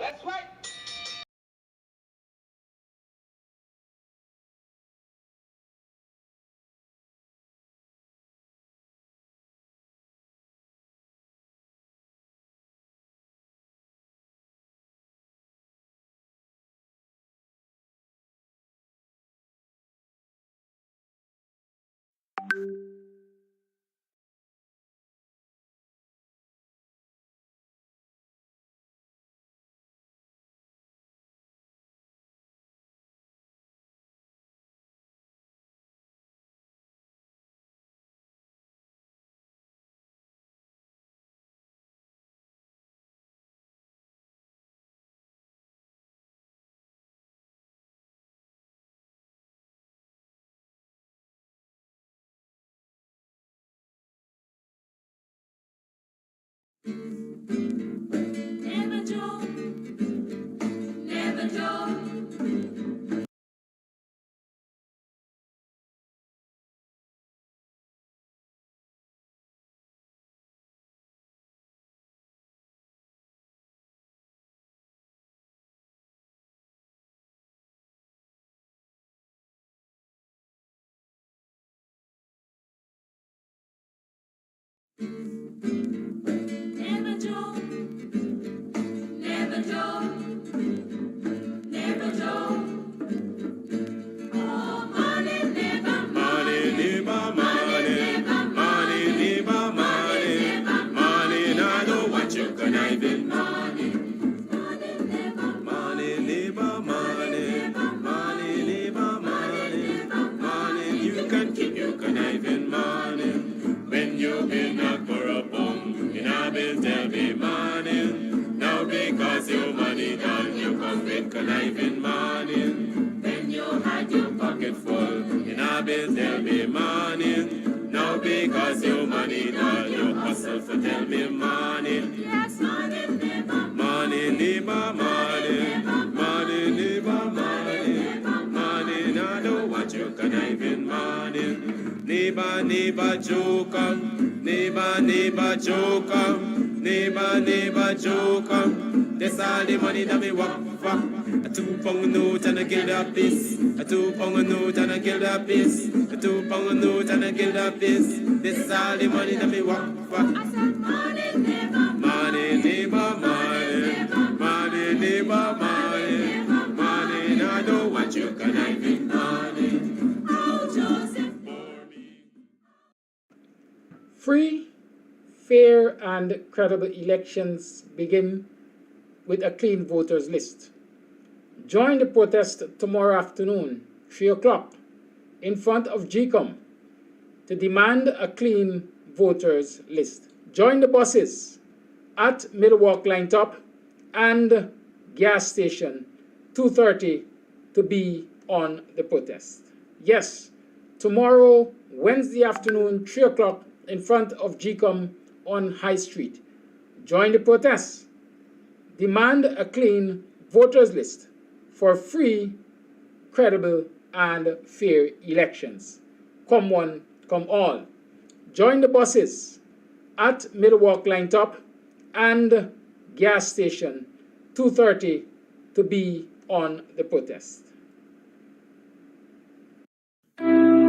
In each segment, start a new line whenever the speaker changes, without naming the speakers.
That's right.
Never do, never do. Never do, never do, never do. Oh, money, never, money, never, money, money, never, money, money, I know what you can have in money. Money, never, money, never, money, money, never, money, money, you can keep, you can have in money. When you've been knocked for a bum, in a bill tell me money. Now because your money done, you come with conniving money. When you had your pocket full, in a bill tell me money. Now because your money done, you hustle for tell me money. Yes, money, neighbor. Money, neighbor, money. Money, neighbor, money. Money, now know what you conniving money. Neighbor, neighbor, joker. Neighbor, neighbor, joker. Neighbor, neighbor, joker. That's all the money that me walk for. A 2 pound note and a guilder piece. A 2 pound note and a guilder piece. A 2 pound note and a guilder piece. This is all the money that me walk for. I said money, neighbor. Money, neighbor, money. Money, neighbor, money. Money, now I know what you can have in money. Oh, Joseph.
Free, fair, and credible elections begin with a clean voters list. Join the protest tomorrow afternoon, 3 o'clock, in front of GCOM to demand a clean voters list. Join the buses at Middlewalk Line Top and gas station 230 to be on the protest. Yes, tomorrow, Wednesday afternoon, 3 o'clock, in front of GCOM on High Street. Join the protest. Demand a clean voters list for free, credible, and fair elections. Come one, come all. Join the buses at Middlewalk Line Top and gas station 230 to be on the protest.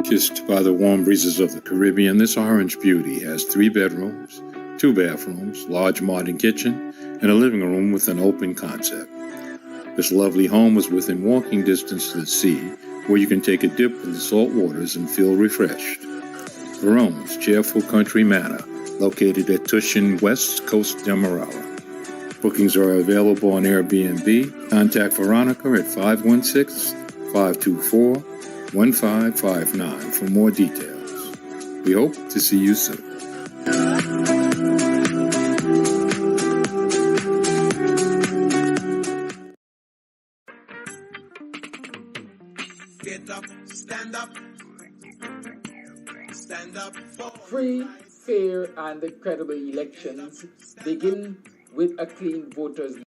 Kissed by the warm breezes of the Caribbean, this orange beauty has 3 bedrooms, 2 bathrooms, large modern kitchen, and a living room with an open concept. This lovely home is within walking distance to the sea, where you can take a dip in the salt waters and feel refreshed. Verone's cheerful country manor, located at Tushin, West Coast Demerara. Bookings are available on Airbnb. Contact Veronica at 516-524-1559 for more details. We hope to see you soon.
Get up, stand up, stand up for
Free, fair, and credible elections begin with a clean voters list.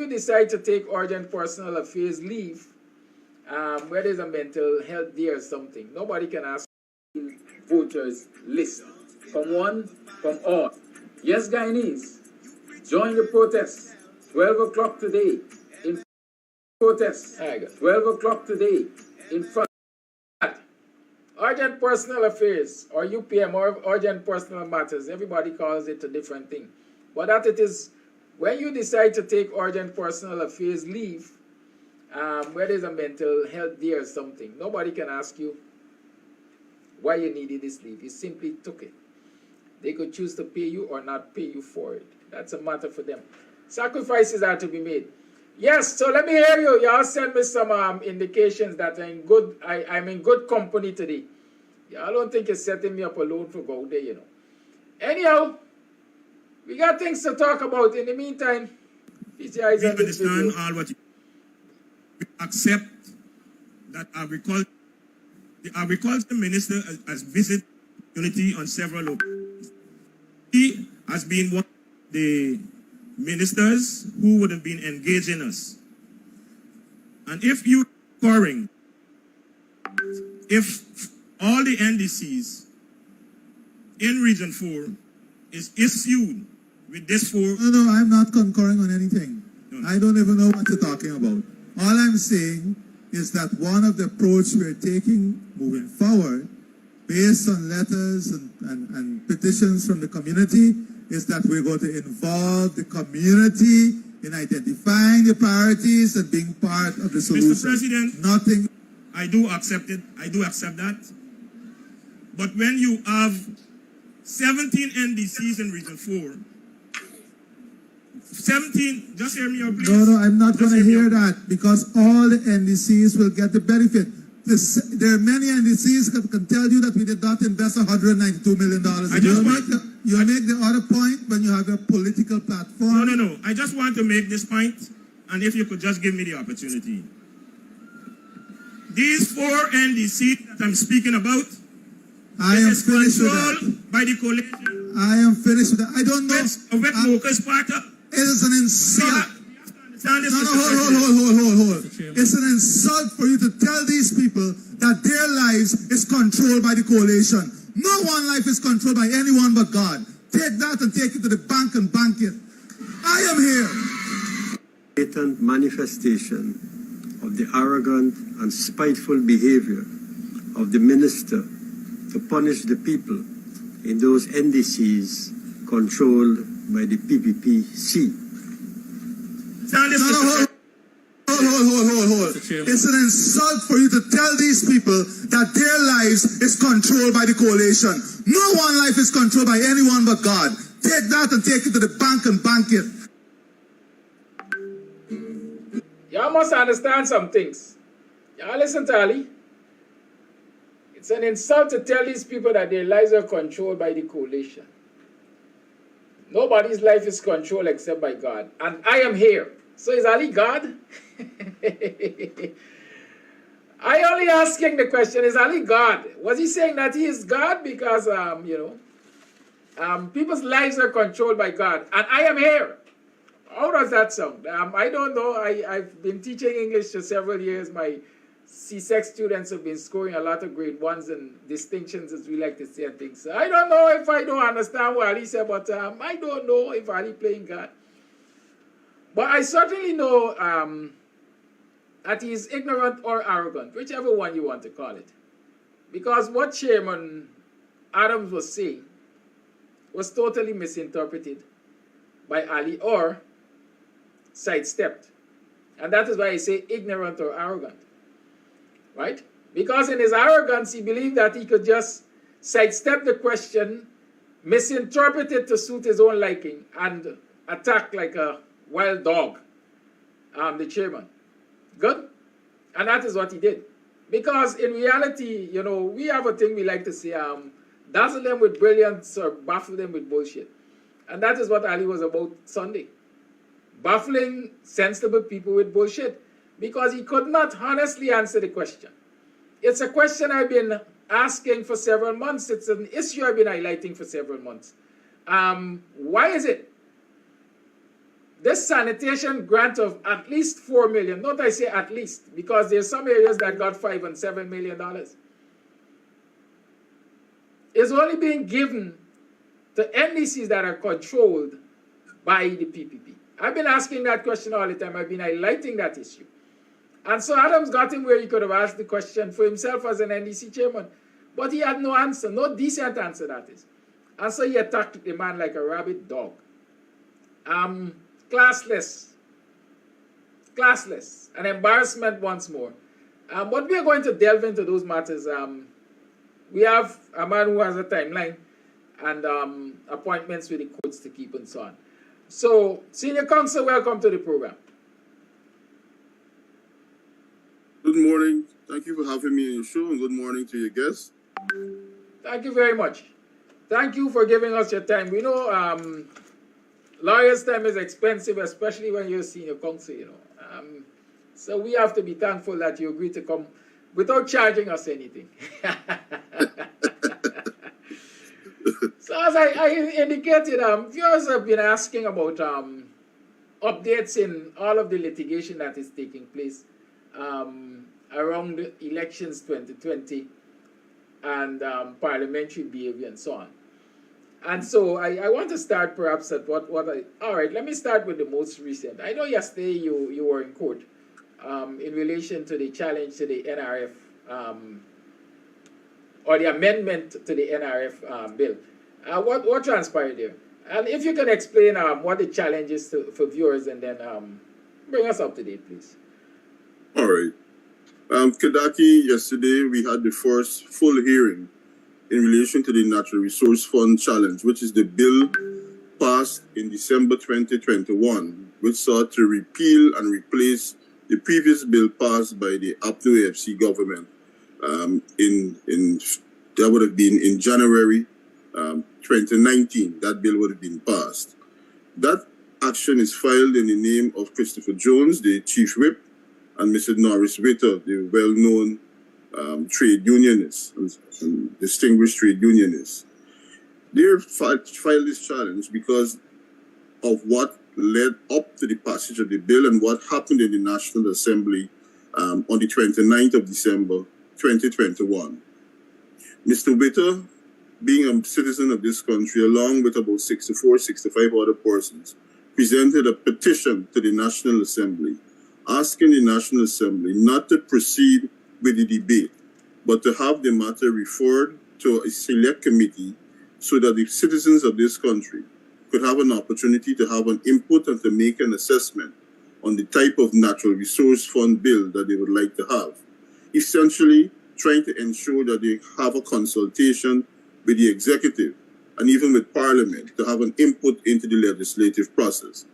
you decide to take urgent personal affairs leave, where there's a mental health day or something, nobody can ask you voters list. Come one, come all. Yes, Guyanese, join the protest. 12 o'clock today in protest. 12 o'clock today in front. Urgent personal affairs, or UPM, or urgent personal matters. Everybody calls it a different thing. But that it is, when you decide to take urgent personal affairs leave, where there's a mental health day or something, nobody can ask you why you needed this leave. You simply took it. They could choose to pay you or not pay you for it. That's a matter for them. Sacrifices are to be made. Yes, so let me hear you. Y'all send me some indications that I'm in good company today. Y'all don't think you're setting me up alone for go there, you know. Anyhow, we got things to talk about. In the meantime, PCI is on this video.
All what you accept that the agriculture minister has visited unity on several occasions. He has been one of the ministers who would have been engaging us. And if you scoring, if all the NDCs in Region 4 is issued with this 4...
No, I'm not concurring on anything.
No.
I don't even know what you're talking about. All I'm saying is that one of the approach we're taking moving forward, based on letters and petitions from the community, is that we're going to involve the community in identifying the priorities and being part of the solution.
Mr. President,
nothing.
I do accept it. I do accept that. But when you have 17 NDCs in Region 4, 17, just hear me out, please.
No, I'm not going to hear
out.
that, because all the NDCs will get the benefit. There are many NDCs that can tell you that we did not invest $192 million. You'll make the other point when you have a political platform.
No. I just want to make this point, and if you could just give me the opportunity. These 4 NDCs that I'm speaking about,
I am finished with that.
By the coalition.
I am finished with that. I don't know. It is an insult. Hold. It's an insult for you to tell these people that their lives is controlled by the coalition. No one life is controlled by anyone but God. Take that and take it to the bank and bank it. I am here.
Blatant manifestation of the arrogant and spiteful behavior of the minister to punish the people in those NDCs controlled by the PPPC. Hold.
It's an insult for you to tell these people that their lives is controlled by the coalition. No one life is controlled by anyone but God. Take that and take it to the bank and bank it.
Y'all must understand some things. Y'all listen to Ali. It's an insult to tell these people that their lives are controlled by the coalition. Nobody's life is controlled except by God. And I am here. So is Ali God? I only asking the question, is Ali God? Was he saying that he is God because, people's lives are controlled by God? And I am here. How does that sound? I don't know. I've been teaching English for several years. My C-Sec students have been scoring a lot of grade 1s and distinctions, as we like to say, and things. So I don't know if I don't understand what Ali said, but I don't know if Ali playing God. But I certainly know that he is ignorant or arrogant, whichever one you want to call it. Because what Chairman Adams was saying was totally misinterpreted by Ali or sidestepped. And that is why I say ignorant or arrogant. Right? Because in his arrogance, he believed that he could just sidestep the question, misinterpret it to suit his own liking, and attack like a wild dog the chairman. Good? And that is what he did. Because in reality, we have a thing we like to say, dazzle them with brilliance or baffle them with bullshit. And that is what Ali was about Sunday. Baffling sensible people with bullshit. Because he could not honestly answer the question. It's a question I've been asking for several months. It's an issue I've been highlighting for several months. Why is it this sanitation grant of at least 4 million, not I say at least, because there's some areas that got $5 and $7 million, is only being given to NDCs that are controlled by the PPP. I've been asking that question all the time. I've been highlighting that issue. And so Adams got him where he could have asked the question for himself as an NDC chairman. But he had no answer, no decent answer, that is. And so he attacked the man like a rabid dog. Classless. Classless. An embarrassment once more. But we are going to delve into those matters. We have a man who has a timeline and appointments with the courts to keep and so on. So, Senior Counsel, welcome to the program.
Good morning. Thank you for having me on your show, and good morning to your guests.
Thank you very much. Thank you for giving us your time. We know lawyers' time is expensive, especially when you're Senior Counsel, you know. So we have to be thankful that you agreed to come without charging us anything. So as I indicated, viewers have been asking about updates in all of the litigation that is taking place around the elections 2020 and parliamentary behavior and so on. And so I want to start perhaps at all right, let me start with the most recent. I know yesterday you were in court in relation to the challenge to the NRF or the amendment to the NRF bill. What transpired there? And if you can explain what the challenge is for viewers, and then bring us up to date, please.
All right. Kadaki, yesterday we had the first full hearing in relation to the Natural Resource Fund Challenge, which is the bill passed in December 2021, which sought to repeal and replace the previous bill passed by the APNU AFC government that would have been in January 2019. That bill would have been passed. That action is filed in the name of Christopher Jones, the chief whip, and Mr. Norris Witter, the well-known trade unionist and distinguished trade unionist. They filed this challenge because of what led up to the passage of the bill and what happened in the National Assembly on the 29th of December 2021. Mr. Witter, being a citizen of this country, along with about 65 other persons, presented a petition to the National Assembly, asking the National Assembly not to proceed with the debate, but to have the matter referred to a select committee so that the citizens of this country could have an opportunity to have an input and to make an assessment on the type of natural resource fund bill that they would like to have. Essentially, trying to ensure that they have a consultation with the executive and even with Parliament to have an input into the legislative process.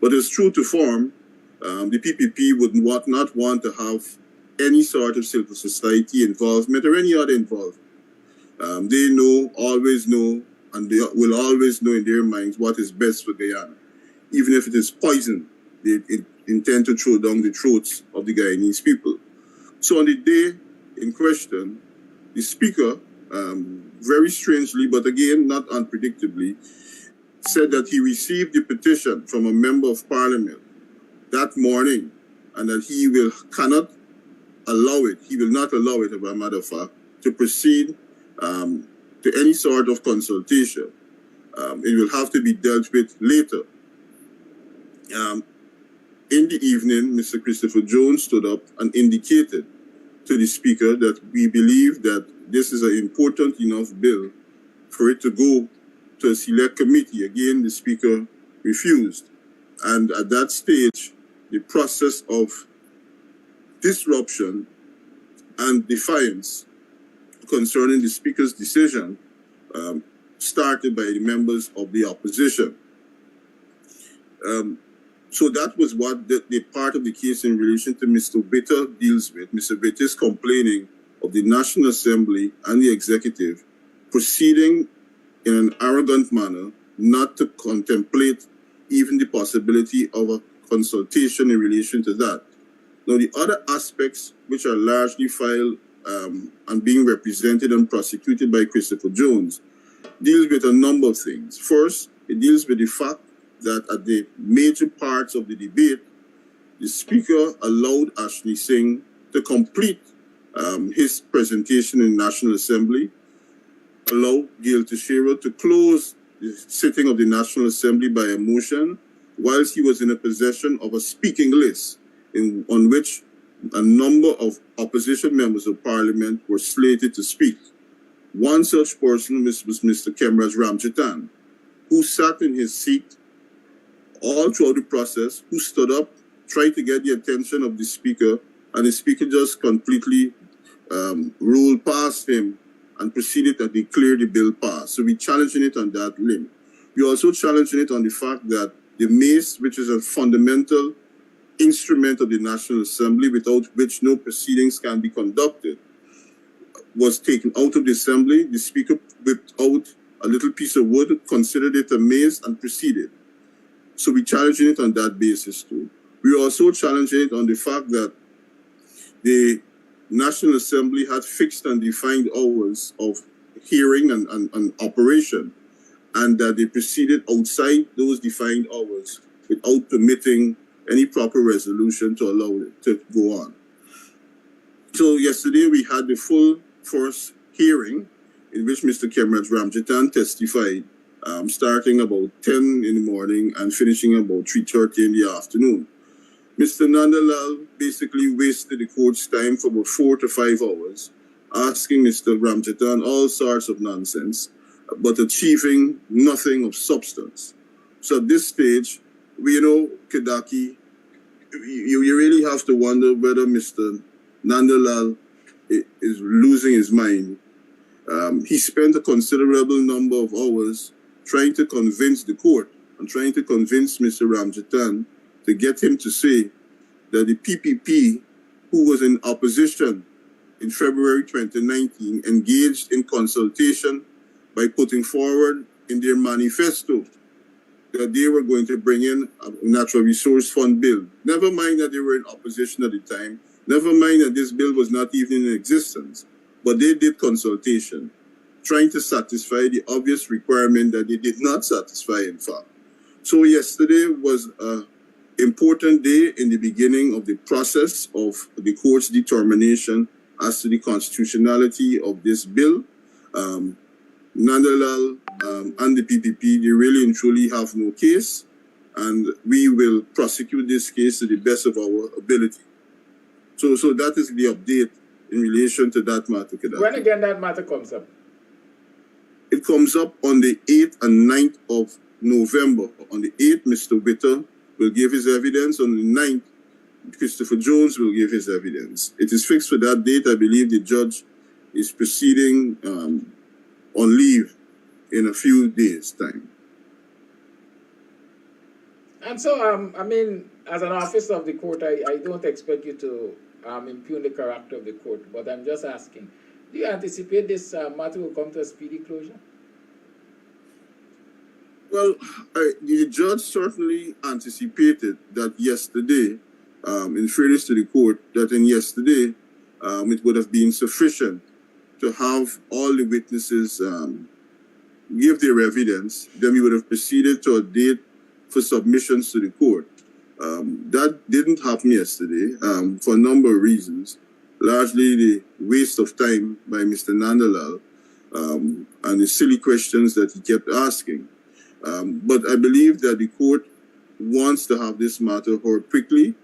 But it's true to form, the PPP would not want to have any sort of civil society involvement or any other involvement. They always know, and they will always know in their minds what is best for Guyana. Even if it is poison, they intend to throw down the throats of the Guyanese people. So on the day in question, the Speaker, very strangely, but again, not unpredictably, said that he received the petition from a member of Parliament that morning and that he will not allow it, as a matter of fact, to proceed to any sort of consultation. It will have to be dealt with later. In the evening, Mr. Christopher Jones stood up and indicated to the Speaker that we believe that this is an important enough bill for it to go to a select committee. Again, the Speaker refused. And at that stage, the process of disruption and defiance concerning the Speaker's decision started by the members of the opposition. So that was what the part of the case in relation to Mr. Witter deals with. Mr. Witter is complaining of the National Assembly and the executive proceeding in an arrogant manner, not to contemplate even the possibility of a consultation in relation to that. Now, the other aspects which are largely filed and being represented and prosecuted by Christopher Jones deals with a number of things. First, it deals with the fact that at the major parts of the debate, the Speaker allowed Ashley Singh to complete his presentation in the National Assembly, allow Gail Teixeira to close the sitting of the National Assembly by a motion, whilst he was in a possession of a speaking list on which a number of opposition members of Parliament were slated to speak. One such person was Mr. Kemraj Ramjatan, who sat in his seat all throughout the process, who stood up, tried to get the attention of the Speaker, and the Speaker just completely ruled past him and proceeded to declare the bill passed. So we're challenging it on that limb. We're also challenging it on the fact that the mace, which is a fundamental instrument of the National Assembly without which no proceedings can be conducted, was taken out of the Assembly. The Speaker whipped out a little piece of wood, considered it a mace, and proceeded. So we're challenging it on that basis too. We're also challenging it on the fact that the National Assembly had fixed and defined hours of hearing and operation, and that they proceeded outside those defined hours without permitting any proper resolution to allow it to go on. So yesterday we had the full first hearing in which Mr. Kemraj Ramjatan testified, starting about 10 in the morning and finishing about 3:30 in the afternoon. Mr. Nandalal basically wasted the court's time for about 4 to 5 hours, asking Mr. Ramjatan all sorts of nonsense, but achieving nothing of substance. So at this stage, Kedaki, you really have to wonder whether Mr. Nandalal is losing his mind. He spent a considerable number of hours trying to convince the court and trying to convince Mr. Ramjatan to get him to say that the PPP, who was in opposition in February 2019, engaged in consultation by putting forward in their manifesto that they were going to bring in a natural resource fund bill. Never mind that they were in opposition at the time. Never mind that this bill was not even in existence. But they did consultation, trying to satisfy the obvious requirement that they did not satisfy, in fact. So yesterday was an important day in the beginning of the process of the court's determination as to the constitutionality of this bill. Nandalal and the PPP, they really and truly have no case, and we will prosecute this case to the best of our ability. So that is the update in relation to that matter.
When again that matter comes up?
It comes up on the 8th and 9th of November. On the 8th, Mr. Witter will give his evidence. On the 9th, Christopher Jones will give his evidence. It is fixed for that date. I believe the judge is proceeding on leave in a few days' time.
And so, as an officer of the court, I don't expect you to impugn the character of the court, but I'm just asking, do you anticipate this matter will come to a speedy closure?
Well, the judge certainly anticipated that yesterday, in fairness to the court, that in yesterday, it would have been sufficient to have all the witnesses give their evidence. Then we would have proceeded to a date for submissions to the court. That didn't happen yesterday for a number of reasons, largely the waste of time by Mr. Nandalal and the silly questions that he kept asking. But I believe that the court wants to have this matter heard quickly.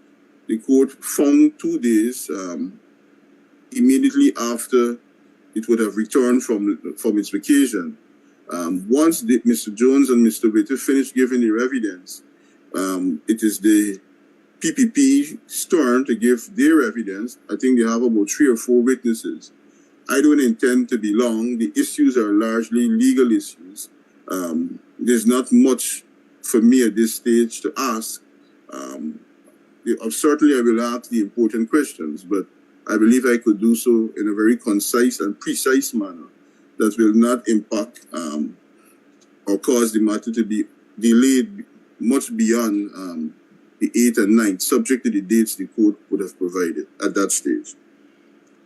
The court found 2 days immediately after it would have returned from its vacation. Once Mr. Jones and Mr. Witter finished giving their evidence, it is the PPP's turn to give their evidence. I think they have about 3 or 4 witnesses. I don't intend to be long. The issues are largely legal issues. There's not much for me at this stage to ask. Certainly I will ask the important questions, but I believe I could do so in a very concise and precise manner that will not impact or cause the matter to be delayed much beyond the 8th and 9th, subject to the dates the court would have provided at that stage.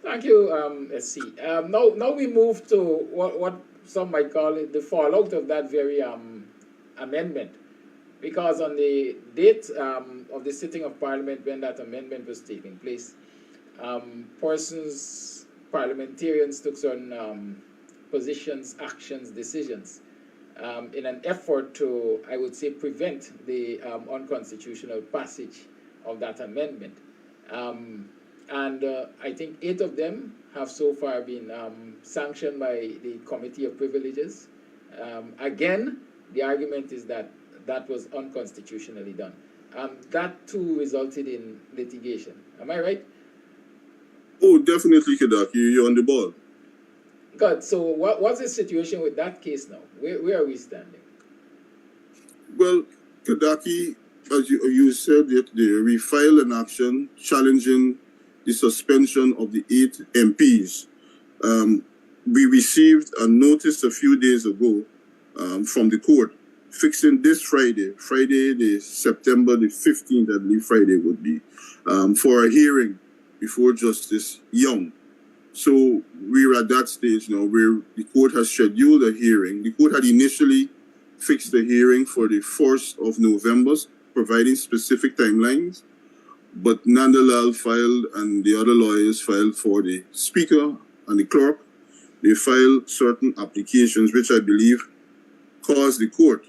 Thank you, SC. Now we move to what some might call it the fallout of that very amendment. because on the date of the sitting of Parliament when that amendment was taking place, parliamentarians took certain positions, actions, decisions in an effort to, I would say, prevent the unconstitutional passage of that amendment. And I think 8 of them have so far been sanctioned by the Committee of Privileges. Again, the argument is that that was unconstitutionally done. That too resulted in litigation. Am I right?
Oh, definitely, Kedaki. You're on the ball.
Good. So what's the situation with that case now? Where are we standing?
Well, Kedaki, as you said yesterday, we filed an action challenging the suspension of the 8 MPs. We received a notice a few days ago from the court fixing this Friday, the September the 15th, I believe Friday would be, for a hearing before Justice Young. So we're at that stage now where the court has scheduled a hearing. The court had initially fixed the hearing for the 1st of November, providing specific timelines. But Nandalal filed and the other lawyers filed for the speaker and the clerk. They filed certain applications which I believe caused the court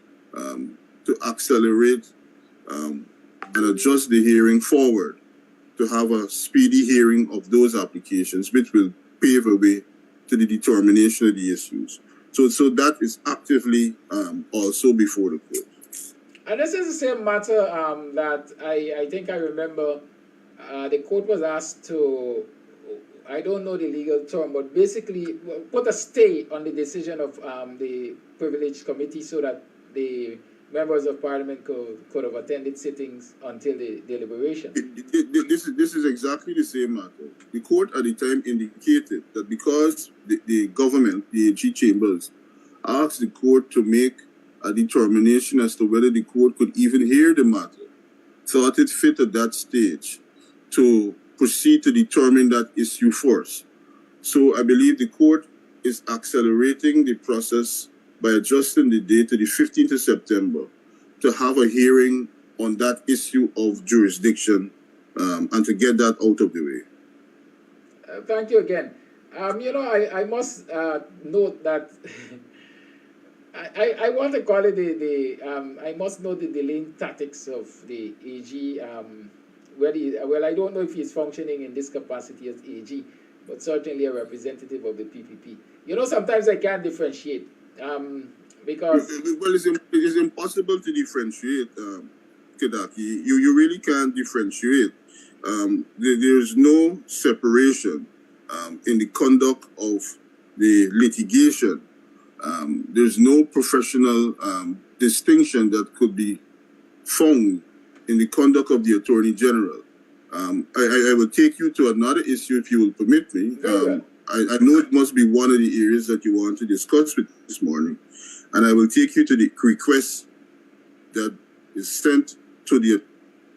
to accelerate and adjust the hearing forward to have a speedy hearing of those applications, which will pave a way to the determination of the issues. So that is actively also before the court.
And this is the same matter that I think I remember the court was asked to, I don't know the legal term, but basically put a stay on the decision of the privileged committee so that the members of parliament could have attended sittings until the deliberation.
This is exactly the same matter. The court at the time indicated that because the government, the AG chambers, asked the court to make a determination as to whether the court could even hear the matter, thought it fit at that stage to proceed to determine that issue first. So I believe the court is accelerating the process by adjusting the date to the 15th of September to have a hearing on that issue of jurisdiction and to get that out of the way.
Thank you again. I must note that I want to call it I must note the delaying tactics of the AG. Well, I don't know if he's functioning in this capacity as AG, but certainly a representative of the PPP. Sometimes I can't differentiate because...
Well, it's impossible to differentiate, Kedaki. You really can't differentiate. There's no separation in the conduct of the litigation. There's no professional distinction that could be found in the conduct of the Attorney General. I will take you to another issue if you will permit me. I know it must be one of the areas that you want to discuss with this morning, and I will take you to the request that is sent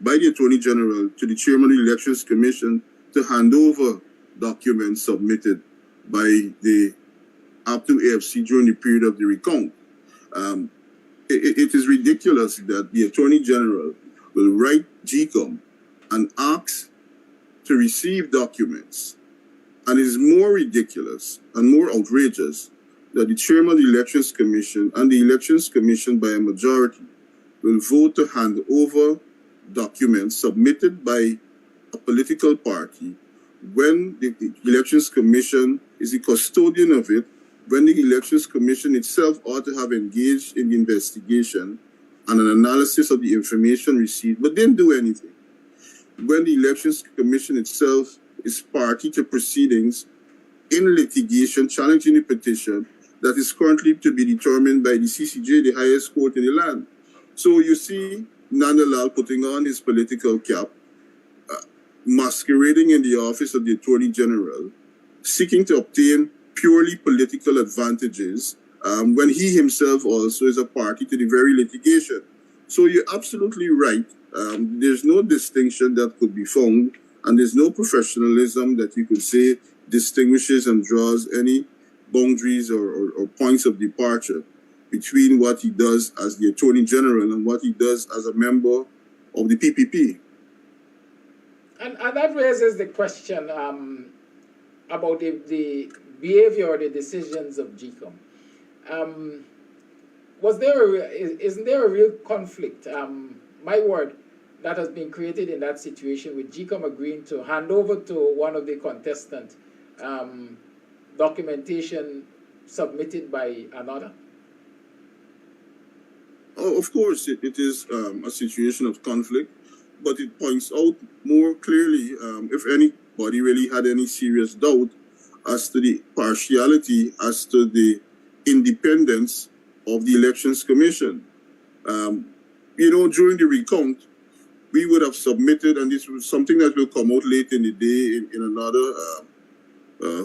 by the Attorney General to the Chairman of the Elections Commission to hand over documents submitted by the APTU AFC during the period of the recount. It is ridiculous that the Attorney General will write GCOM and ask to receive documents. And it is more ridiculous and more outrageous that the Chairman of the Elections Commission and the Elections Commission by a majority will vote to hand over documents submitted by a political party when the Elections Commission is the custodian of it, when the Elections Commission itself ought to have engaged in the investigation and an analysis of the information received, but didn't do anything. When the Elections Commission itself is party to proceedings in litigation challenging the petition that is currently to be determined by the CCJ, the highest court in the land. So you see Nandalal putting on his political cap, masquerading in the office of the Attorney General, seeking to obtain purely political advantages when he himself also is a party to the very litigation. So you're absolutely right. There's no distinction that could be found, and there's no professionalism that you could say distinguishes and draws any boundaries or points of departure between what he does as the Attorney General and what he does as a member of the PPP.
And that raises the question about the behavior or the decisions of GCOM. Isn't there a real conflict, my word, that has been created in that situation with GCOM agreeing to hand over to one of the contestants documentation submitted by another?
Oh, of course, it is a situation of conflict, but it points out more clearly, if anybody really had any serious doubt as to the partiality, as to the independence of the Elections Commission. During the recount, we would have submitted, and this was something that will come out late in the day in another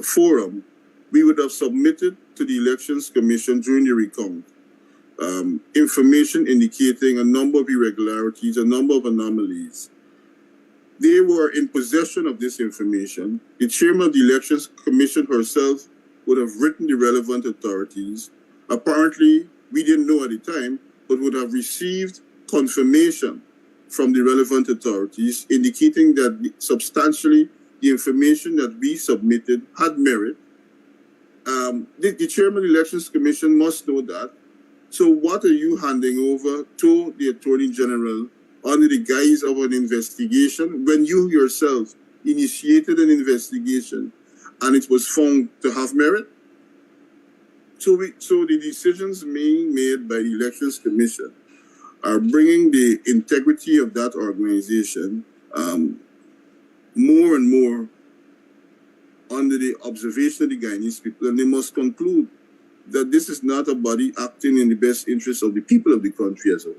forum, we would have submitted to the Elections Commission during the recount information indicating a number of irregularities, a number of anomalies. They were in possession of this information. The chairman of the Elections Commission herself would have written the relevant authorities. Apparently, we didn't know at the time, but would have received confirmation from the relevant authorities indicating that substantially the information that we submitted had merit. The chairman of the Elections Commission must know that. So what are you handing over to the Attorney General under the guise of an investigation when you yourself initiated an investigation and it was found to have merit? So the decisions being made by the Elections Commission are bringing the integrity of that organization more and more under the observation of the Guyanese people, and they must conclude that this is not a body acting in the best interest of the people of the country as a whole.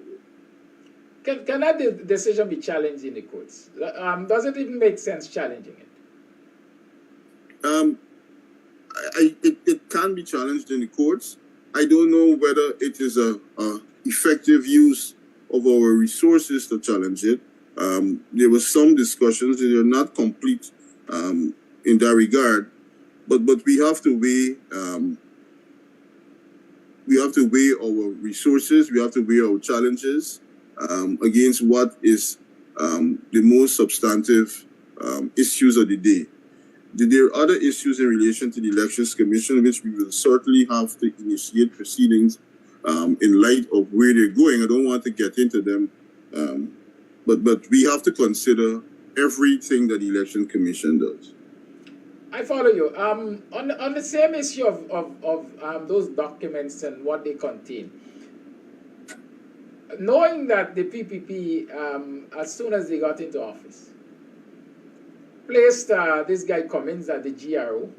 Can that decision be challenged in the courts? Does it even make sense challenging it?
It can be challenged in the courts. I don't know whether it is a effective use of our resources to challenge it. There were some discussions that are not complete in that regard, but we have to weigh our resources. We have to weigh our challenges against what is the most substantive issues of the day. There are other issues in relation to the Elections Commission, which we will certainly have to initiate proceedings in light of where they're going. I don't want to get into them, but we have to consider everything that the Election Commission does.
I follow you. On the same issue of those documents and what they contain, knowing that the PPP, as soon as they got into office, placed this guy Cummins at the GRO,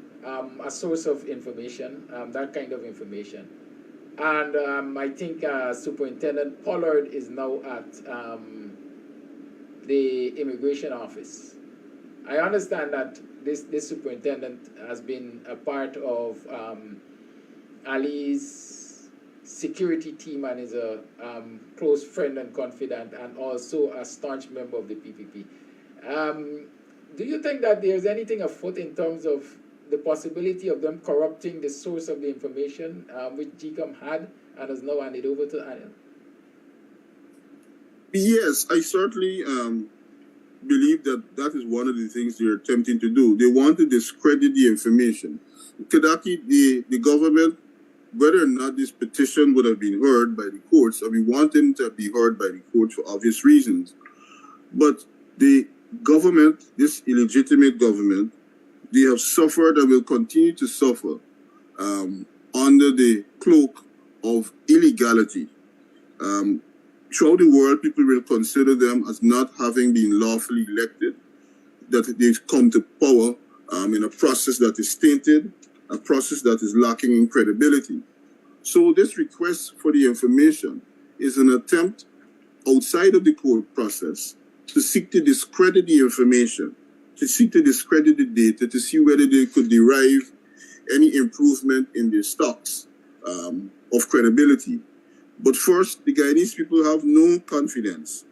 a source of information, that kind of information. And I think Superintendent Pollard is now at the Immigration Office. I understand that this superintendent has been a part of Ali's security team and is a close friend and confidant and also a staunch member of the PPP. Do you think that there's anything afoot in terms of the possibility of them corrupting the source of the information which GCOM had and has now handed over to ANIL?
Yes, I certainly believe that is one of the things they're attempting to do. They want to discredit the information. Kadaki, the government, whether or not this petition would have been heard by the courts, and we want them to be heard by the courts for obvious reasons, but the government, this illegitimate government, they have suffered and will continue to suffer under the cloak of illegality. Throughout the world, people will consider them as not having been lawfully elected, that they've come to power in a process that is tainted, a process that is lacking in credibility. So this request for the information is an attempt outside of the court process to seek to discredit the information, to seek to discredit the data, to see whether they could derive any improvement in their stocks of credibility. But first, the Guyanese people have no confidence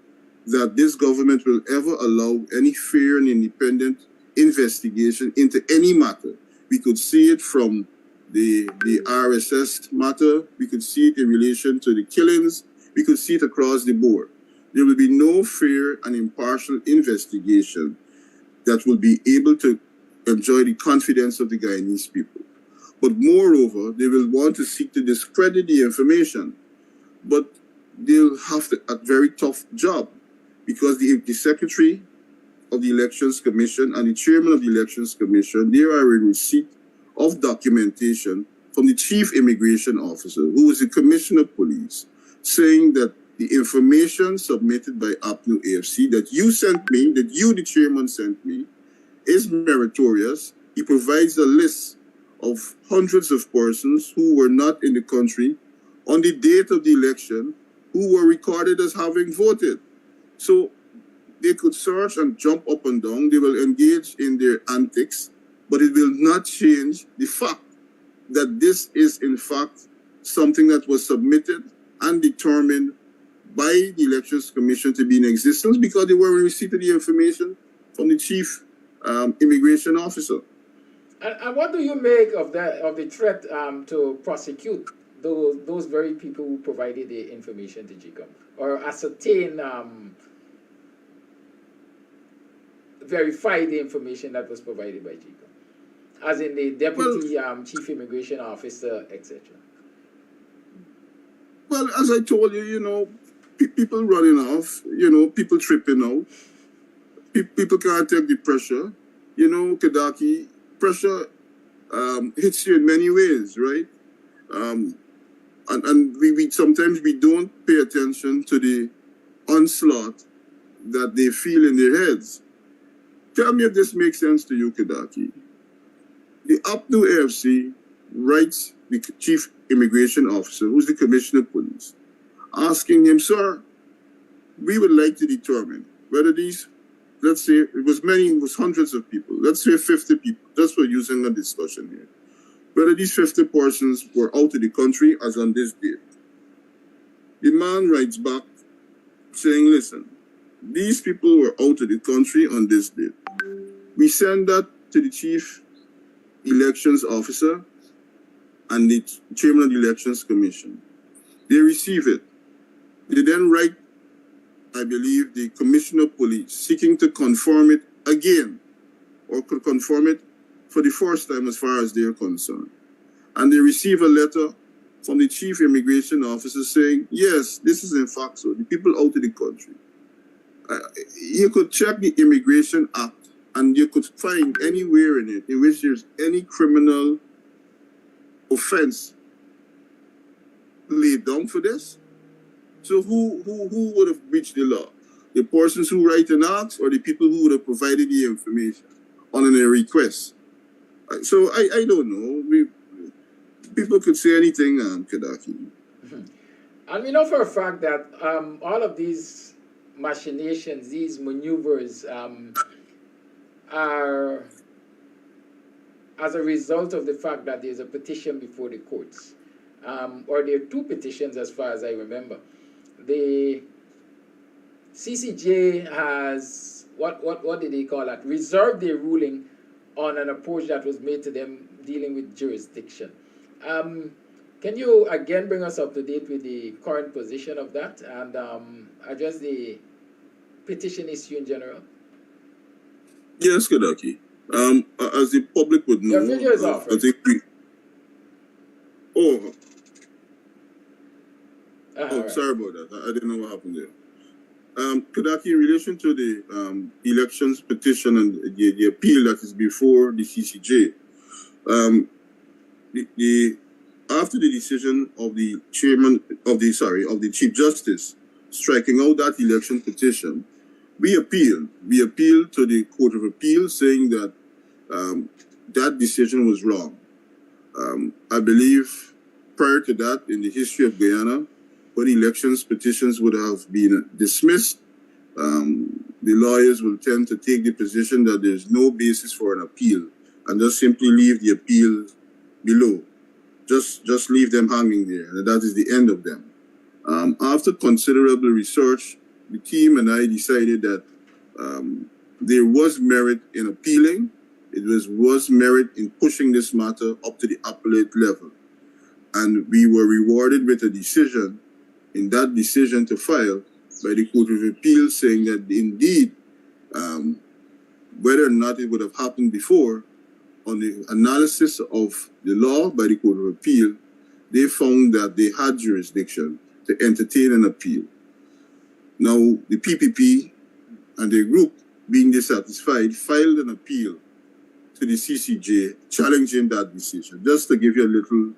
that this government will ever allow any fair and independent investigation into any matter. We could see it from the RSS matter. We could see it in relation to the killings. We could see it across the board. There will be no fair and impartial investigation that will be able to enjoy the confidence of the Guyanese people. But moreover, they will want to seek to discredit the information. But they'll have a very tough job, because the Secretary of the Elections Commission and the Chairman of the Elections Commission, they are in receipt of documentation from the Chief Immigration Officer, who is the Commissioner of Police, saying that the information submitted by APNU AFC that you sent me, that you, the Chairman, sent me, is meritorious. He provides a list of hundreds of persons who were not in the country on the date of the election, who were recorded as having voted. So they could search and jump up and down. They will engage in their antics, but it will not change the fact that this is, in fact, something that was submitted and determined by the Elections Commission to be in existence, because they were in receipt of the information from the Chief Immigration Officer.
And what do you make of the threat to prosecute those very people who provided the information to GCOM, or ascertain, verify the information that was provided by GCOM, as in the Deputy Chief Immigration Officer, etc.?
Well, as I told you, you know, people running off, you know, people tripping out, people can't take the pressure. You know, Kadaki, pressure hits you in many ways, right? And we sometimes we don't pay attention to the onslaught that they feel in their heads. Tell me if this makes sense to you, Kadaki. The APNU AFC writes the Chief Immigration Officer, who's the Commissioner of Police, asking him, sir, we would like to determine whether these, let's say it was hundreds of people, let's say 50 people, just for using a discussion here, whether these 50 persons were out of the country as on this date. The man writes back saying, listen, these people were out of the country on this date. We send that to the Chief Elections Officer and the Chairman of the Elections Commission. They receive it. They then write, I believe, the Commissioner of Police, seeking to confirm it again, or could confirm it for the first time as far as they're concerned. And they receive a letter from the Chief Immigration Officer saying, yes, this is in fact so, the people out of the country. You could check the Immigration Act, and you could find anywhere in it in which there's any criminal offense laid down for this. So who would have breached the law? The persons who write an act, or the people who would have provided the information on a request? So I don't know. People could say anything, Kadaki.
Mm-hmm. And we know for a fact that all of these machinations, these maneuvers, are as a result of the fact that there's a petition before the courts, or there are two petitions as far as I remember. The CCJ has, what did they call that? Reserved their ruling on an approach that was made to them dealing with jurisdiction. Can you again bring us up to date with the current position of that, and address the petition issue in general?
Yes, Kadaki. As the public would know,
your video is off, right?
I think
Right.
Sorry about that. I didn't know what happened there. Kadaki, in relation to the elections petition and the appeal that is before the CCJ, after the decision of the the Chief Justice striking out that election petition, we appealed. We appealed to the Court of Appeal, saying that that decision was wrong. I believe prior to that, in the history of Guyana, when elections petitions would have been dismissed, the lawyers will tend to take the position that there's no basis for an appeal, and just simply leave the appeal below. Just leave them hanging there, and that is the end of them. After considerable research, the team and I decided that there was merit in appealing, it was merit in pushing this matter up to the appellate level. And we were rewarded with a decision, in that decision to file by the Court of Appeal, saying that indeed, whether or not it would have happened before, on the analysis of the law by the Court of Appeal, they found that they had jurisdiction to entertain an appeal. Now, the PPP and their group, being dissatisfied, filed an appeal to the CCJ challenging that decision. Just to give you a little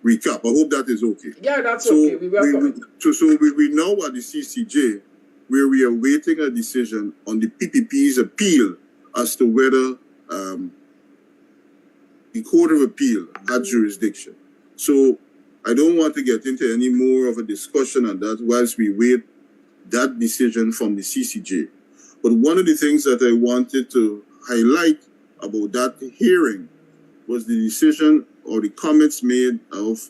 recap. I hope that is okay.
Yeah, that's okay. We welcome it.
So we now at the CCJ, where we are waiting a decision on the PPP's appeal as to whether the Court of Appeal had jurisdiction. So I don't want to get into any more of a discussion on that whilst we wait that decision from the CCJ. But one of the things that I wanted to highlight about that hearing was the decision or the comments made of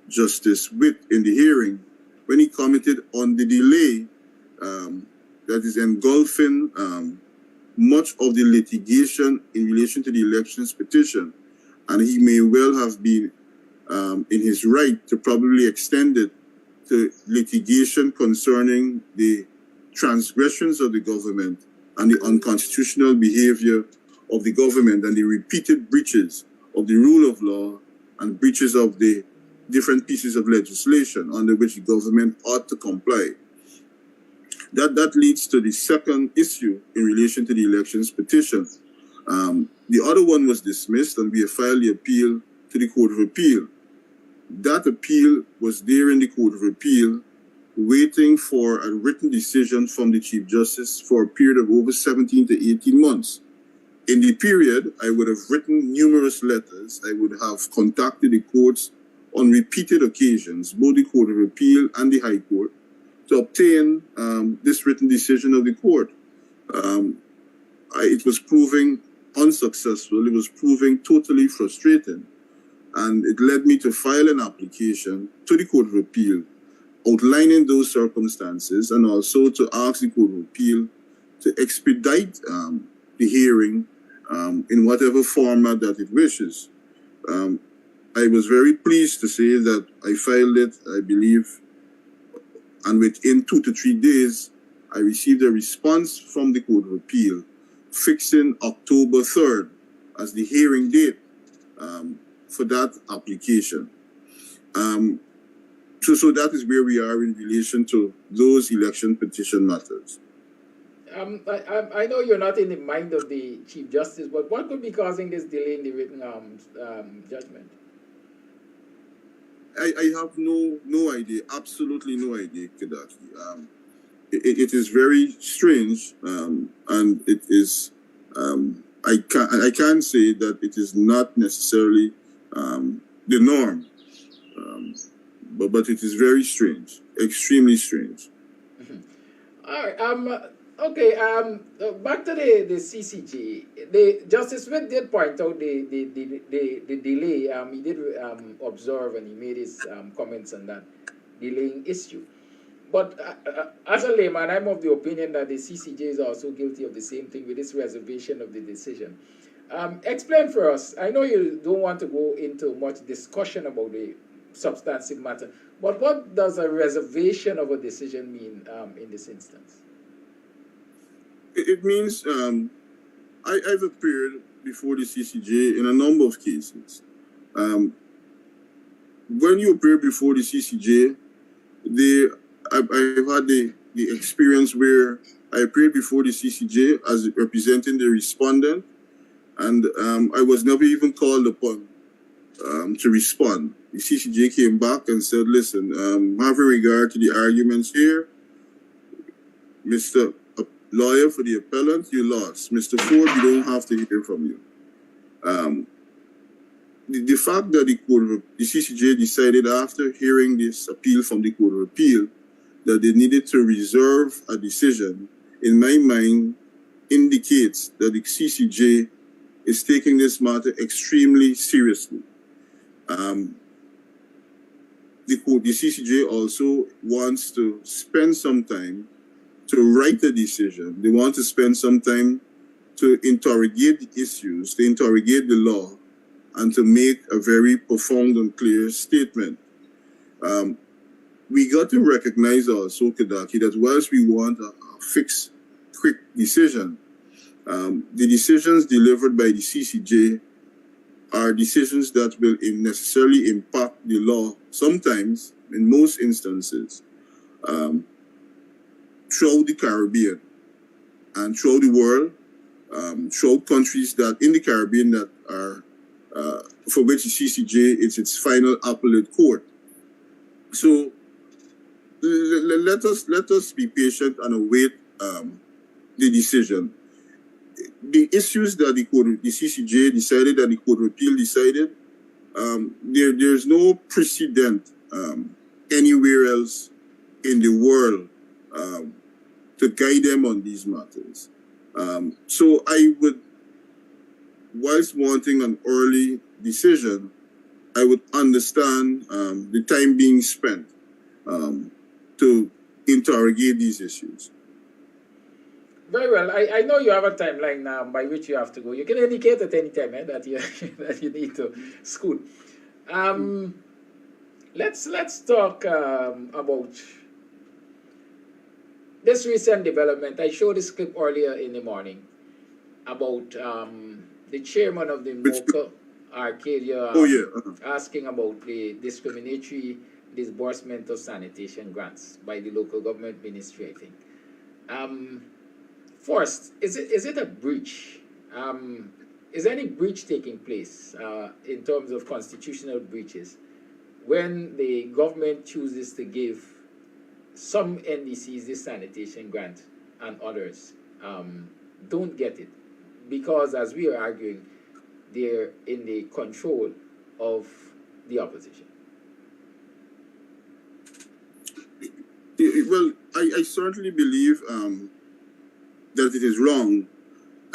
Justice Witt in the hearing when he commented on the delay that is engulfing much of the litigation in relation to the elections petition. And he may well have been in his right to probably extend it to litigation concerning the transgressions of the government and the unconstitutional behavior of the government and the repeated breaches of the rule of law and breaches of the different pieces of legislation under which the government ought to comply. That leads to the second issue in relation to the elections petition. The other one was dismissed and we have filed the appeal to the Court of Appeal. That appeal was there in the Court of Appeal waiting for a written decision from the Chief Justice for a period of over 17 to 18 months. In the period, I would have written numerous letters. I would have contacted the courts on repeated occasions, both the Court of Appeal and the High Court, to obtain this written decision of the court. It was proving unsuccessful. It was proving totally frustrating. And it led me to file an application to the Court of Appeal outlining those circumstances and also to ask the Court of Appeal to expedite the hearing in whatever format that it wishes. I was very pleased to say that I filed it, I believe, and within 2 to 3 days, I received a response from the Court of Appeal fixing October 3rd as the hearing date for that application. So that is where we are in relation to those election petition matters.
I know you're not in the mind of the Chief Justice, but what could be causing this delay in the written judgment?
I have no idea, absolutely no idea, Kedaki. It is very strange, and it is. I can't say that it is not necessarily the norm, but it is very strange, extremely strange.
All right. Okay. Back to the CCJ. The Justice Witt did point out the delay. He did observe and he made his comments on that delaying issue. But as a layman, I'm of the opinion that the CCJ is also guilty of the same thing with this reservation of the decision. Explain for us. I know you don't want to go into much discussion about the substantive matter, but what does a reservation of a decision mean in this instance?
It means I've appeared before the CCJ in a number of cases. When you appear before the CCJ, I've had the experience where I appeared before the CCJ as representing the respondent, and I was never even called upon to respond. The CCJ came back and said, listen, having regard to the arguments here, Mr. Lawyer for the appellant, you lost. Mr. Ford, you don't have to hear from you. The fact that the CCJ decided after hearing this appeal from the Court of Appeal that they needed to reserve a decision, in my mind, indicates that the CCJ is taking this matter extremely seriously. The CCJ also wants to spend some time to write a decision. They want to spend some time to interrogate the issues, to interrogate the law, and to make a very profound and clear statement. We got to recognize also, Kadaki, that whilst we want a fixed, quick decision, the decisions delivered by the CCJ are decisions that will necessarily impact the law, sometimes, in most instances, throughout the Caribbean and throughout the world, throughout countries that in the Caribbean that are for which the CCJ is its final appellate court. So let us be patient and await the decision. The issues that the CCJ decided and the Court of Appeal decided, there's no precedent anywhere else in the world to guide them on these matters. So I would, whilst wanting an early decision, I would understand the time being spent to interrogate these issues.
Very well. I know you have a timeline now by which you have to go. You can indicate at any time that you that you need to scoot. Let's talk about this recent development. I showed this clip earlier in the morning about the chairman of the MOCA Arcadia asking about the discriminatory disbursement of sanitation grants by the local government ministry, I think. First, is it a breach? Is any breach taking place in terms of constitutional breaches when the government chooses to give some NDCs this sanitation grant and others don't get it? Because, as we are arguing, they're in the control of the opposition.
Well, I certainly believe that it is wrong.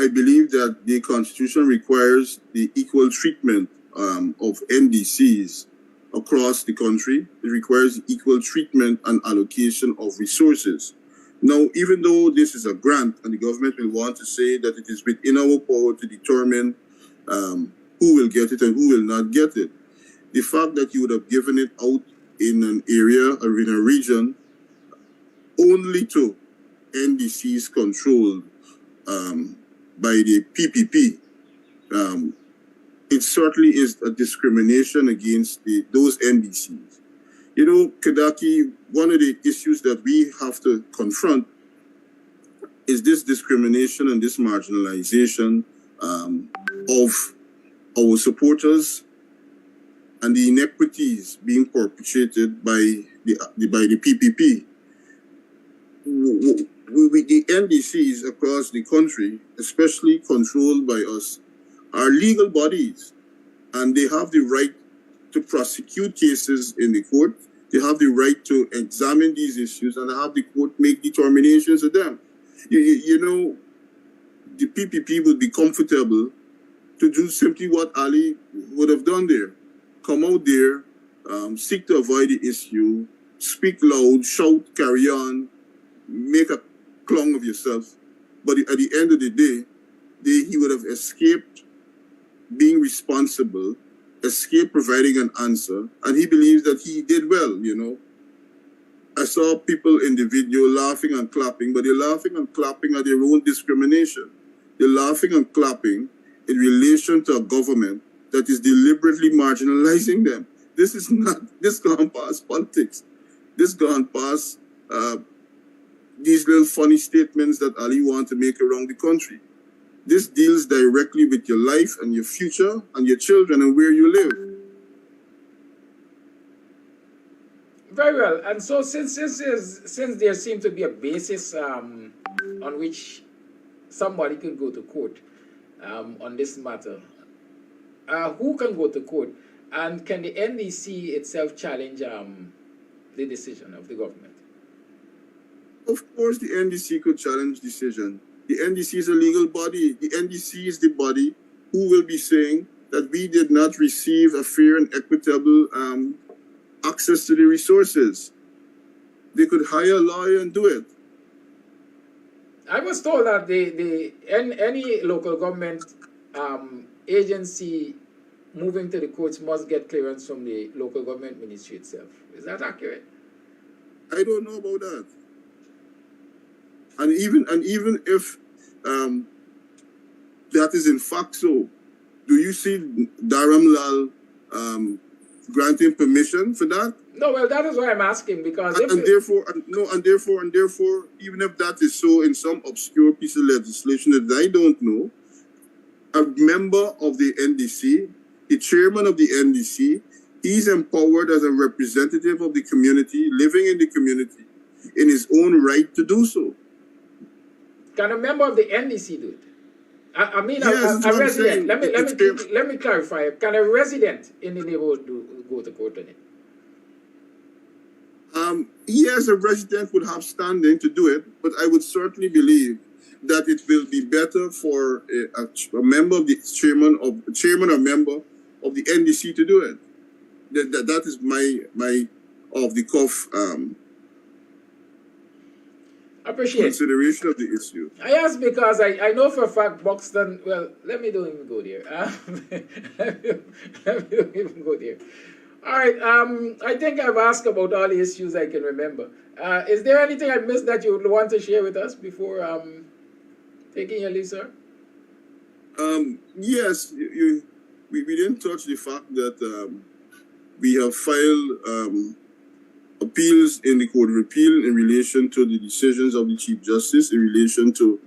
I believe that the Constitution requires the equal treatment of NDCs across the country. It requires equal treatment and allocation of resources. Now, even though this is a grant and the government will want to say that it is within our power to determine who will get it and who will not get it, the fact that you would have given it out in an area or in a region only to NDCs controlled by the PPP, it certainly is a discrimination against those NDCs. You know, Kadaki, one of the issues that we have to confront is this discrimination and this marginalization of our supporters and the inequities being perpetrated by the PPP. The NDCs across the country, especially controlled by us, are legal bodies, and they have the right to prosecute cases in the court. They have the right to examine these issues and have the court make determinations of them. You know, the PPP would be comfortable to do simply what Ali would have done there. Come out there, seek to avoid the issue, speak loud, shout, carry on, make a clown of yourself. But at the end of the day, he would have escaped being responsible, escaped providing an answer, and he believes that he did well, you know. I saw people in the video laughing and clapping, but they're laughing and clapping at their own discrimination. They're laughing and clapping in relation to a government that is deliberately marginalizing them. This gone past politics. This gone past these little funny statements that Ali wants to make around the country. This deals directly with your life and your future and your children and where you live.
Very well. And so since there seems to be a basis on which somebody can go to court on this matter, who can go to court? And can the NDC itself challenge the decision of the government?
Of course, the NDC could challenge decision. The NDC is a legal body. The NDC is the body who will be saying that we did not receive a fair and equitable access to the resources. They could hire a lawyer and do it.
I was told that any local government agency moving to the courts must get clearance from the local government ministry itself. Is that accurate?
I don't know about that. And even if that is in fact so, do you see Dharam Lal granting permission for that?
No, well, that is why I'm asking, because
And therefore, even if that is so in some obscure piece of legislation that I don't know, a member of the NDC, the chairman of the NDC, he's empowered as a representative of the community, living in the community, in his own right to do so.
Can a member of the NDC do it? I mean,
Yes,
a resident. Let me clarify. Can a resident in the neighborhood go to court on it?
Yes, a resident would have standing to do it, but I would certainly believe that it will be better for a member of the chairman or member of the NDC to do it. That is my off the cuff
Appreciate
consideration of the issue.
I ask because I know for a fact Buxton. Well, let me don't even go there. Let me don't even go there. All right. I think I've asked about all the issues I can remember. Is there anything I missed that you would want to share with us before taking your leave, sir?
Yes, we didn't touch the fact that we have filed appeals in the Court of Appeal in relation to the decisions of the Chief Justice in relation to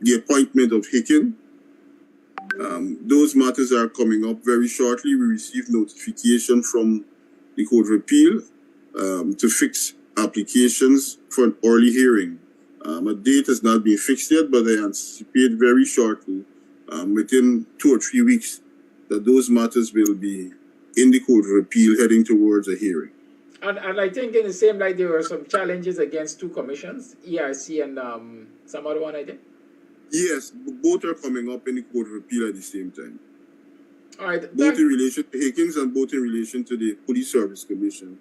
the appointment of Hicken. Those matters are coming up very shortly. We received notification from the Court of Appeal to fix applications for an early hearing. A date has not been fixed yet, but I anticipate very shortly, within 2 or 3 weeks, that those matters will be in the Court of Appeal heading towards a hearing.
And I think in the same light, there were some challenges against 2 commissions, ERC and some other one, I think.
Yes, both are coming up in the Court of Appeal at the same time.
All right.
Both in relation to Hickens and both in relation to the Police Service Commission.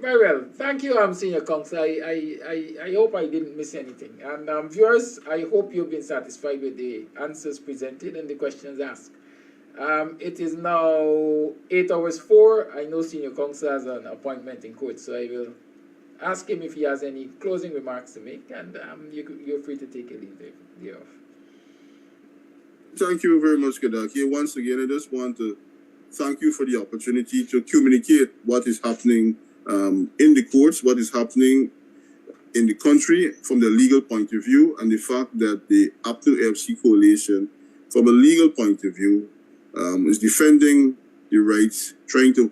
Very well. Thank you, Senior Counsel. I hope I didn't miss anything. And viewers, I hope you've been satisfied with the answers presented and the questions asked. It is now 8:04. I know Senior Counsel has an appointment in court, so I will ask him if he has any closing remarks to make, and you're free to take a leave thereof.
Thank you very much, Kadaki. Once again, I just want to thank you for the opportunity to communicate what is happening in the courts, what is happening in the country from the legal point of view, and the fact that the APNU FC coalition, from a legal point of view, is defending the rights, trying to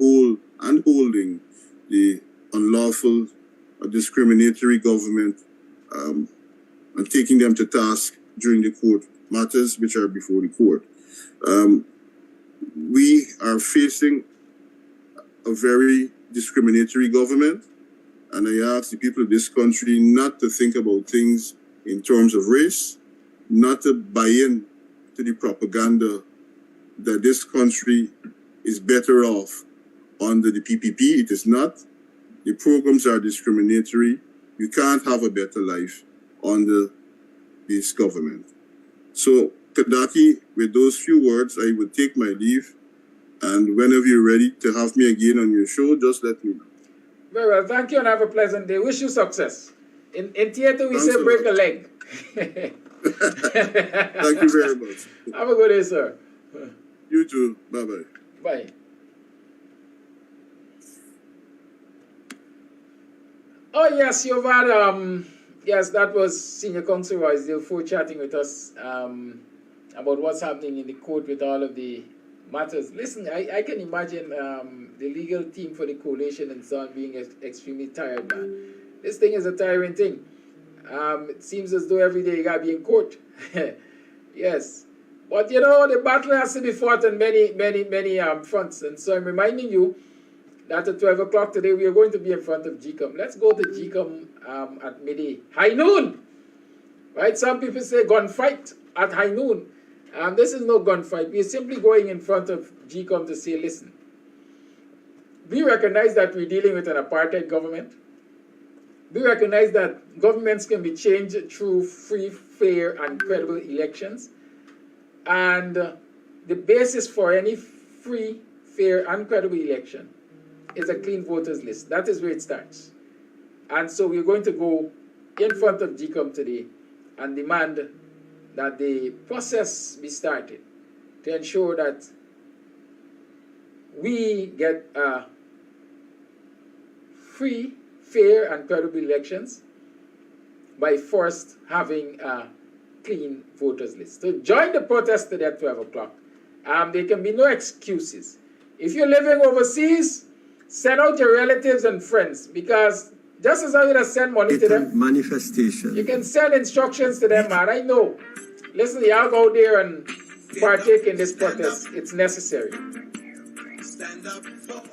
holding the unlawful, discriminatory government, and taking them to task during the court matters which are before the court. We are facing a very discriminatory government, and I ask the people of this country not to think about things in terms of race, not to buy in to the propaganda that this country is better off under the PPP. It is not. The programs are discriminatory. You can't have a better life under this government. So, Kadaki, with those few words, I would take my leave. And whenever you're ready to have me again on your show, just let me know.
Very well. Thank you and have a pleasant day. Wish you success. In theater, we say break a leg.
Thank you very much.
Have a good day, sir.
You too. Bye-bye.
Bye. Oh, yes, you've had, yes, that was Senior Counsel Royce Dilfo chatting with us about what's happening in the court with all of the matters. Listen, I can imagine the legal team for the coalition and so on being extremely tired, man. This thing is a tiring thing. It seems as though every day you gotta be in court. Yes. But you know, the battle has to be fought on many fronts. And so I'm reminding you that at 12 o'clock today, we are going to be in front of GCOM. Let's go to GCOM at midday. High noon! Right? Some people say gunfight at high noon. This is no gunfight. We are simply going in front of GCOM to say, listen, we recognize that we're dealing with an apartheid government. we recognize that governments can be changed through free, fair, and credible elections. And the basis for any free, fair, and credible election is a clean voters list. That is where it starts. And so we're going to go in front of GCOM today and demand that the process be started to ensure that we get free, fair, and credible elections by first having a clean voters list. So join the protest today at 12 o'clock. There can be no excuses. If you're living overseas, send out your relatives and friends, because just as I would send money to them,
manifestation.
you can send instructions to them, man. I know. Listen, y'all go there and partake in this protest. It's necessary.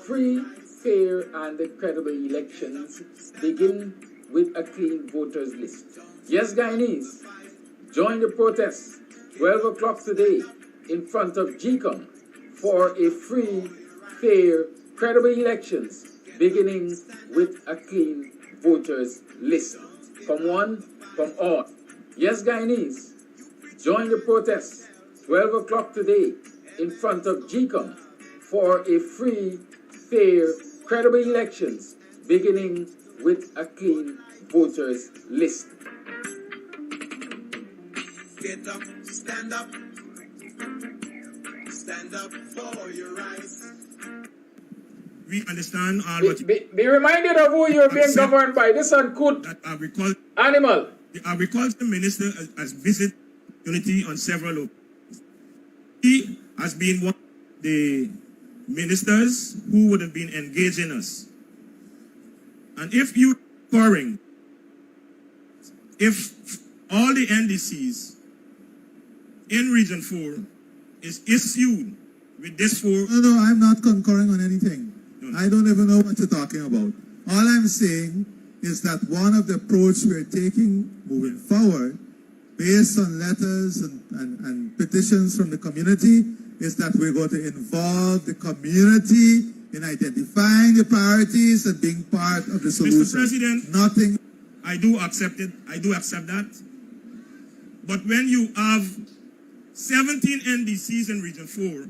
Free, fair, and credible elections begin with a clean voters list. Yes, Guyanese, join the protest 12 o'clock today in front of GCOM for a free, fair, credible elections beginning with a clean voters list. From one, from all. Yes, Guyanese, join the protest 12 o'clock today in front of GCOM for a free, fair, credible elections beginning with a clean voters list.
Get up, stand up. Stand up for your rights.
We understand all what
Be reminded of who you're being governed by. This uncouth
that agriculture.
animal.
The agriculture minister has visited unity on several occasions. He has been one of the ministers who would have been engaging us. And if you recurring, if all the NDCs in Region 4 is issued with this 4.
No, I'm not concurring on anything.
No.
I don't even know what you're talking about. All I'm saying is that one of the approach we're taking moving forward, based on letters and petitions from the community, is that we're going to involve the community in identifying the priorities and being part of the solution.
Mr. President,
Nothing.
I do accept it. I do accept that. But when you have 17 NDCs in Region 4,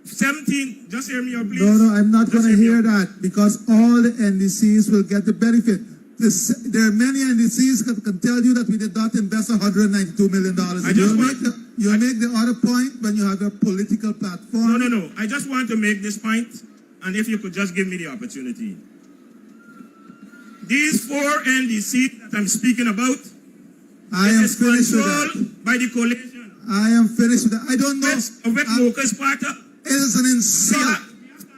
17, just hear me out, please.
No, I'm not going to
Just
hear
me out.
that, because all the NDCs will get the benefit. There are many NDCs that can tell you that we did not invest $192 million. You make the other point when you have a political platform.
No. I just want to make this point, and if you could just give me the opportunity. These 4 NDCs that I'm speaking about,
I am finished with
controlled
that.
by the coalition.
I am finished with that. I don't know.
With Locust Party.
It is an insult.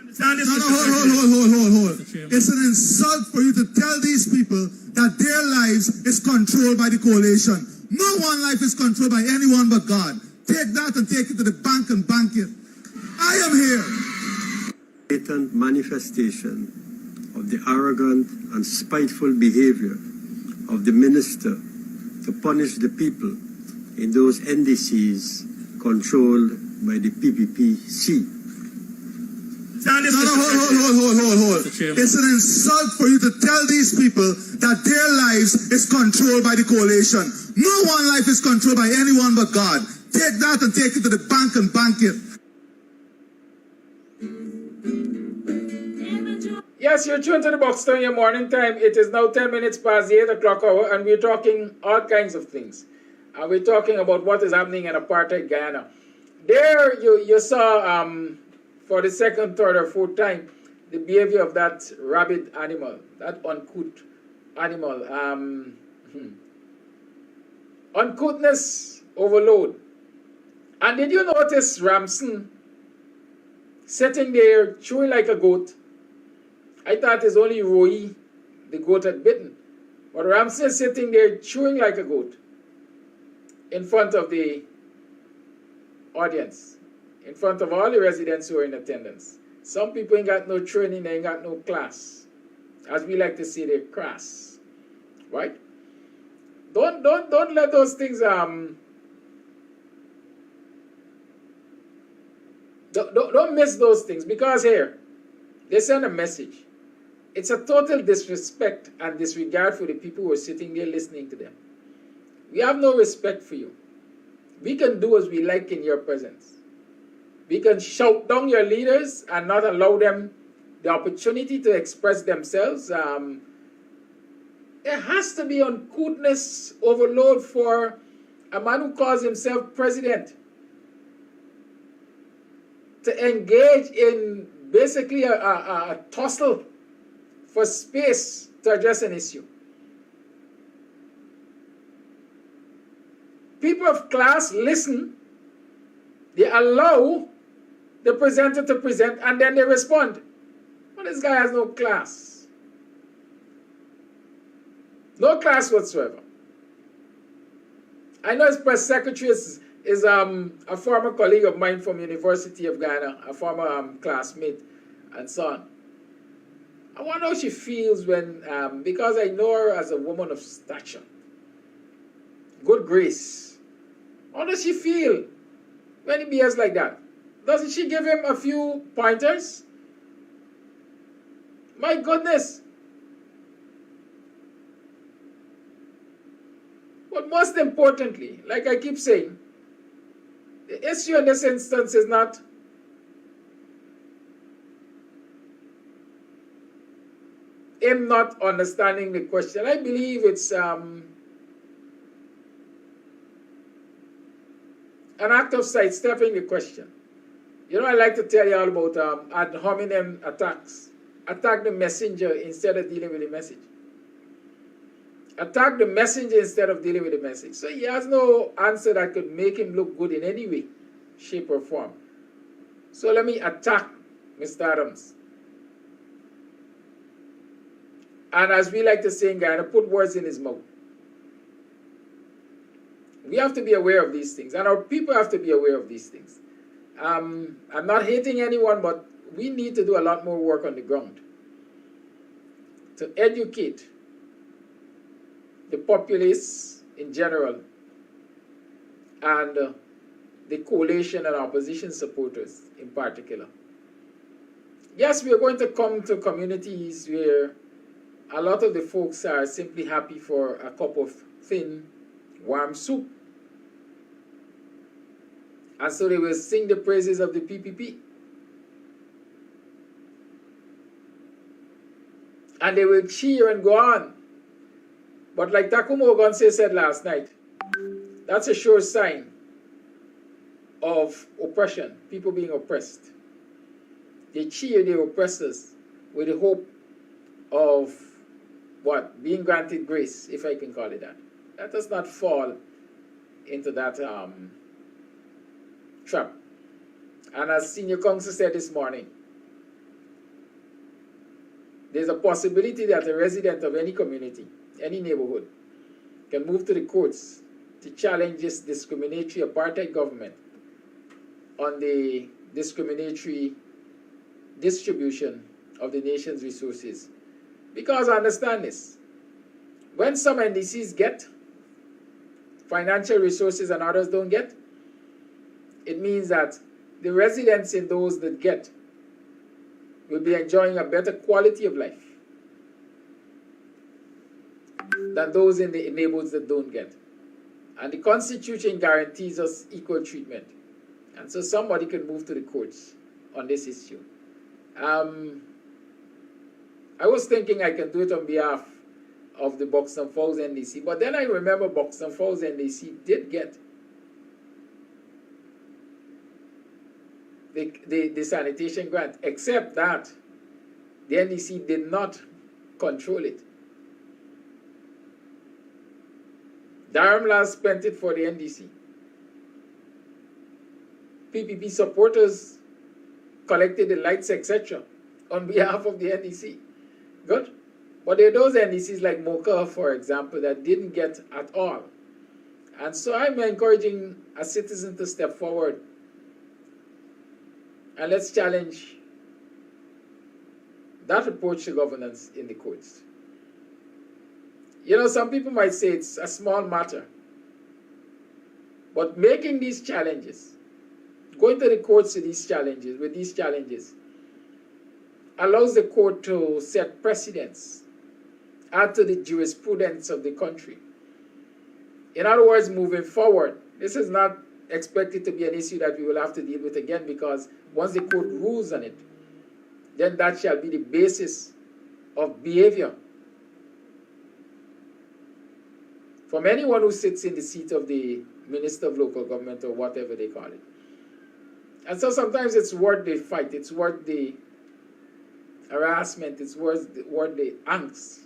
Understand this,
No,
Mr. President.
hold. It's an insult for you to tell these people that their lives is controlled by the coalition. No one life is controlled by anyone but God. Take that and take it to the bank and bank it. I am here.
Blatant manifestation of the arrogant and spiteful behavior of the minister to punish the people in those NDCs controlled by the PPPC.
Hold. It's an insult for you to tell these people that their lives is controlled by the coalition. No one life is controlled by anyone but God. Take that and take it to the bank and bank it.
Yes, you're tuned to the BUXTONIAN morning time. It is now 10 minutes past the 8 o'clock hour, and we're talking all kinds of things. And we're talking about what is happening in Apartheid, Guyana. There you saw, for the second, third, or fourth time, the behavior of that rabid animal, that uncouth animal. Uncouthness overload. And did you notice Ramson sitting there chewing like a goat? I thought it's only Roy, the goat, had bitten. But Ramson is sitting there chewing like a goat in front of the audience, in front of all the residents who are in attendance. Some people ain't got no training, they ain't got no class. As we like to say, they're crass. Right? Don't let those things don't miss those things, because here they send a message. It's a total disrespect and disregard for the people who are sitting there listening to them. We have no respect for you. We can do as we like in your presence. We can shout down your leaders and not allow them the opportunity to express themselves. There has to be uncouthness overload for a man who calls himself president to engage in basically a tussle for space to address an issue. People of class listen, they allow the presenter to present, and then they respond. Well, this guy has no class. No class whatsoever. I know his press secretary is a former colleague of mine from University of Guyana, a former classmate, and so on. I wonder how she feels when, because I know her as a woman of stature, good grace. How does she feel when he behaves like that? Doesn't she give him a few pointers? My goodness. But most importantly, like I keep saying, the issue in this instance is not him not understanding the question. I believe it's an act of sidestepping the question. You know, I like to tell you all about ad hominem attacks. Attack the messenger instead of dealing with the message. Attack the messenger instead of dealing with the message. So he has no answer that could make him look good in any way, shape, or form. So let me attack Mr. Adams. And as we like to say in Guyana, put words in his mouth. We have to be aware of these things, and our people have to be aware of these things. I'm not hating anyone, but we need to do a lot more work on the ground to educate the populace in general and the coalition and opposition supporters in particular. Yes, we are going to come to communities where a lot of the folks are simply happy for a cup of thin, warm soup. And so they will sing the praises of the PPP. And they will cheer and go on. But like Takumo Ogonse said last night, that's a sure sign of oppression, people being oppressed. They cheer their oppressors with the hope of what? Being granted grace, if I can call it that. Let us not fall into that trap. And as Senior Counsel said this morning, there's a possibility that a resident of any community, any neighborhood, can move to the courts to challenge this discriminatory apartheid government on the discriminatory distribution of the nation's resources. Because understand this, when some NDCs get financial resources and others don't get, it means that the residents in those that get will be enjoying a better quality of life than those in the neighborhoods that don't get. And the Constitution guarantees us equal treatment. And so somebody can move to the courts on this issue. I was thinking I can do it on behalf of the Buxton Falls NDC, but then I remember Buxton Falls NDC did get the sanitation grant, except that the NDC did not control it. Dharamla spent it for the NDC. PPP supporters collected the lights, etc. on behalf of the NDC. Good. But there are those NDCs like Mocha, for example, that didn't get at all. And so I'm encouraging a citizen to step forward and let's challenge that approach to governance in the courts. You know, some people might say it's a small matter, but making these challenges, going to the courts with these challenges, allows the court to set precedents, add to the jurisprudence of the country. In other words, moving forward, this is not expected to be an issue that we will have to deal with again, because once the court rules on it, then that shall be the basis of behavior from anyone who sits in the seat of the Minister of Local Government or whatever they call it. And so sometimes it's worth the fight, it's worth the harassment, it's worth the angst.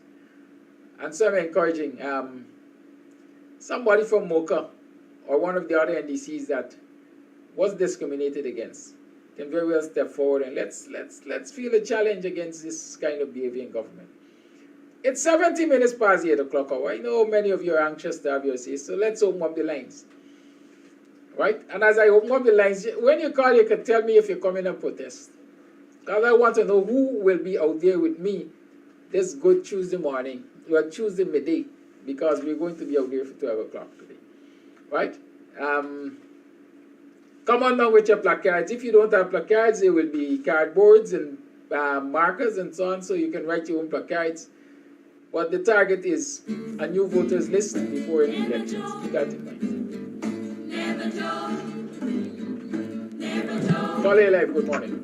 And so I'm encouraging somebody from MOCA or one of the other NDCs that was discriminated against can very well step forward and let's feel a challenge against this kind of behavior in government. It's 70 minutes past the 8 o'clock hour. I know many of you are anxious to have your say, so let's open up the lines. Right? And as I open up the lines, when you call, you can tell me if you're coming and protest. Because I want to know who will be out there with me this good Tuesday morning, or Tuesday midday, because we're going to be out there for 12 o'clock today. Right? Come on now with your placards. If you don't have placards, there will be cardboards and markers and so on, so you can write your own placards. But the target is a new voters list before any elections. Keep that in mind. Call A Live, good morning.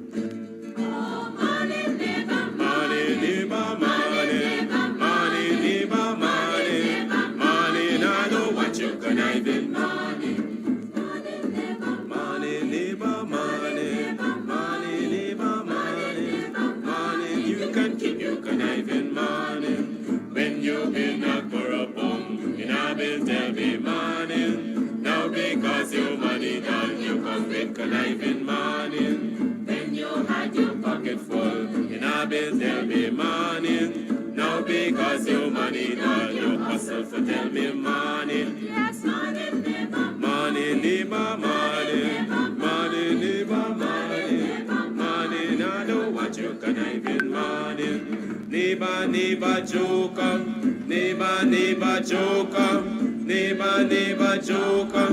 When you've been up for a bum, you know, been tell me morning. Now because your money done, you come with conniving morning. When you had your pocket full, you know, been tell me morning. Now because your money done, you hustle for tell me morning. Yes, morning, neighbor. Morning, neighbor, morning. Morning, neighbor, morning. Morning, I know what you conniving morning. Neighbor, neighbor, joker. Neighbor, neighbor, joker. Neighbor, neighbor, joker.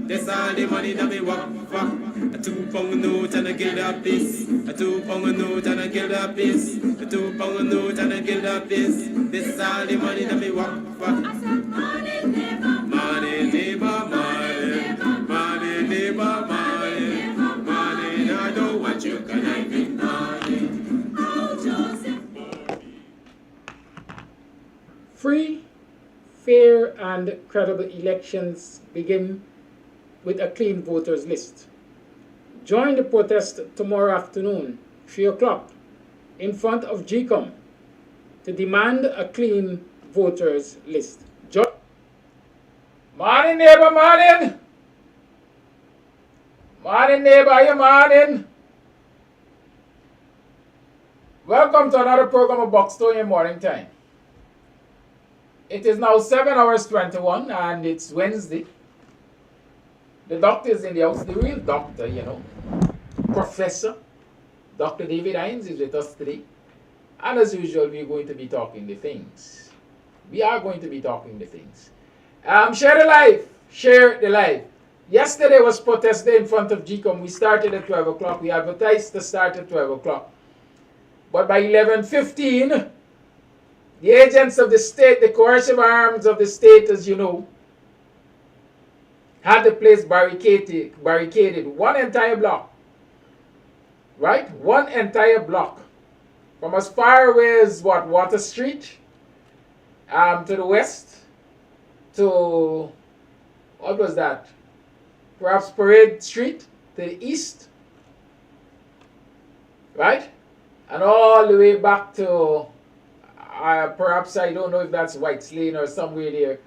That's all the money that me walk for. A 2 pound note and a guilder piece. A 2 pound note and a guilder piece. A 2 pound note and a guilder piece. This is all the money that me walk for. I said, money, neighbor. Money, neighbor, money. Money, neighbor, money. Money, I don't want you conniving money. Oh, Joseph.
Free, fair, and credible elections begin with a clean voters list. Join the protest tomorrow afternoon, 3 o'clock, in front of GCOM to demand a clean voters list. Morning, neighbor, morning! Morning, neighbor, you morning! Welcome to another program of BUXTONIAN Morning Time. It is now 7:21 and it's Wednesday. The doctor is in the house, the real doctor, you know. Professor Dr. David Hinds is with us today. And as usual, we're going to be talking the things. We are going to be talking the things. Share the live. Share the live. Yesterday was protest day in front of GCOM. We started at 12 o'clock. We advertised to start at 12 o'clock. But by 11:15, the agents of the state, the coercive arms of the state, as you know, had the place barricaded. One entire block. Right? One entire block. From as far away as what? Water Street? To the west? To, what was that? Perhaps Parade Street? To the east? Right? And all the way back to, perhaps, I don't know if that's White's Lane or somewhere there.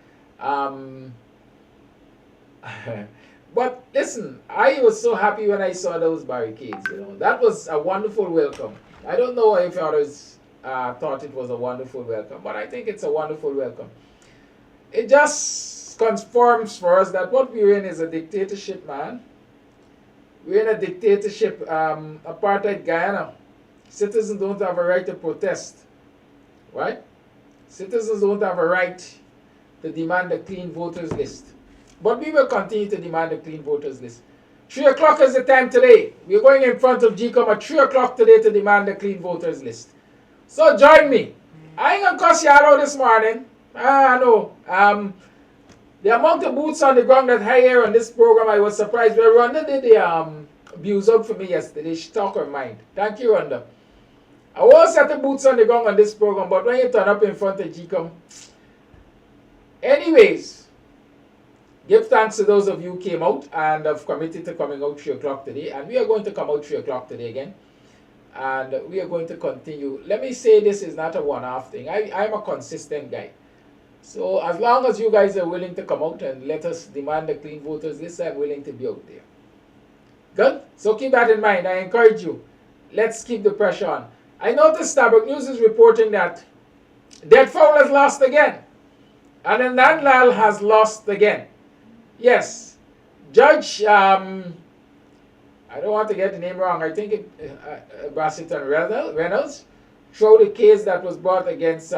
But listen, I was so happy when I saw those barricades, you know. That was a wonderful welcome. I don't know if others thought it was a wonderful welcome, but I think it's a wonderful welcome. It just confirms for us that what we're in is a dictatorship, man. We're in a dictatorship, apartheid Guyana. Citizens don't have a right to protest, right? Citizens don't have a right to demand a clean voters list. But we will continue to demand a clean voters list. 3 o'clock is the time today. We're going in front of GCOM at 3 o'clock today to demand the clean voters list. So join me. I ain't gonna cuss y'all out this morning. I know. The amount of boots on the ground that I hear on this program, I was surprised. Well, Rhonda did the views up for me yesterday. She talked her mind. Thank you, Rhonda. I was set the boots on the ground on this program, but when you turn up in front of GCOM. Anyways, give thanks to those of you who came out and have committed to coming out 3 o'clock today. And we are going to come out 3 o'clock today again. And we are going to continue. Let me say this is not a one-off thing. I'm a consistent guy. So as long as you guys are willing to come out and let us demand the clean voters list, I'm willing to be out there. Good? So keep that in mind. I encourage you. Let's keep the pressure on. I noticed Starbuck News is reporting that Dead Fowl has lost again. And Nanlal has lost again. Yes. Judge, I don't want to get the name wrong. I think it Bassington Reynolds showed a case that was brought against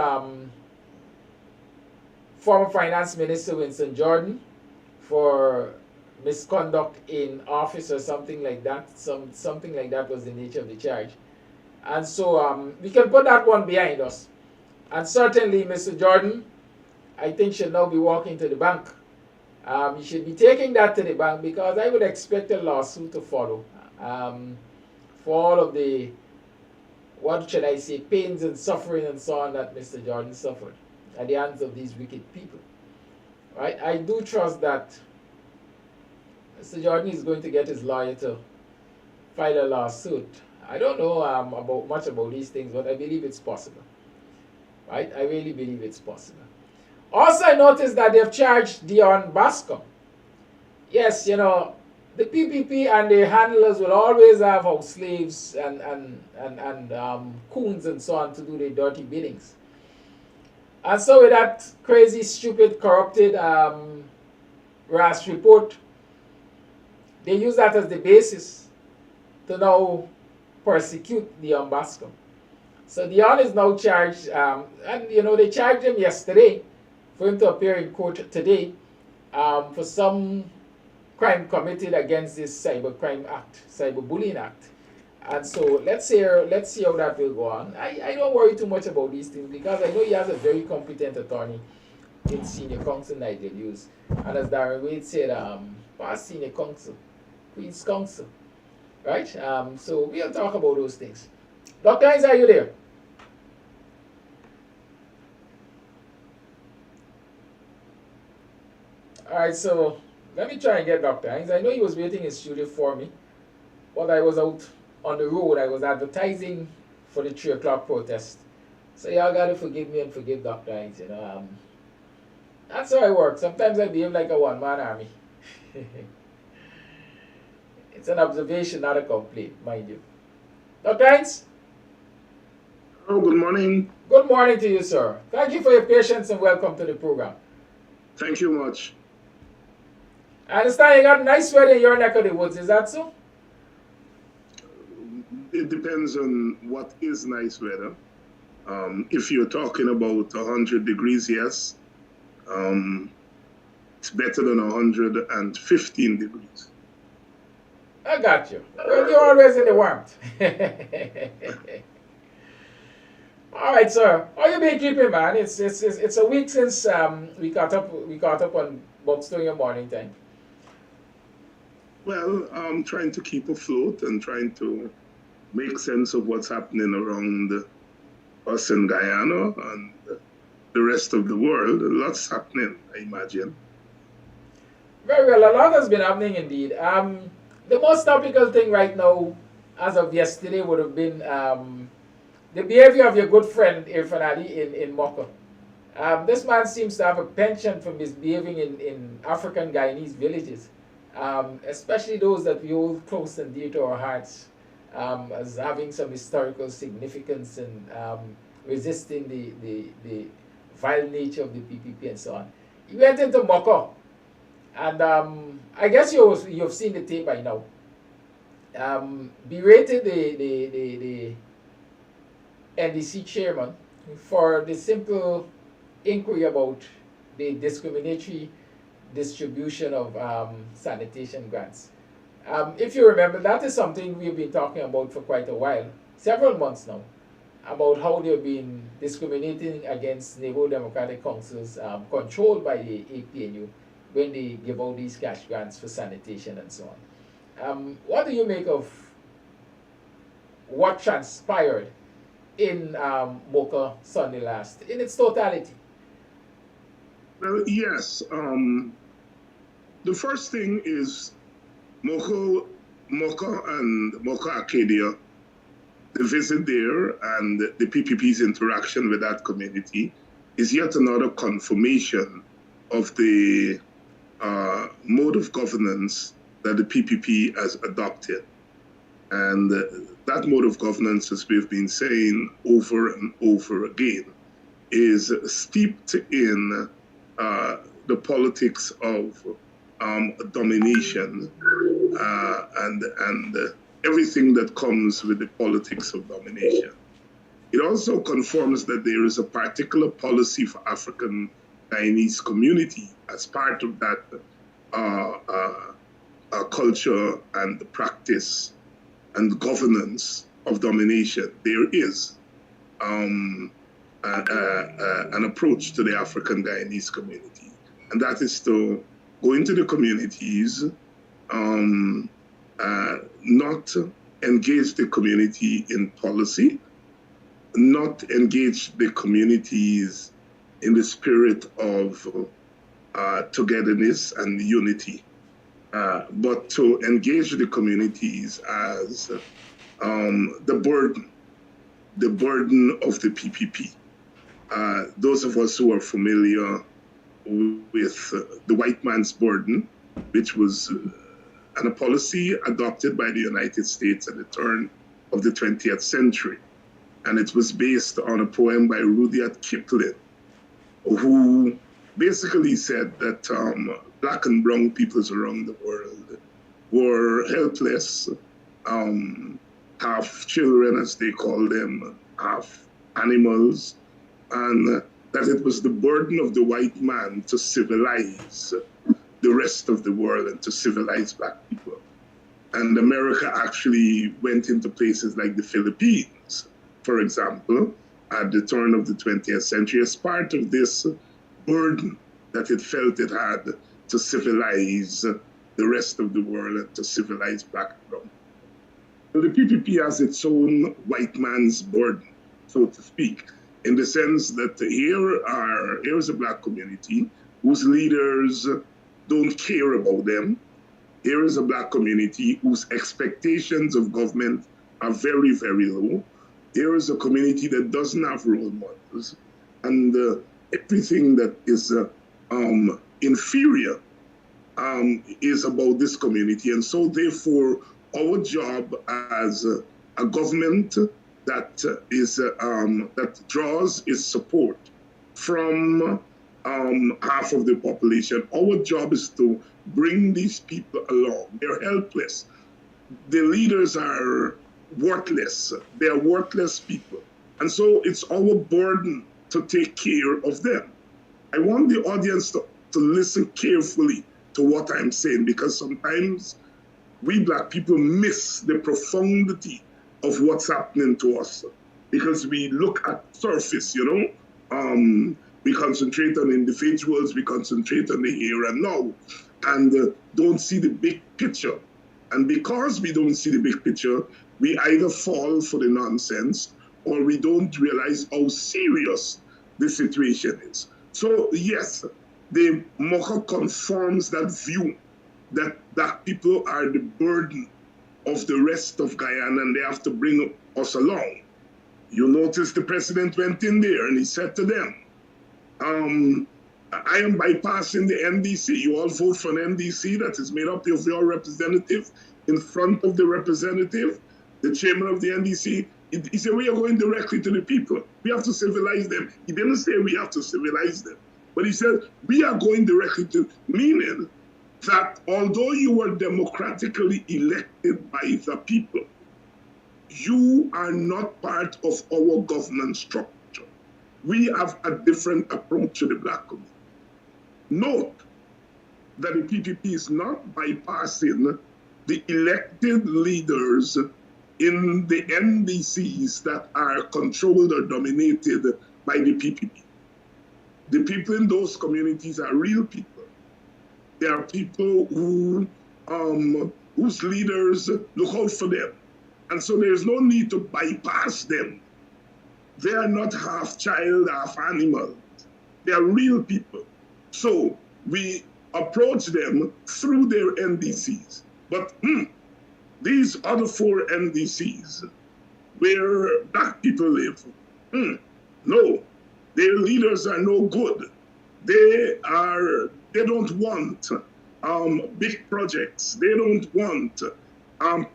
former Finance Minister Winston Jordan for misconduct in office or something like that. Something like that was the nature of the charge. And so we can put that one behind us. And certainly Mr. Jordan, I think, should now be walking to the bank. He should be taking that to the bank because I would expect a lawsuit to follow for all of the, what should I say, pains and suffering and so on that Mr. Jordan suffered at the hands of these wicked people. Right? I do trust that Mr. Jordan is going to get his lawyer to file a lawsuit. I don't know much about these things, but I believe it's possible. Right? I really believe it's possible. Also, I noticed that they've charged DION BASCOM. Yes, you know, the PPP and the handlers will always have house slaves and coons and so on to do their dirty biddings. And so with that crazy, stupid, corrupted RAS report, they use that as the basis to now persecute DION BASCOM. So DION is now charged, and you know, they charged him yesterday for him to appear in court today for some crime committed against this cybercrime act, cyberbullying act. And so let's see how that will go on. I don't worry too much about these things because I know he has a very competent attorney in senior counsel Nigel Hughes. And as Darren Wade said, past senior counsel, Queen's counsel. Right? So we'll talk about those things. Dr. Hinds, are you there? Alright, so let me try and get Dr. Hinds. I know he was waiting in studio for me, but I was out on the road. I was advertising for the 3 o'clock protest. So y'all gotta forgive me and forgive Dr. Hinds, you know. That's how I work. Sometimes I behave like a one-man army. It's an observation, not a complaint, mind you. Dr. Hinds?
Oh, good morning.
Good morning to you, sir. Thank you for your patience and welcome to the program.
Thank you much.
I understand you got nice weather in your neck of the woods, is that so?
It depends on what is nice weather. If you're talking about 100 degrees, yes. It's better than 115 degrees.
I got you. Well, you're always in the warmth. All right, sir. How you been keeping, man? It's a week since we caught up on BUXTONIAN morning time.
Well, I'm trying to keep afloat and trying to make sense of what's happening around us in Guyana and the rest of the world. Lots happening, I imagine.
Very well. A lot has been happening indeed. The most topical thing right now, as of yesterday, would have been the behavior of your good friend Irfan Ali in Mocha. This man seems to have a penchant for misbehaving in African Guyanese villages, especially those that we hold close and dear to our hearts, as having some historical significance and resisting the vile nature of the PPP and so on. He went into Mocha, and I guess you've seen the tape by now. Berated the NDC chairman for the simple inquiry about the discriminatory distribution of sanitation grants. If you remember, that is something we've been talking about for quite a while, several months now, about how they've been discriminating against neighborhood democratic councils controlled by the APNU when they give out these cash grants for sanitation and so on. What do you make of what transpired in Mocha Sunday last in its totality?
Well, yes. The first thing is Mocha and Mocha Arcadia, the visit there and the PPP's interaction with that community is yet another confirmation of the mode of governance that the PPP has adopted. And that mode of governance, as we've been saying over and over again, is steeped in the politics of domination and everything that comes with the politics of domination. It also confirms that there is a particular policy for African Guyanese community as part of that culture and the practice and governance of domination. There is an approach to the African Guyanese community, and that is to go into the communities, not engage the community in policy, not engage the communities in the spirit of togetherness and unity, but to engage the communities as the burden of the PPP. Those of us who are familiar with the white man's burden, which was a policy adopted by the United States at the turn of the 20th century. And it was based on a poem by Rudyard Kipling, who basically said that black and brown peoples around the world were helpless, half children, as they call them, half animals, and that it was the burden of the white man to civilize the rest of the world and to civilize black people. And America actually went into places like the Philippines, for example, at the turn of the 20th century as part of this burden that it felt it had to civilize the rest of the world and to civilize black people. So the PPP has its own white man's burden, so to speak, in the sense that here's a black community whose leaders don't care about them. Here is a black community whose expectations of government are very, very low. Here is a community that doesn't have role models, and everything that is inferior is about this community. And so therefore, our job as a government that is that draws its support from half of the population, our job is to bring these people along. They're helpless. The leaders are worthless. They're worthless people. And so it's our burden to take care of them. I want the audience to listen carefully to what I'm saying, because sometimes we black people miss the profundity of what's happening to us because we look at surface, you know. We concentrate on individuals, we concentrate on the here and now, and don't see the big picture. And because we don't see the big picture, we either fall for the nonsense or we don't realize how serious the situation is. So yes, the Mocha confirms that view that people are the burden of the rest of Guyana and they have to bring us along. You notice the president went in there and he said to them, I am bypassing the NDC. You all vote for an NDC that is made up of your representative in front of the representative, the chairman of the NDC. He said, we are going directly to the people. We have to civilize them. He didn't say we have to civilize them, but he said, we are going directly to, meaning that although you were democratically elected by the people, you are not part of our governance structure. We have a different approach to the black community. Note that the PPP is not bypassing the elected leaders in the NDCs that are controlled or dominated by the PPP. The people in those communities are real people. They are people who whose leaders look out for them. And so there's no need to bypass them. They are not half child, half animal. They are real people. So we approach them through their NDCs. But these other 4 NDCs where black people live, no, their leaders are no good. They don't want big projects. They don't want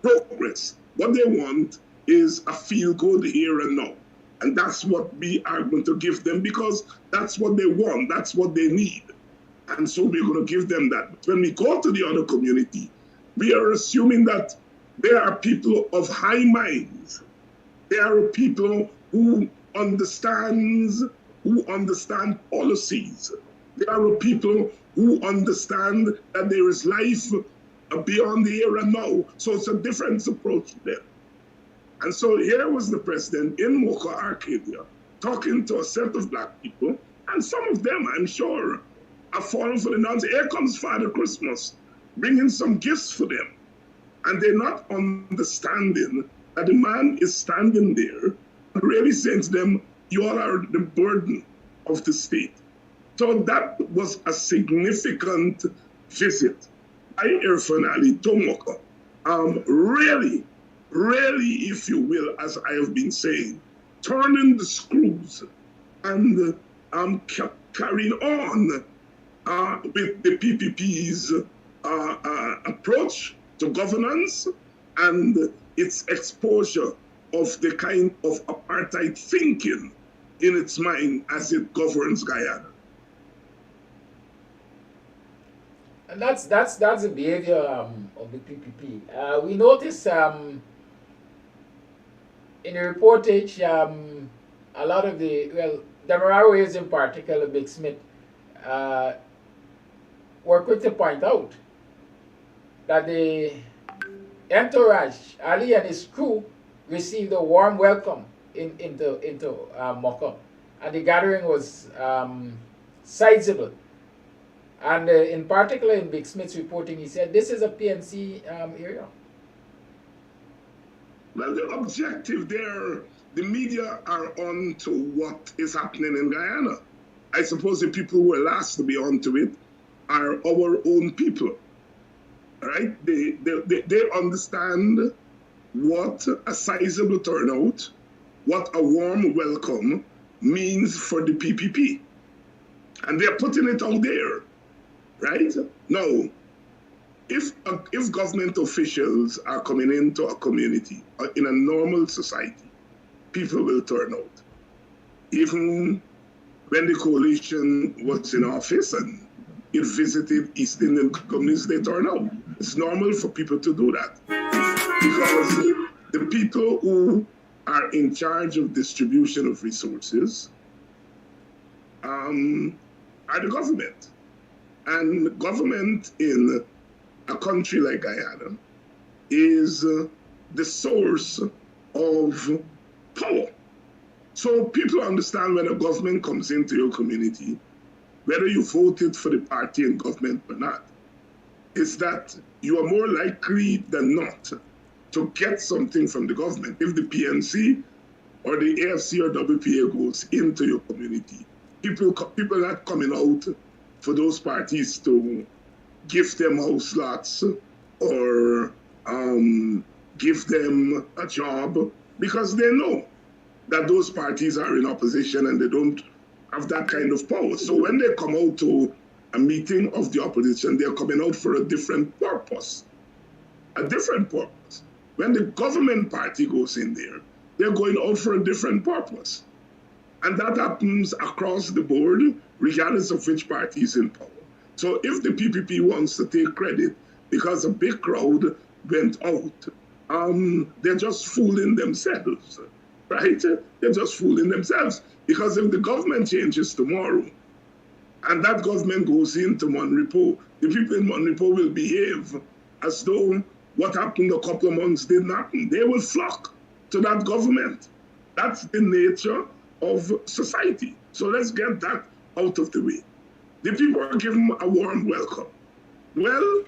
progress. What they want is a feel-good here and now. And that's what we are going to give them, because that's what they want. That's what they need. And so we're going to give them that. But when we go to the other community, we are assuming that they are people of high minds. They are people who understand policies. They are people who understand that there is life beyond the here and now. So it's a different approach to them. And so here was the president in Mocha, Arcadia, talking to a set of black people, and some of them, I'm sure, are falling for the nonsense. Here comes Father Christmas, bringing some gifts for them. And they're not understanding that the man is standing there and really saying to them, you all are the burden of the state. So that was a significant visit by Irfan Ali to Mocha. Really, if you will, as I have been saying, turning the screws and carrying on with the PPP's approach to governance and its exposure of the kind of apartheid thinking in its mind as it governs Guyana.
And that's the behavior of the PPP. We notice in the reportage, a lot of the Demaraways in particular, Big Smith, were quick to point out that the entourage, Ali and his crew, received a warm welcome into Mocha, and the gathering was sizable. And in particular, in Big Smith's reporting, he said this is a PNC area.
Well, the objective there, the media are on to what is happening in Guyana. I suppose the people who are last to be on to it are our own people, right? They understand what a sizable turnout, what a warm welcome means for the PPP. And they're putting it out there, right? Now, if government officials are coming into a community in a normal society, people will turn out. Even when the coalition was in office and it visited East Indian communities, they turn out. It's normal for people to do that. Because the people who are in charge of distribution of resources are the government. And government in a country like Guyana is the source of power. So people understand when a government comes into your community, whether you voted for the party in government or not, is that you are more likely than not to get something from the government. If the PNC or the AFC or WPA goes into your community, people are not coming out for those parties to give them house lots or give them a job, because they know that those parties are in opposition and they don't have that kind of power. So when they come out to a meeting of the opposition, they're coming out for a different purpose. A different purpose. When the government party goes in there, they're going out for a different purpose. And that happens across the board, regardless of which party is in power. So if the PPP wants to take credit because a big crowd went out, they're just fooling themselves, right? They're just fooling themselves. Because if the government changes tomorrow, and that government goes into Monrepo, the people in Monrepo will behave as though what happened a couple of months didn't happen. They will flock to that government. That's the nature of society. So let's get that out of the way. The people are given a warm welcome. Well,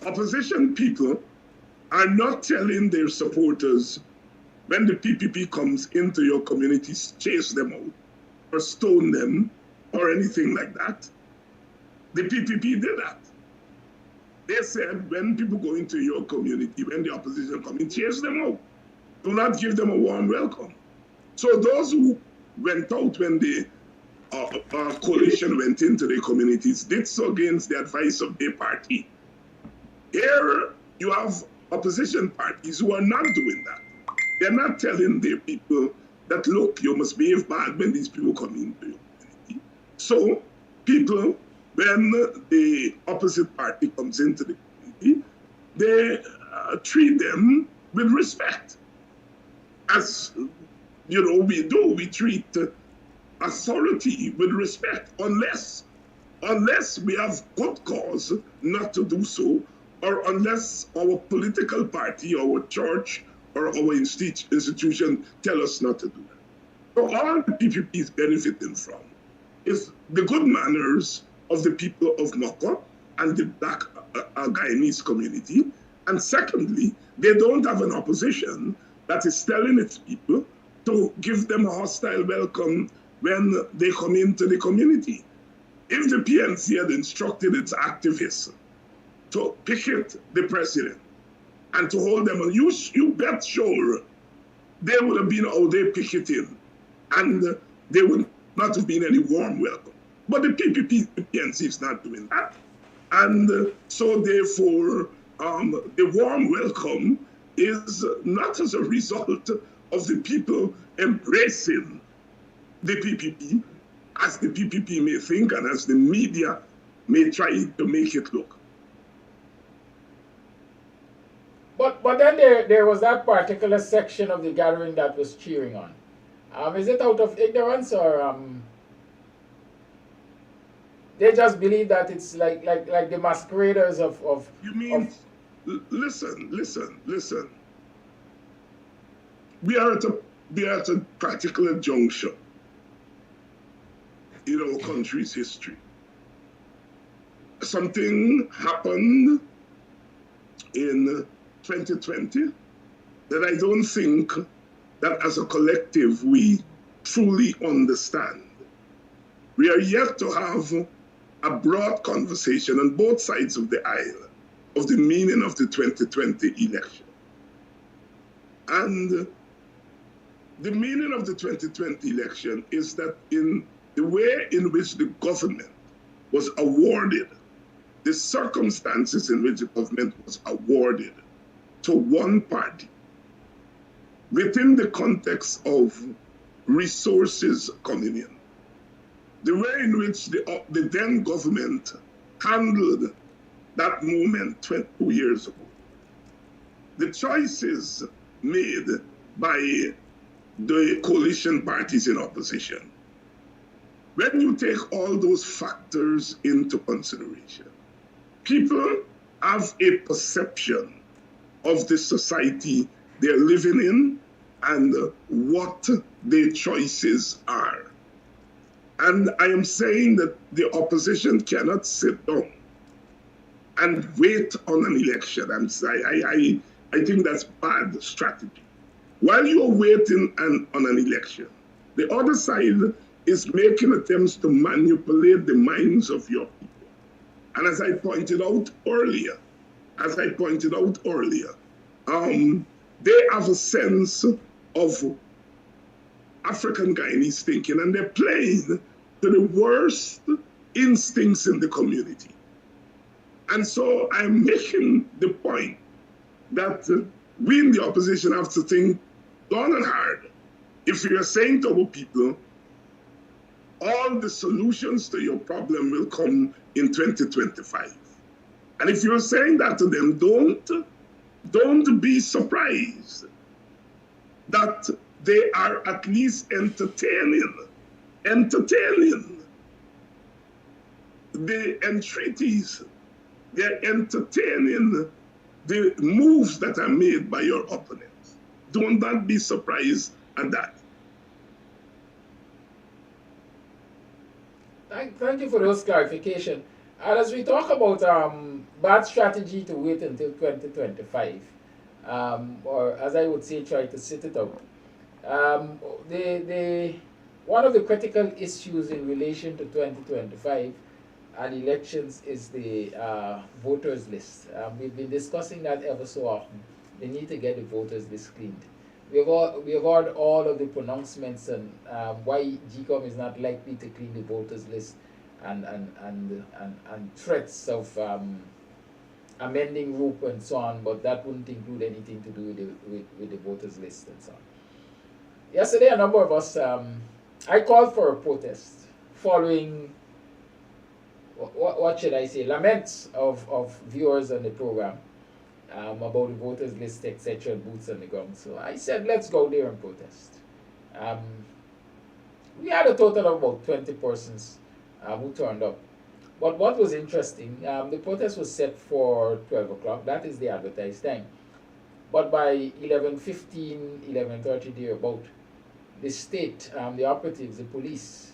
opposition people are not telling their supporters when the PPP comes into your communities, chase them out or stone them or anything like that. The PPP did that. They said when people go into your community, when the opposition come in, chase them out. Do not give them a warm welcome. So those who went out when the coalition went into the communities did so against the advice of their party. Here you have opposition parties who are not doing that. They're not telling their people that, look, you must behave bad when these people come into your community. So people, when the opposite party comes into the community, they treat them with respect. As you know, we treat authority with respect, unless we have good cause not to do so, or unless our political party, our church, or our institution tell us not to do that. So all the PPP is benefiting from is the good manners of the people of Moko and the Black Guyanese community. And secondly, they don't have an opposition that is telling its people to give them a hostile welcome when they come into the community. If the PNC had instructed its activists to picket the president and to hold them, you bet sure they would have been out there picketing and there would not have been any warm welcome. But the PNC is not doing that. And so therefore, the warm welcome is not as a result of the people embracing the PPP, as the PPP may think and as the media may try to make it look.
But then there was that particular section of the gathering that was cheering on. Is it out of ignorance, or they just believe that it's like the masqueraders of...
You mean, listen. We are at a particular juncture in our country's history. Something happened in 2020 that I don't think that as a collective we truly understand. We are yet to have a broad conversation on both sides of the aisle of the meaning of the 2020 election. And the meaning of the 2020 election is that in the way in which the government was awarded, the circumstances in which the government was awarded to one party, within the context of resources coming in, the way in which the then government handled that moment 22 years ago, the choices made by the coalition parties in opposition, when you take all those factors into consideration, people have a perception of the society they're living in and what their choices are. And I am saying that the opposition cannot sit down and wait on an election. I think that's bad strategy. While you're waiting on an election, the other side is making attempts to manipulate the minds of your people. And as I pointed out earlier, they have a sense of African Guyanese thinking, and they're playing to the worst instincts in the community. And so I'm making the point that we in the opposition have to think long and hard. If you're saying to our people, all the solutions to your problem will come in 2025. And if you're saying that to them, don't be surprised that they are at least entertaining the entreaties. They're entertaining the moves that are made by your opponents. Do not be surprised at that.
Thank you for those clarification. And as we talk about bad strategy to wait until 2025, or as I would say, try to sit it out. One of the critical issues in relation to 2025 and elections is the voters list. We've been discussing that ever so often. They need to get the voters list cleaned. We have heard all of the pronouncements and why GCOM is not likely to clean the voters list and threats of amending ROOP and so on, but that wouldn't include anything to do with the voters list and so on. Yesterday, a number of us, I called for a protest following, what should I say, laments of viewers on the program about the voters list, etc., boots on the ground. So I said, let's go there and protest. We had a total of about 20 persons who turned up. But what was interesting, the protest was set for 12 o'clock. That is the advertised time. But by 11:15, 11:30 thereabout, the state, the operatives, the police,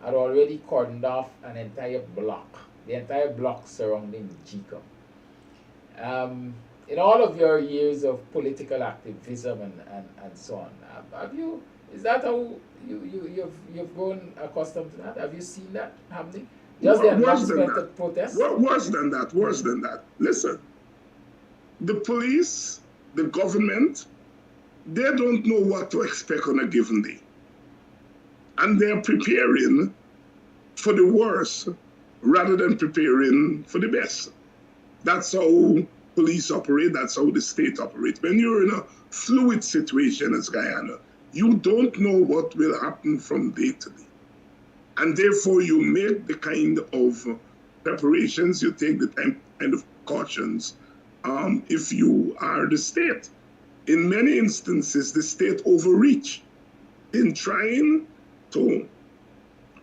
had already cordoned off an entire block, the entire block surrounding GCOM. In all of your years of political activism and so on, is that how you've grown accustomed to that? Have you seen that happening? Just the announcement of protest?
Worse than that. Listen, the police, the government, they don't know what to expect on a given day. And they're preparing for the worst rather than preparing for the best. That's how police operate, that's how the state operates. When you're in a fluid situation as Guyana, you don't know what will happen from day to day. And therefore you make the kind of preparations, you take the kind of cautions if you are the state. In many instances, the state overreach in trying to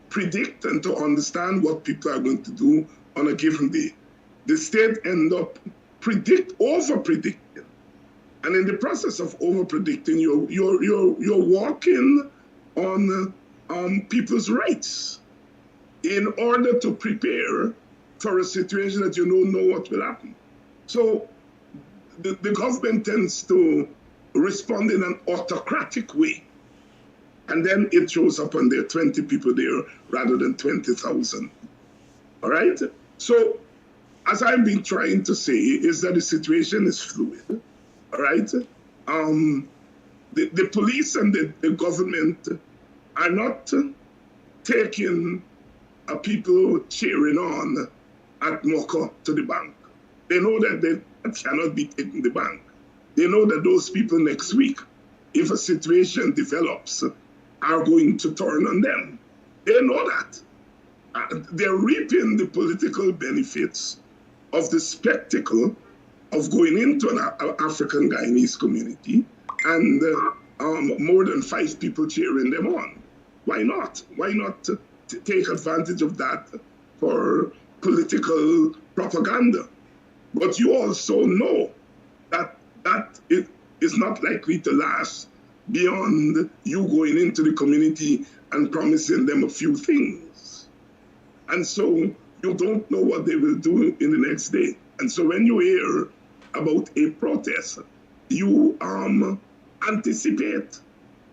predict and to understand what people are going to do on a given day. The state end up over-predicting. And in the process of over-predicting, you're walking on people's rights in order to prepare for a situation that you don't know what will happen. So the government tends to respond in an autocratic way. And then it shows up and there are 20 people there rather than 20,000. All right? So as I've been trying to say is that the situation is fluid. All right? The police and the government are not taking people cheering on at Moko to the bank. They know that they cannot be taking the bank. They know that those people next week, if a situation develops, are going to turn on them. They know that. They're reaping the political benefits of the spectacle of going into an African Guyanese community and more than 5 people cheering them on. Why not? Why not take advantage of that for political propaganda? But you also know that it is not likely to last beyond you going into the community and promising them a few things. And so you don't know what they will do in the next day. And so when you hear about a protest, you anticipate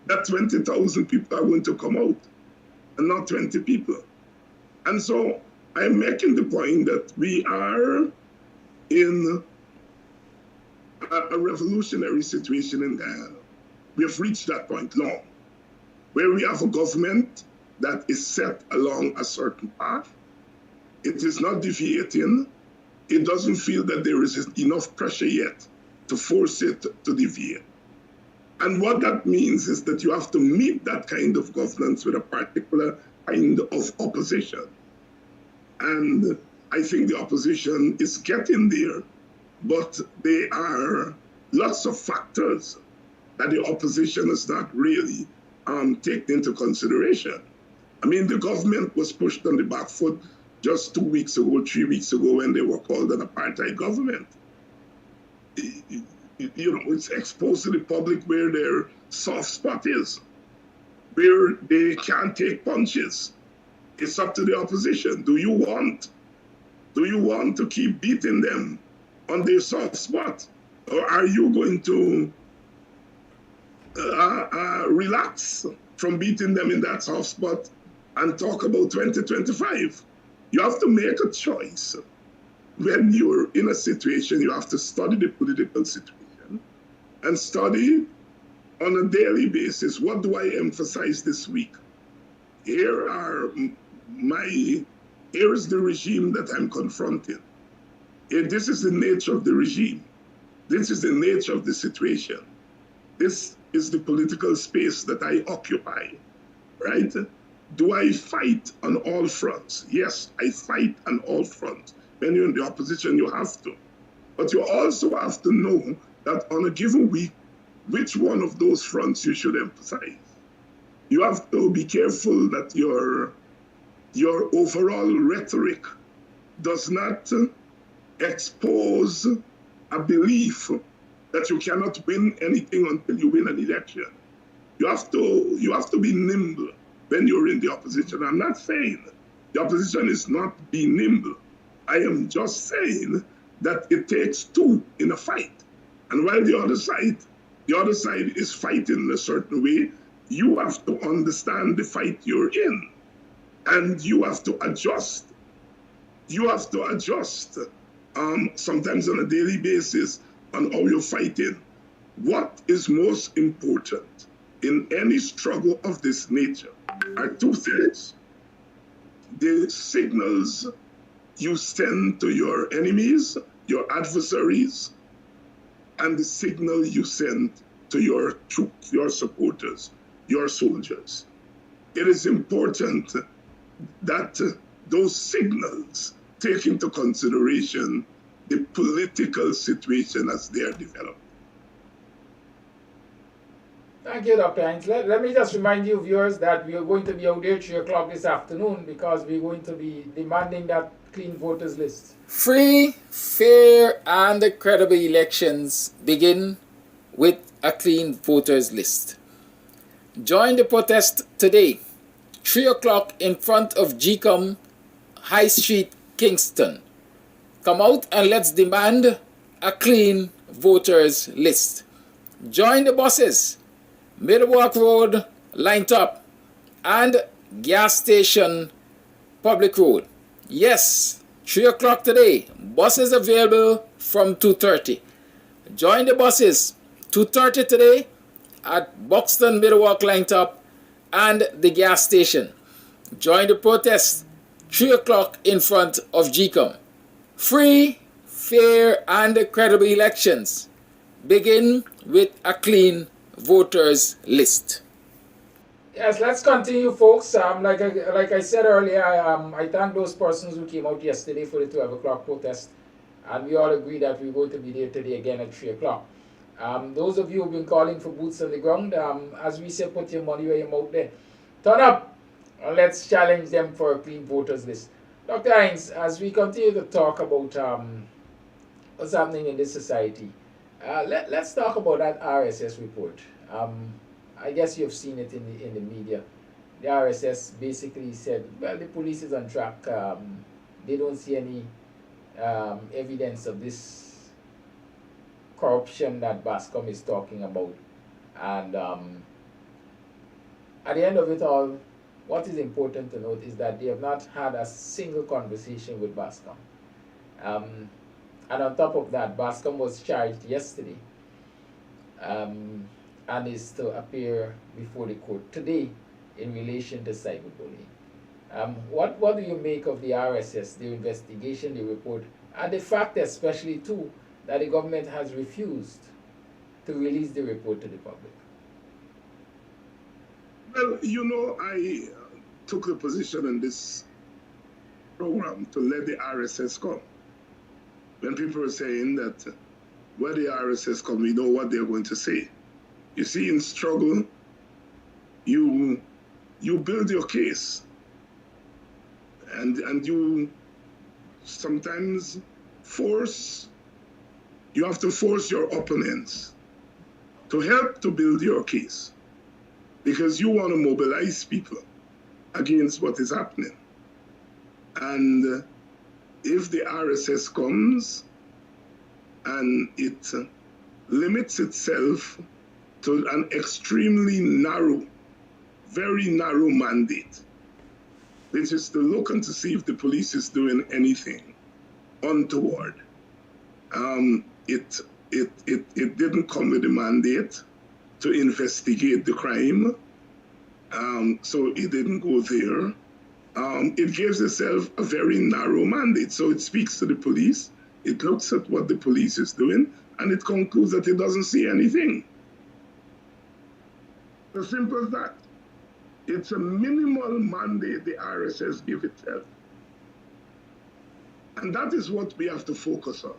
that 20,000 people are going to come out and not 20 people. And so I'm making the point that we are in a revolutionary situation in Guyana. We have reached that point long, where we have a government that is set along a certain path. It is not deviating. It doesn't feel that there is enough pressure yet to force it to deviate. And what that means is that you have to meet that kind of governance with a particular kind of opposition. And I think the opposition is getting there, but there are lots of factors that the opposition is not really taken into consideration. I mean, the government was pushed on the back foot just 2 weeks ago, 3 weeks ago, when they were called an apartheid government. it's exposed to the public where their soft spot is, where they can't take punches. It's up to the opposition. Do you want to keep beating them on their soft spot, or are you going to relax from beating them in that soft spot and talk about 2025? You have to make a choice. When you're in a situation, you have to study the political situation and study on a daily basis, what do I emphasize this week? Here's the regime that I'm confronting. This is the nature of the regime. This is the nature of the situation. This is the political space that I occupy, right? Do I fight on all fronts? Yes, I fight on all fronts. When you're in the opposition, you have to. But you also have to know that on a given week, which one of those fronts you should emphasize. You have to be careful that your overall rhetoric does not expose a belief that you cannot win anything until you win an election. You have to be nimble when you're in the opposition. I'm not saying the opposition is not being nimble. I am just saying that it takes two in a fight. And while the other side is fighting in a certain way, you have to understand the fight you're in. And you have to adjust. You have to adjust sometimes on a daily basis on how you're fighting. What is most important in any struggle of this nature are two things. The signals you send to your enemies, your adversaries, and the signal you send to your troops, your supporters, your soldiers. It is important that those signals take into consideration the political situation as they are developed.
Thank you, Dr. Hinds. Let me just remind you, viewers, that we are going to be out there 3 o'clock this afternoon because we're going to be demanding that clean voters list. Free, fair, and credible elections begin with a clean voters list. Join the protest today, 3 o'clock in front of GCOM, High Street, Kingston. Come out and let's demand a clean voters list. Join the buses, Middlewalk Road, Line Top, and Gas Station, Public Road. Yes, 3 o'clock today. Buses available from 2:30. Join the buses 2:30 today at Buxton, Middlewalk, Line Top, and the gas station. Join the protest 3 o'clock in front of GCOM. Free, fair, and credible elections begin with a clean voters list. Yes, let's continue, folks. Like I said earlier, I thank those persons who came out yesterday for the 12 o'clock protest, and we all agree that we're going to be there today again at 3 o'clock. Those of you who've been calling for boots on the ground, as we say, put your money where your mouth there. Turn up, and let's challenge them for a clean voters list. Dr. Hinds, as we continue to talk about what's happening in this society, let's talk about that RSS report. I guess you've seen it in the media. The RSS basically said, well, the police is on track. They don't see any evidence of this corruption that BASCOM is talking about. And at the end of it all, what is important to note is that they have not had a single conversation with BASCOM. And on top of that, BASCOM was charged yesterday and is to appear before the court today in relation to cyberbullying. What do you make of the RSS, the investigation, the report, and the fact especially too that the government has refused to release the report to the public?
Well, I took the position in this program to let the RSS come. When people are saying that when the RSS come, we know what they're going to say. You see, in struggle, you build your case, and you sometimes force you have to force your opponents to help to build your case, because you want to mobilize people against what is happening. And if the RSS comes and it limits itself to an extremely narrow, very narrow mandate, which is to look and to see if the police is doing anything untoward. It didn't come with a mandate to investigate the crime, so it didn't go there. It gives itself a very narrow mandate, so it speaks to the police, it looks at what the police is doing, and it concludes that it doesn't see anything. As simple as that. It's a minimal mandate the RSS give itself. And that is what we have to focus on.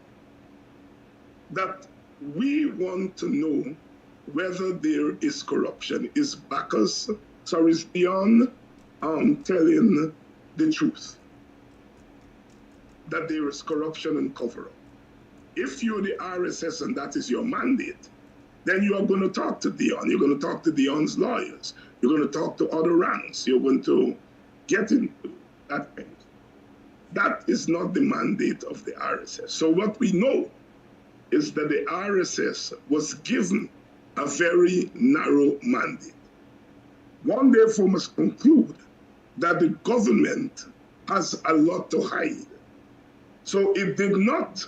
That we want to know whether there is corruption. Is DION telling the truth? That there is corruption and cover-up. If you're the RSS and that is your mandate, then you are going to talk to DION. You're going to talk to DION's lawyers. You're going to talk to other ranks. You're going to get into that thing. That is not the mandate of the RSS. So what we know is that the RSS was given a very narrow mandate. One therefore must conclude that the government has a lot to hide. So it did not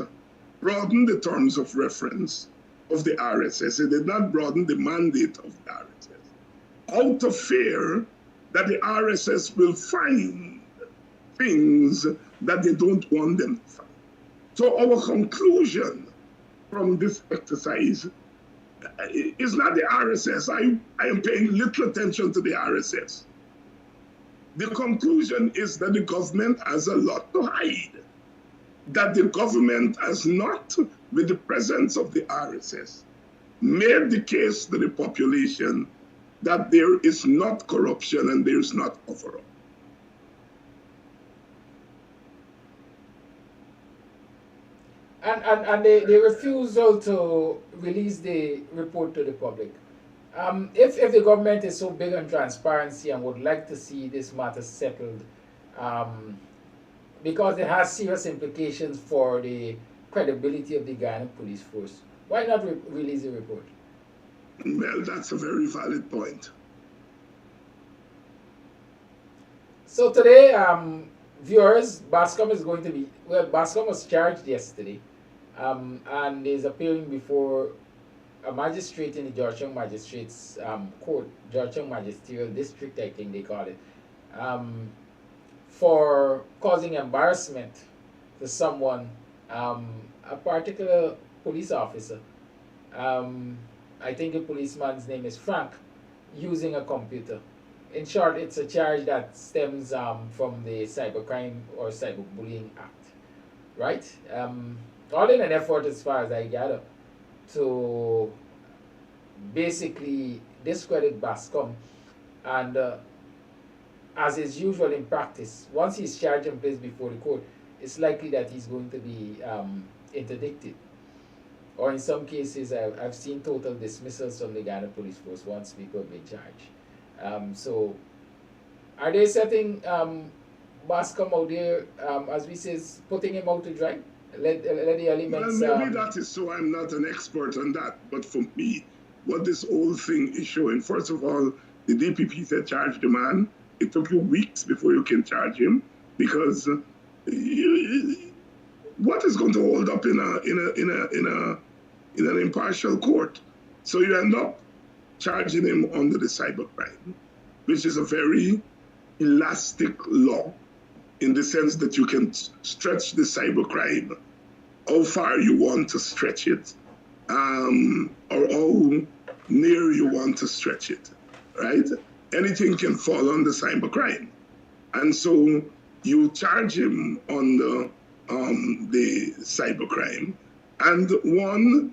broaden the terms of reference of the RSS. It did not broaden the mandate of the RSS, out of fear that the RSS will find things that they don't want them to find. So our conclusion from this exercise is not the RSS. I am paying little attention to the RSS. The conclusion is that the government has a lot to hide, that the government has not, with the presence of the RSS, made the case to the population that there is not corruption and there is not cover-up.
And the refusal to release the report to the public. If the government is so big on transparency and would like to see this matter settled, because it has serious implications for the credibility of the Guyana police force, why not release the report?
Well, that's a very valid point.
So today, viewers, BASCOM is going to be, well, BASCOM was charged yesterday and is appearing before a magistrate in the Georgetown Magistrates Court, Georgetown Ministerial District, I think they call it, for causing embarrassment to someone, a particular police officer. I think the policeman's name is Frank, using a computer. In short, it's a charge that stems from the Cybercrime or Cyberbullying Act, right? All in an effort, as far as I gather, to basically discredit BASCOM. And as is usual in practice, once he's charged and placed before the court, it's likely that he's going to be interdicted. Or in some cases, I've seen total dismissals from the Guyana Police Force once people have been charged. So, are they setting BASCOM out there, as we say, putting him out to dry? Let the elements...
Well, maybe that is so. I'm not an expert on that. But for me, what this whole thing is showing, first of all, the DPP said charge the man. It took you weeks before you can charge him, because what is going to hold up in an impartial court? So you end up charging him under the cybercrime, which is a very elastic law in the sense that you can stretch the cybercrime how far you want to stretch it, or how near you want to stretch it, right? Anything can fall under cybercrime. And so you charge him on the cybercrime, and one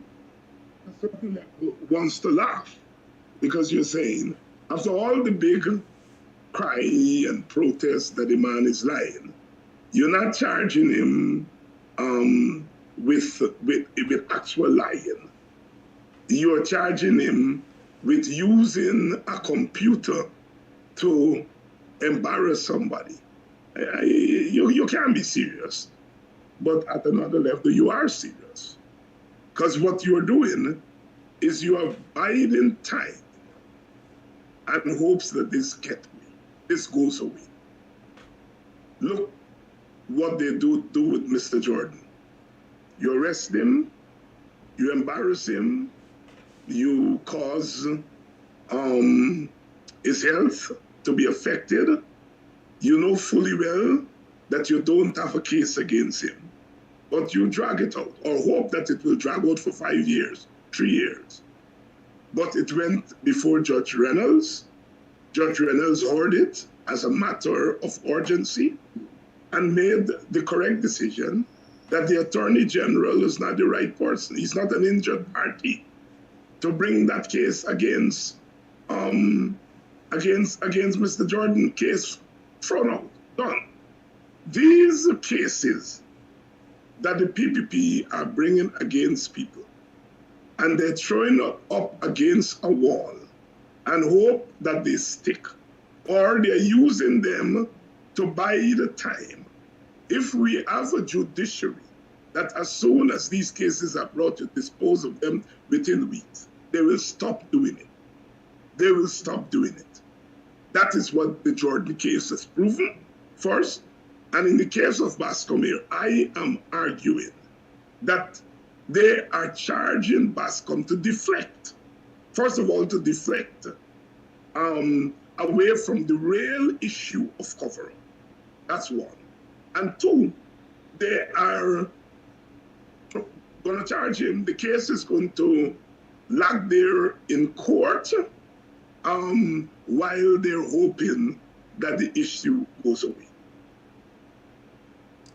wants to laugh, because you're saying, after all the big cry and protest that the man is lying, you're not charging him with actual lying. You are charging him with using a computer to embarrass somebody. You can be serious, but at another level, you are serious. Because what you're doing is you are biding time and hopes that this goes away. Look what they do with Mr. Jordan. You arrest him, you embarrass him, you cause his health to be affected. You know fully well that you don't have a case against him, but you drag it out or hope that it will drag out for 5 years, 3 years. But it went before Judge Reynolds. Judge Reynolds heard it as a matter of urgency and made the correct decision that the Attorney General is not the right person. He's not an injured party to bring that case against Mr. Jordan. Case thrown out, done. These cases that the PPP are bringing against people, and they're throwing up against a wall and hope that they stick, or they're using them to buy the time. If we have a judiciary that as soon as these cases are brought to dispose of them within weeks, they will stop doing it. They will stop doing it. That is what the Jordan case has proven, first. And in the case of BASCOM here, I am arguing that they are charging BASCOM to deflect. First of all, to deflect away from the real issue of cover-up. That's one. And two, they are going to charge him. The case is going to lag there in court while they're hoping that the issue goes away.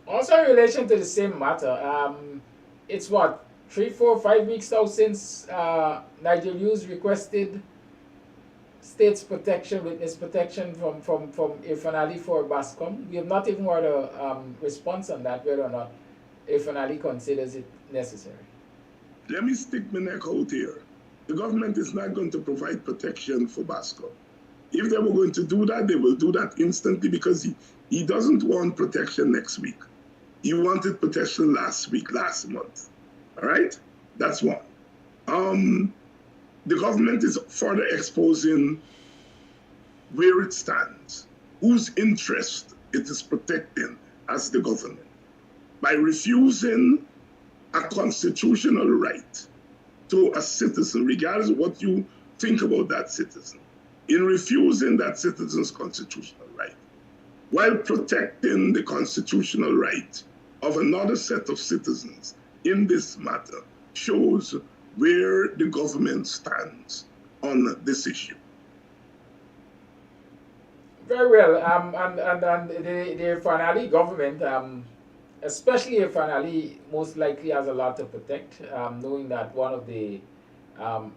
Also, in relation to the same matter, it's what, 3, 4, 5 weeks now since Nigel Hughes requested state's protection, witness protection from Irfan Ali for BASCOM. We have not even heard a response on that, whether or not Irfan Ali considers it necessary.
Let me stick my neck out here. The government is not going to provide protection for BASCOM. If they were going to do that, they will do that instantly, because he doesn't want protection next week. He wanted protection last month. All right? That's one. The government is further exposing where it stands, whose interest it is protecting as the government, by refusing a constitutional right to a citizen, regardless of what you think about that citizen, in refusing that citizen's constitutional right, while protecting the constitutional right of another set of citizens in this matter, shows where the government stands on this issue.
Very well, and the Irfan Ali government, especially Irfan Ali, most likely has a lot to protect, knowing that one of the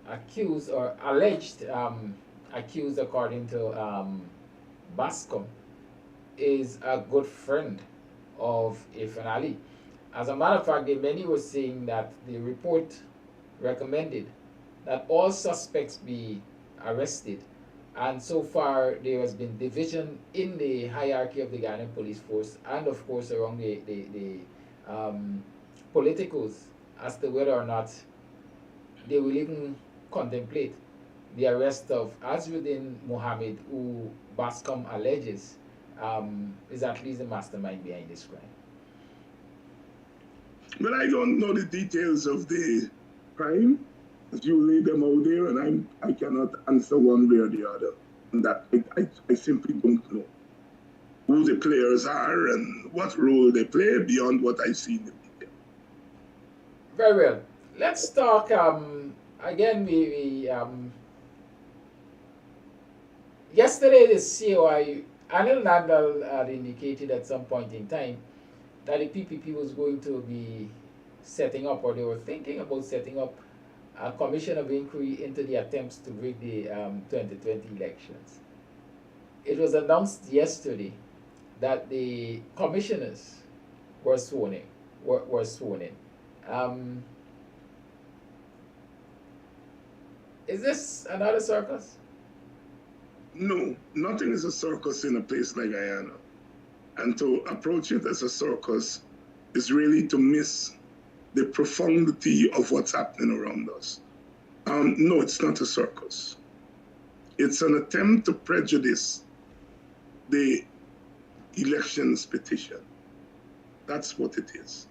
accused or alleged accused, according to BASCOM, is a good friend of Irfan Ali. As a matter of fact, many were saying that the report recommended that all suspects be arrested, and so far there has been division in the hierarchy of the Guyana police force, and of course around the politicals, as to whether or not they will even contemplate the arrest of Azruddin Mohammed, who BASCOM alleges is at least the mastermind behind this crime.
But I don't know the details of the crime, as you lay them out there, and I cannot answer one way or the other. And that I simply don't know who the players are and what role they play beyond what I see in the media.
Very well. Let's talk again. We yesterday the COI, Anil Nandal, had indicated at some point in time that the PPP was going to be setting up, or they were thinking about setting up, a commission of inquiry into the attempts to rig the 2020 elections. It was announced yesterday that the commissioners were sworn in. Is this another circus?
No, nothing is a circus in a place like Guyana. And to approach it as a circus is really to miss the profundity of what's happening around us. No, it's not a circus. It's an attempt to prejudice the elections petition. That's what it is.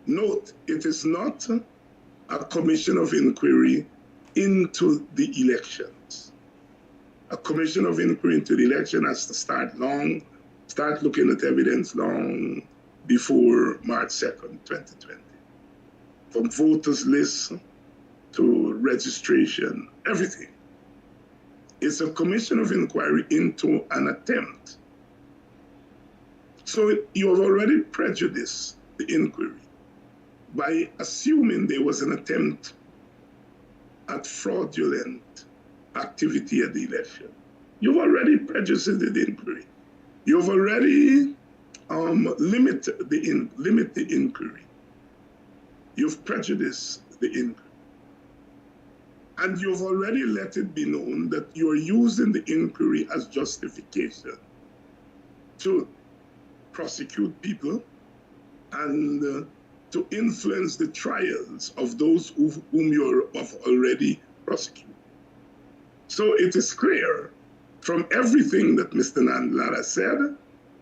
Note, it is not a commission of inquiry into the elections. A commission of inquiry into the election has to start looking at evidence long before March 2nd, 2020. From voters lists to registration, everything. It's a commission of inquiry into an attempt. So you have already prejudiced the inquiry by assuming there was an attempt at fraudulent activity at the election. You've already prejudiced the inquiry. You've already limited the inquiry. You've prejudiced the inquiry. And you've already let it be known that you're using the inquiry as justification to prosecute people and to influence the trials of those whom you have already prosecuted. So it is clear from everything that Mr. Nandlala said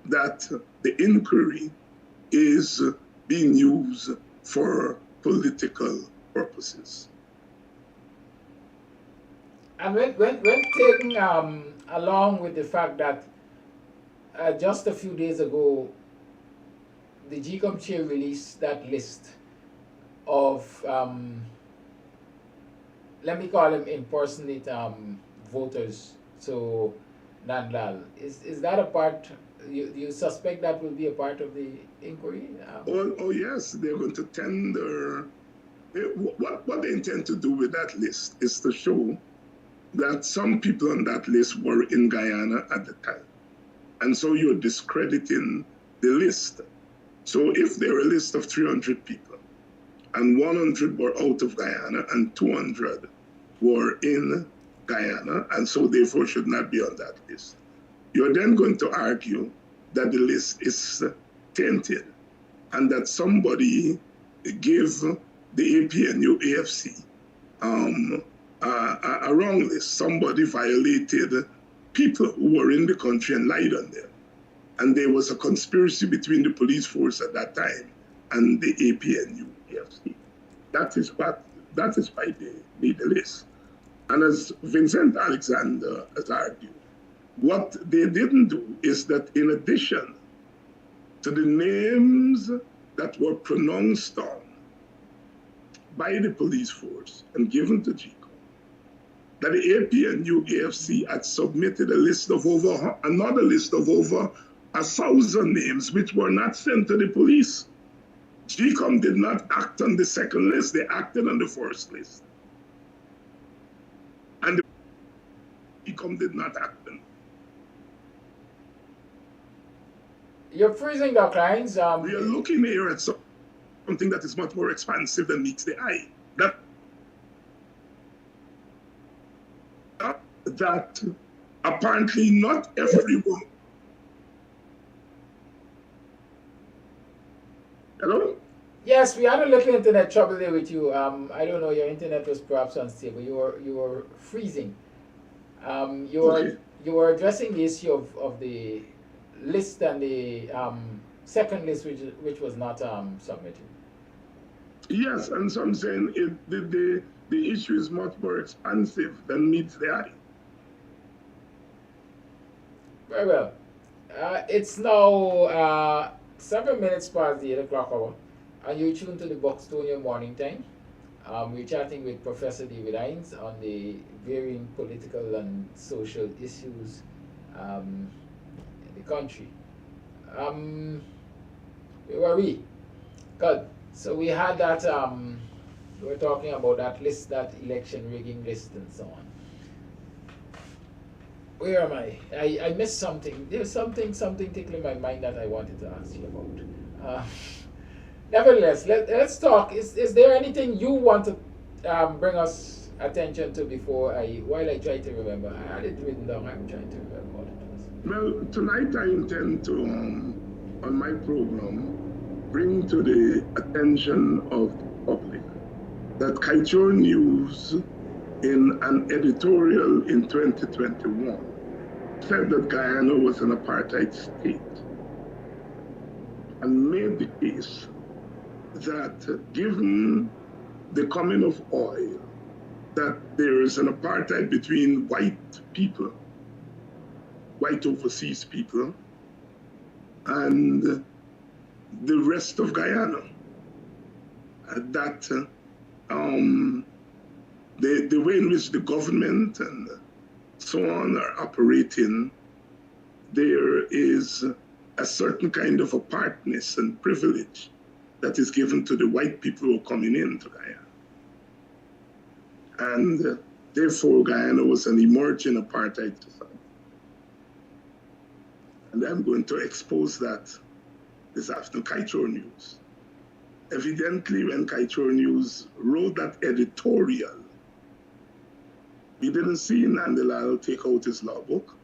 that the inquiry is being used for political purposes.
And when taken along with the fact that just a few days ago, the GCOM chair released that list of, let me call them impersonate voters to Nandlal. Is that a part, you suspect that will be a part of the inquiry?
Oh yes, they're going to tender. What they intend to do with that list is to show that some people on that list were in Guyana at the time. And so you're discrediting the list. So if there are a list of 300 people and 100 were out of Guyana and 200 were in Guyana and so therefore should not be on that list, you're then going to argue that the list is tainted and that somebody gave the APNU AFC a wrong list. Somebody violated people who were in the country and lied on them. And there was a conspiracy between the police force at that time and the APNU AFC. That is why they made the list. And as Vincent Alexander has argued, what they didn't do is that in addition to the names that were pronounced on by the police force and given to GCOM, that the APNU AFC had submitted another list of over 1,000 names which were not sent to the police. GCOM did not act on the second list, they acted on the first list. And the GCOM did not act on.
You're freezing, Dr. Hinds.
We are looking here at something that is much more expansive than meets the eye. That apparently not everyone. Hello?
Yes, we had a little internet trouble there with you. I don't know, your internet was perhaps unstable. You were freezing. You were addressing the issue of the list and the second list which was not submitted.
Yes, and so I'm saying the issue is much more expansive than meets the eye.
Very well. It's now 7 minutes past the 8 o'clock hour, and you're tuned to the Buxtonian Morning Time. We're chatting with Professor David Hinds on the varying political and social issues in the country. Where were we? Good. So we had that, we were talking about that list, that election rigging list and so on. Where am I? I missed something. There's something tickling my mind that I wanted to ask you about. Nevertheless, let's talk. Is there anything you want to bring us attention to before while I try to remember? I had it written down. I'm trying to remember what it was.
Well, tonight I intend to, on my program, bring to the attention of the public that Kaichor News, in an editorial in 2021, said that Guyana was an apartheid state and made the case that given the coming of oil, that there is an apartheid between white people, white overseas people, and the rest of Guyana. That the way in which the government and so on are operating, there is a certain kind of apartness and privilege that is given to the white people who are coming into Guyana. And therefore, Guyana was an emerging apartheid society. And I'm going to expose that this afternoon, Kaichor News. Evidently, when Kaichor News wrote that editorial, we didn't see Nandalal take out his law book.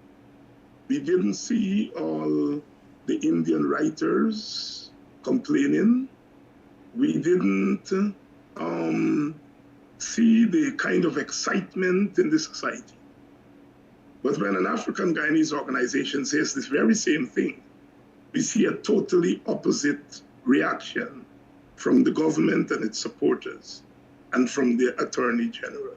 We didn't see all the Indian writers complaining. We didn't see the kind of excitement in the society. But when an African Guyanese organization says this very same thing, we see a totally opposite reaction from the government and its supporters and from the Attorney General.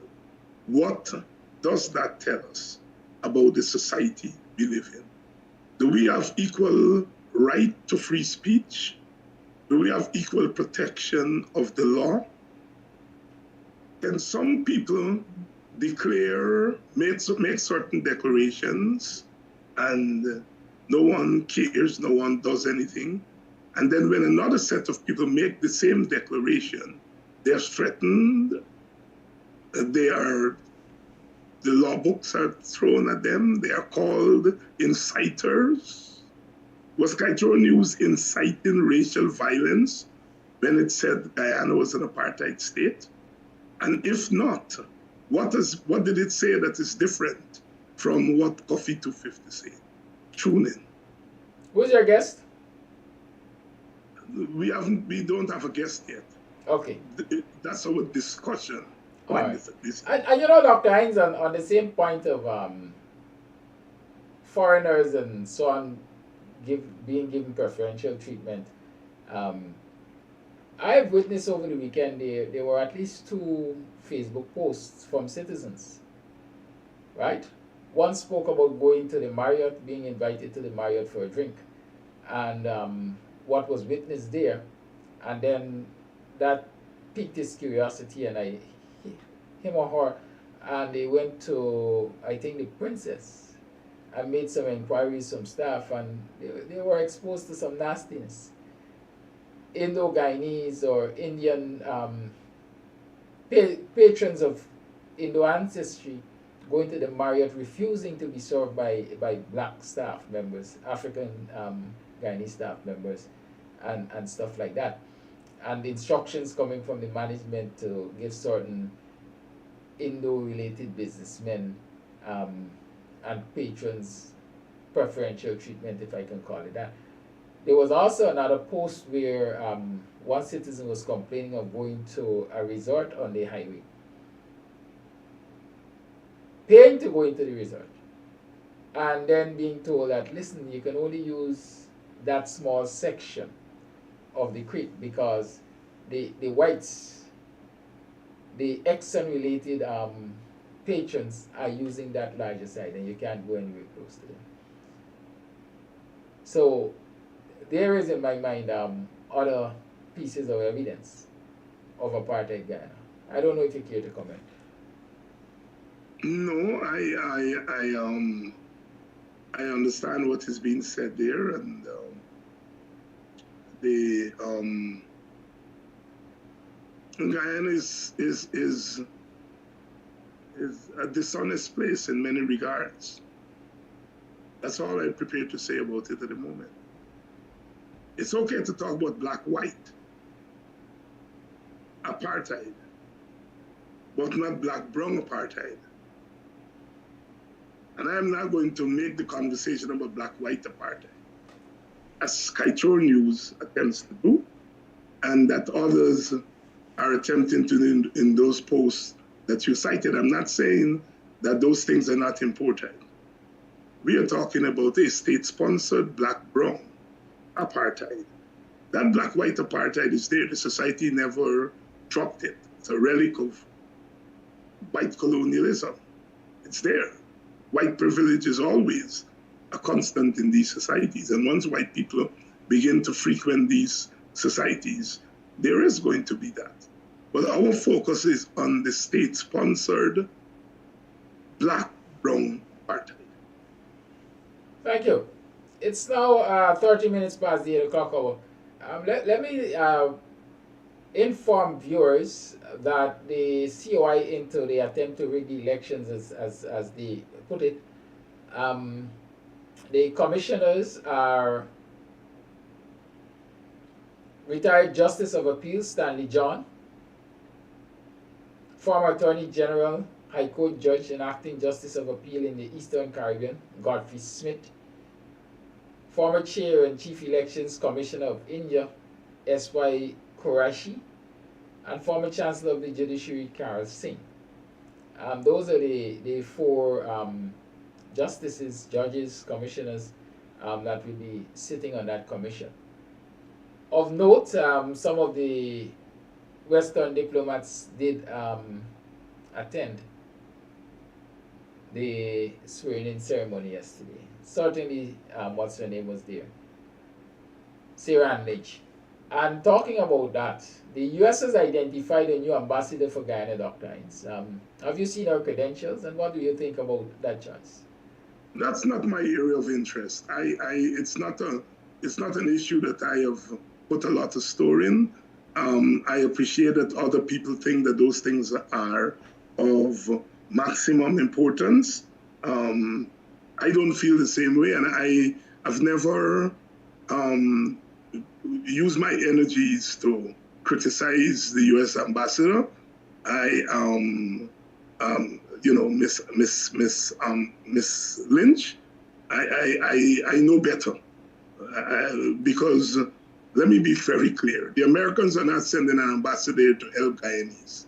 What does that tell us about the society we live in? Do we have equal right to free speech? Do we have equal protection of the law? Can some people declare, make certain declarations, and no one cares, no one does anything? And then when another set of people make the same declaration, they are threatened, the law books are thrown at them, they are called inciters. Was Kaichor News inciting racial violence when it said Guyana was an apartheid state? And if not, what did it say that is different from what Coffee 250 said? Tune in.
Who's your guest?
We don't have a guest yet.
Okay.
That's our discussion.
All right. And you know, Dr. Hinds, on the same point of foreigners and so on being given preferential treatment, I've witnessed over the weekend there were at least 2 Facebook posts from citizens, right? One spoke about going to the Marriott, being invited to the Marriott for a drink, and what was witnessed there, and then that piqued his curiosity, and him or her, and they went to, I think, the Princess, and made some inquiries, some staff, and they were exposed to some nastiness. Indo-Guyanese or Indian patrons of Indo ancestry going to the Marriott, refusing to be served by black staff members, African Guyanese staff members, and stuff like that. And instructions coming from the management to give certain Indo-related businessmen and patrons preferential treatment, if I can call it that. There was also another post where one citizen was complaining of going to a resort on the highway, paying to go into the resort, and then being told that, listen, you can only use that small section of the creek because the whites, the EXXON related patrons are using that larger side, and you can't go anywhere close to them. So there is, in my mind, other pieces of evidence of apartheid Guyana. I don't know if you care to comment.
No, I understand what is being said there, and Guyana is a dishonest place in many regards. That's all I'm prepared to say about it at the moment. It's okay to talk about black-white, apartheid, but not black-brown apartheid. And I am not going to make the conversation about black-white apartheid, as Skytrol News attempts to do, and that others are attempting to do in those posts that you cited. I'm not saying that those things are not important. We are talking about a state-sponsored black-brown apartheid. That black-white apartheid is there. The society never dropped it. It's a relic of white colonialism. It's there. White privilege is always a constant in these societies. And once white people begin to frequent these societies, there is going to be that. But our focus is on the state-sponsored black-brown apartheid.
Thank you. It's now 30 minutes past the 8 o'clock hour. Let me inform viewers that the COI into the attempt to rig the elections, as they put it, the commissioners are retired Justice of Appeals Stanley John, former Attorney General, High Court Judge and Acting Justice of Appeal in the Eastern Caribbean, Godfrey Smith, former Chair and Chief Elections Commissioner of India, S.Y. Qureshi, and former Chancellor of the Judiciary, Carol Singh. Those are the four justices, judges, commissioners that will be sitting on that commission. Of note, some of the Western diplomats did attend the swearing-in ceremony yesterday. Certainly, what's her name was there? Sarah Lynch. And talking about that, the U.S. has identified a new ambassador for Guyana, Dr. Hinds. Have you seen her credentials, and what do you think about that choice?
That's not my area of interest. It's not an issue that I have put a lot of store in. I appreciate that other people think that those things are of maximum importance. I don't feel the same way, and I have never used my energies to criticize the U.S. ambassador. Miss Lynch, I know better, because let me be very clear: the Americans are not sending an ambassador to help Guyanese.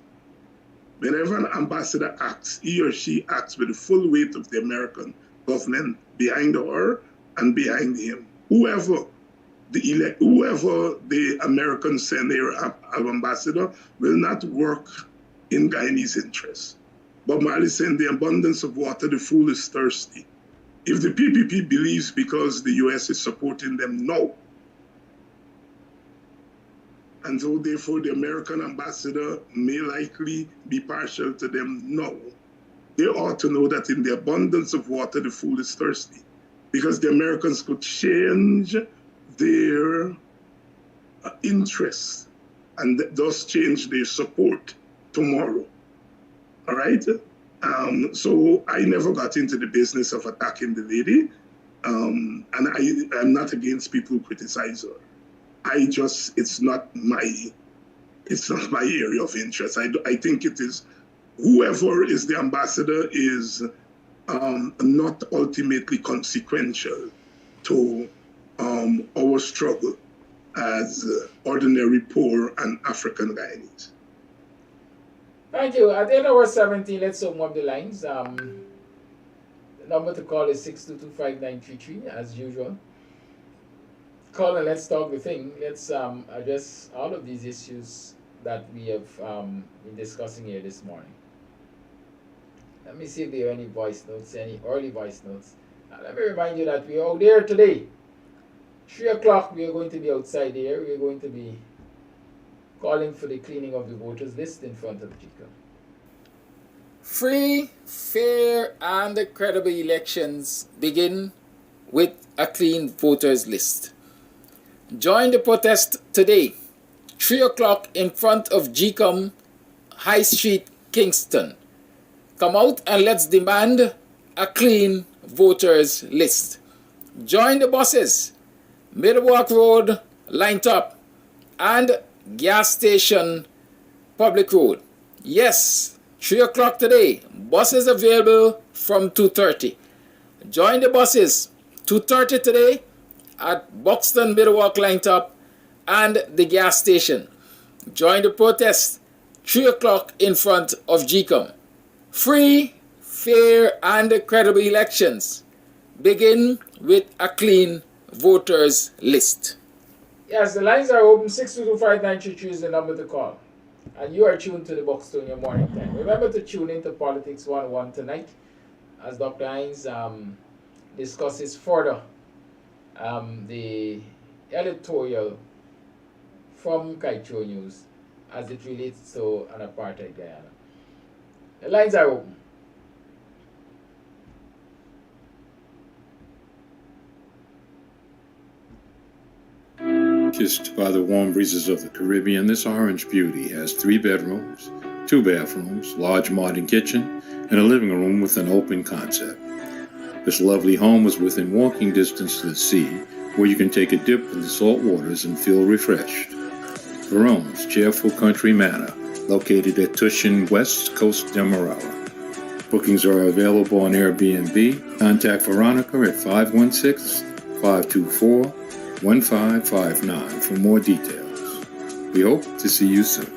Whenever an ambassador acts, he or she acts with the full weight of the American government behind her and behind him. Whoever the Americans send their ambassador will not work in Guyanese interests. Bob Marley said, "The abundance of water, the fool is thirsty." If the PPP believes because the US is supporting them, no. And so therefore the American ambassador may likely be partial to them, no. They ought to know that in the abundance of water, the fool is thirsty, because the Americans could change their interests and thus change their support tomorrow. All right? So I never got into the business of attacking the lady, and I'm not against people who criticize her. It's not my area of interest. I think it is whoever is the ambassador is not ultimately consequential to our struggle as ordinary poor and African Guyanese.
Thank you. At 8:17, let's open up the lines. The number to call is 622-5933, as usual. Call and let's talk the thing. Let's address all of these issues that we have been discussing here this morning. Let me see if there are any voice notes, any early voice notes. Let me remind you that we are out there today. 3 o'clock, we are going to be outside here. We are going to be calling for the cleaning of the voters list in front of GICA. Free, fair, and credible elections begin with a clean voters list. Join the protest today, 3 o'clock in front of GCOM, High Street, Kingston. Come out and let's demand a clean voters list. Join the buses, Middlewalk Road, Line Top, and gas station public road. Yes, 3 o'clock today. Buses available from 2:30. Join the buses 2:30 today at Buxton Middlewalk Line Top and the gas station. Join the protest 3 o'clock in front of GCOM. Free, fair and credible elections begin with a clean voters list. Yes, the lines are open. 6225933 is the number to call. And you are tuned to the Buxtonian Morning Time. Remember to tune into Politics 101 tonight as Dr. Hinds discusses further the editorial from Kaitro News as it relates to an apartheid Guyana. The lines are open.
Kissed by the warm breezes of the Caribbean, this orange beauty has 3 bedrooms, 2 bathrooms, large modern kitchen, and a living room with an open concept. This lovely home is within walking distance to the sea, where you can take a dip in the salt waters and feel refreshed. Verone's cheerful country manor, located at Tushin, West Coast Demerara. Bookings are available on Airbnb. Contact Veronica at 516-524-1559 for more details. We hope to see you soon.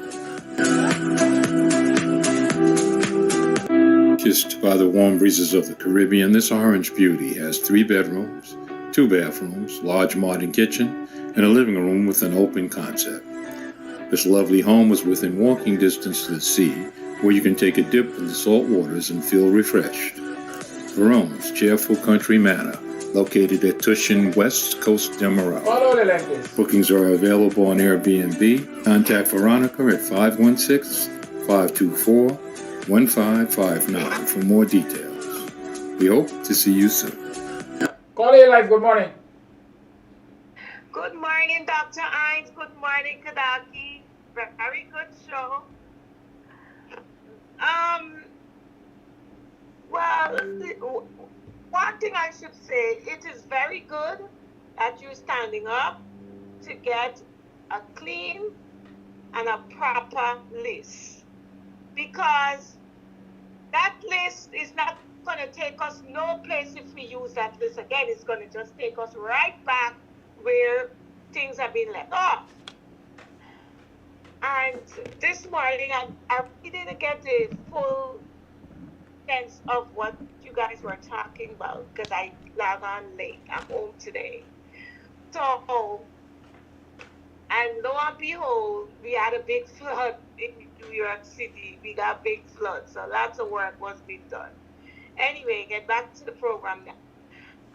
Kissed by the warm breezes of the Caribbean, this orange beauty has 3 bedrooms, 2 bathrooms, large modern kitchen, and a living room with an open concept. This lovely home is within walking distance to the sea, where you can take a dip in the salt waters and feel refreshed. Verone's cheerful country manor, located at Tushin, West Coast Demerara. Bookings are available on Airbnb. Contact Veronica at 516-524-1559 for more details. We hope to see you soon.
Call A Live, good morning.
Good morning, Dr. Hinds. Good morning, Kadaki. Very good show. Well, one thing I should say, it is very good that you're standing up to get a clean and a proper list, because that list is not going to take us no place if we use that list again. It's going to just take us right back where things have been left off. And this morning, I didn't get the full sense of what you guys were talking about because I log on late. I'm home today. So, and lo and behold, we had a big flood in New York City. We got big flood, so lots of work was being done. Anyway, get back to the program now.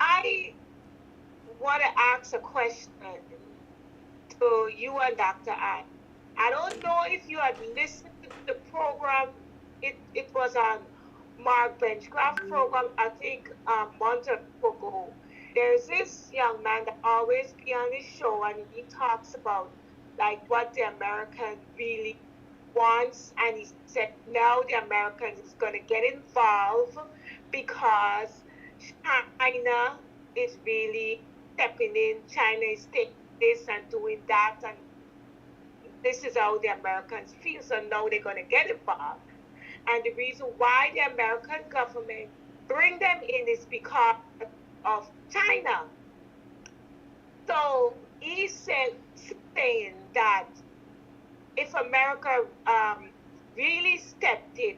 I want to ask a question to you and Dr. Ann. I don't know if you had listened to the program. It was on Mark Benchcraft's program, I think a month ago. There's this young man that always be on his show, and he talks about like what the American really wants, and he said now the Americans is going to get involved because China is really stepping in. China is taking this and doing that, and this is how the Americans feel. So now they're going to get involved. And the reason why the American government bring them in is because of China. So he's saying that if America really stepped in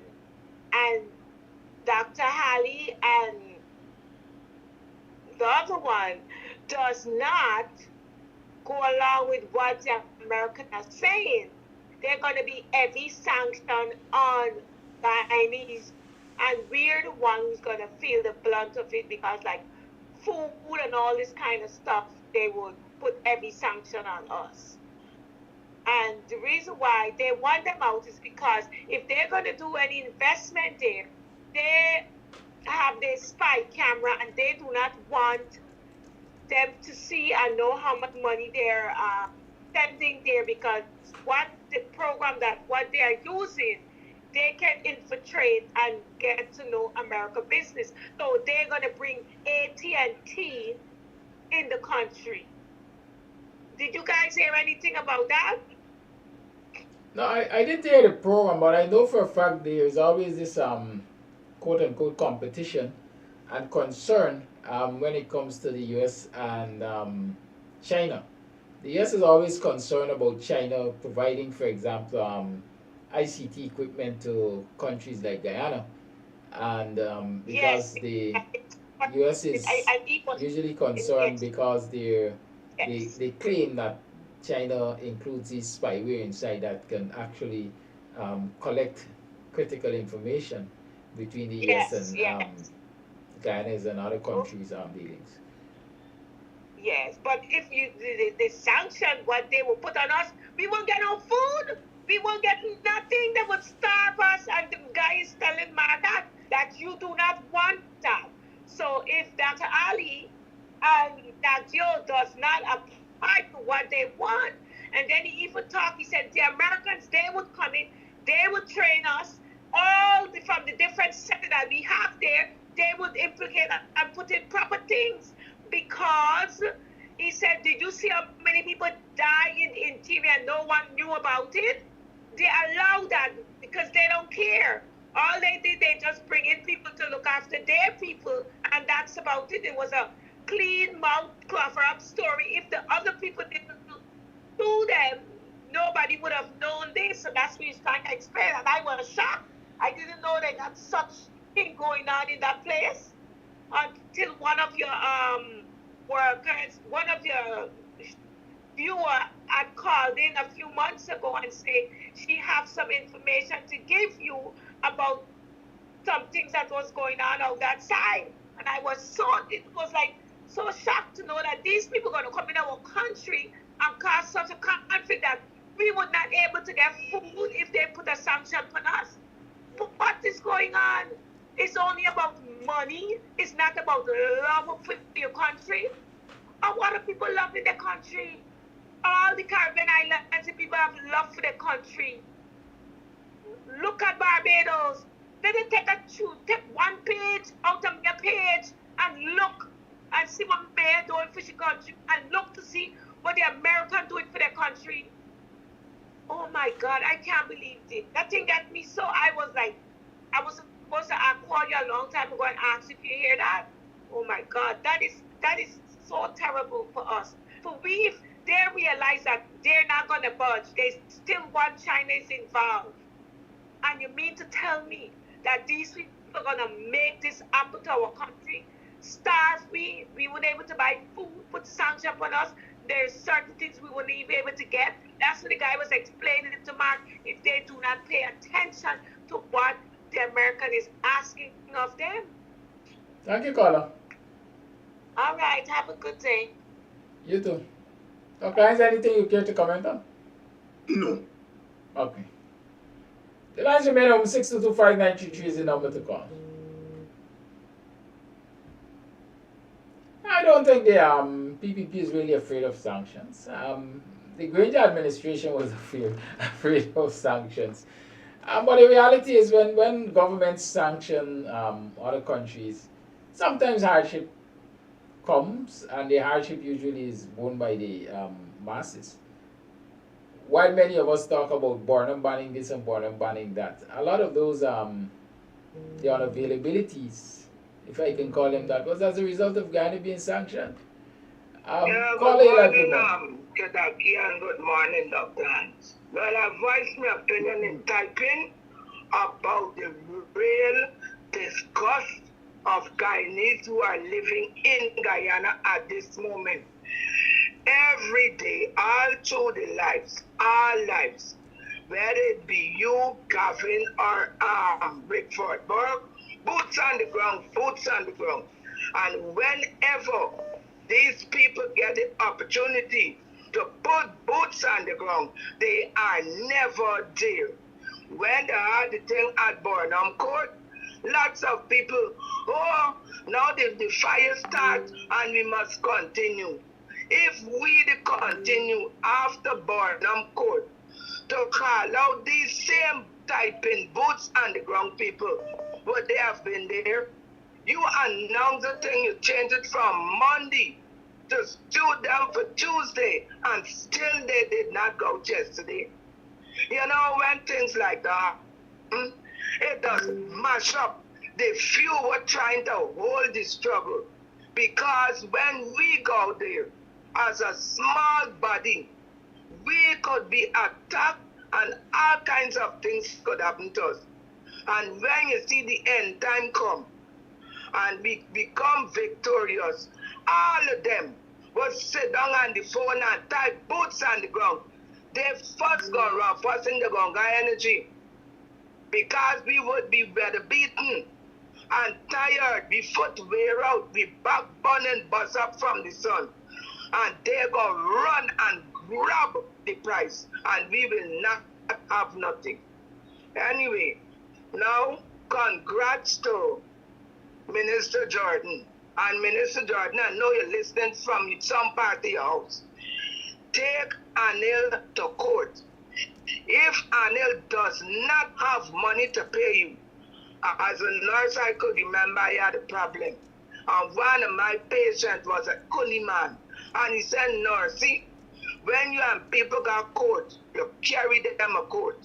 and Dr. Halley and the other one does not go along with what the Americans are saying, they're going to be heavy sanction on Guyanese, and we're the one who's going to feel the blunt of it because like food and all this kind of stuff, they would put heavy sanction on us. And the reason why they want them out is because if they're going to do any investment there, they have their spy camera and they do not want them to see and know how much money they're spending there, because what the program that what they are using, they can infiltrate and get to know American business. So they're going to bring AT&T in the country. Did you guys hear anything about that?
No, I didn't hear the program, but I know for a fact there's always this quote unquote competition and concern when it comes to the US and China. The US is always concerned about China providing, for example, ICT equipment to countries like Guyana, and because
Yes,
the
it's
US is
I even
usually
in
concerned
ex
because
yes.
they claim that China includes this spyware inside that can actually collect critical information between the US
Yes,
and
yes.
Guyana's and other
Oh,
countries' dealings.
yes. But if you the sanction what they will put on us, we won't get no food. We won't get nothing. They would starve us. And the guy is telling Martha that you do not want that. So if Dr. Ali and that Joe does not apply to what they want, and then he even talked, he said the Americans, they would come in, they would train us, from the different sectors that we have there, they would implicate and put in proper things, because he said, did you see how many people died in TV and no one knew about it? They allow that because they don't care. All they did, they just bring in people to look after their people, and that's about it. It was a clean mouth cover up story. If the other people didn't sue them, nobody would have known this. So that's what he's trying to explain. And I was shocked. I didn't know they got such thing going on in that place until one of your workers, one of your viewer had called in a few months ago and say she have some information to give you about some things that was going on out that side. And I was it was like so shocked to know that these people are going to come in our country and cause such a conflict that we would not able to get food if they put a sanction on us. But what is going on? It's only about money. It's not about love for your country. And what do people love in their country? All the Caribbean islands, people have love for their country. Look at Barbados. They didn't take one page out of your page and look and see what they're doing for your country, and look to see what the Americans doing for their country. Oh my God, I can't believe it. That thing got me so, I was supposed to call you a long time ago and ask if you hear that. Oh my God, that is so terrible for us. For we, if they realize that they're not going to budge, they still want China is involved. And you mean to tell me that these people are going to make this happen to our country? Starve we weren't able to buy food, put sanctions on us. There's certain things we wouldn't even be able to get. That's what the guy was explaining to Mark, if they do not pay attention to what the American is asking of them.
Thank you, caller.
All right, have a good day.
You too. Okay, is there anything you care to comment on?
No.
Okay. The lines remain open. 6225933 is the number to call. I don't think the PPP is really afraid of sanctions. The Granger administration was afraid of sanctions. But the reality is when governments sanction other countries, sometimes hardship comes, and the hardship usually is borne by the masses. While many of us talk about Burnham banning this and Burnham banning that, a lot of those the unavailabilities, if I can call them that, was as a result of Guyana being sanctioned.
Good
Good
morning, Kedaki, and good morning, Dr. Hans. Well, I voiced my opinion in typing about the real disgust of Guyanese who are living in Guyana at this moment. Every day, all through the lives, our lives, whether it be you, Gavin, or Rickford Burke, boots on the ground, boots on the ground. And whenever these people get the opportunity to put boots on the ground, they are never there. When they had the thing at Burnham Court, lots of people, oh, now the fire starts and we must continue. If we continue after Burnham Court to call out these same typing boots on the ground people, but they have been there. You announce the thing, you change it from Monday to sue them for Tuesday, and still they did not go yesterday. You know, when things like that, it does mash up the few who are trying to hold the struggle. Because when we go there as a small body, we could be attacked and all kinds of things could happen to us. And when you see the end time come and we become victorious, all of them will sit down on the phone and tie boots on the ground. They first go around, first thing they're going to get energy. Because we would be better beaten and tired, we foot wear out, we backbone and bust up from the sun. And they're going to run and grab the price, and we will not have nothing. Anyway, now congrats to Minister Jordan. And Minister Jordan, I know you're listening from some part of your house. Take Anil to court. If Anil does not have money to pay you, as a nurse I could remember I had a problem. And one of my patients was a coolie man. And he said, nurse, see, when you and people got court, you carry them a court.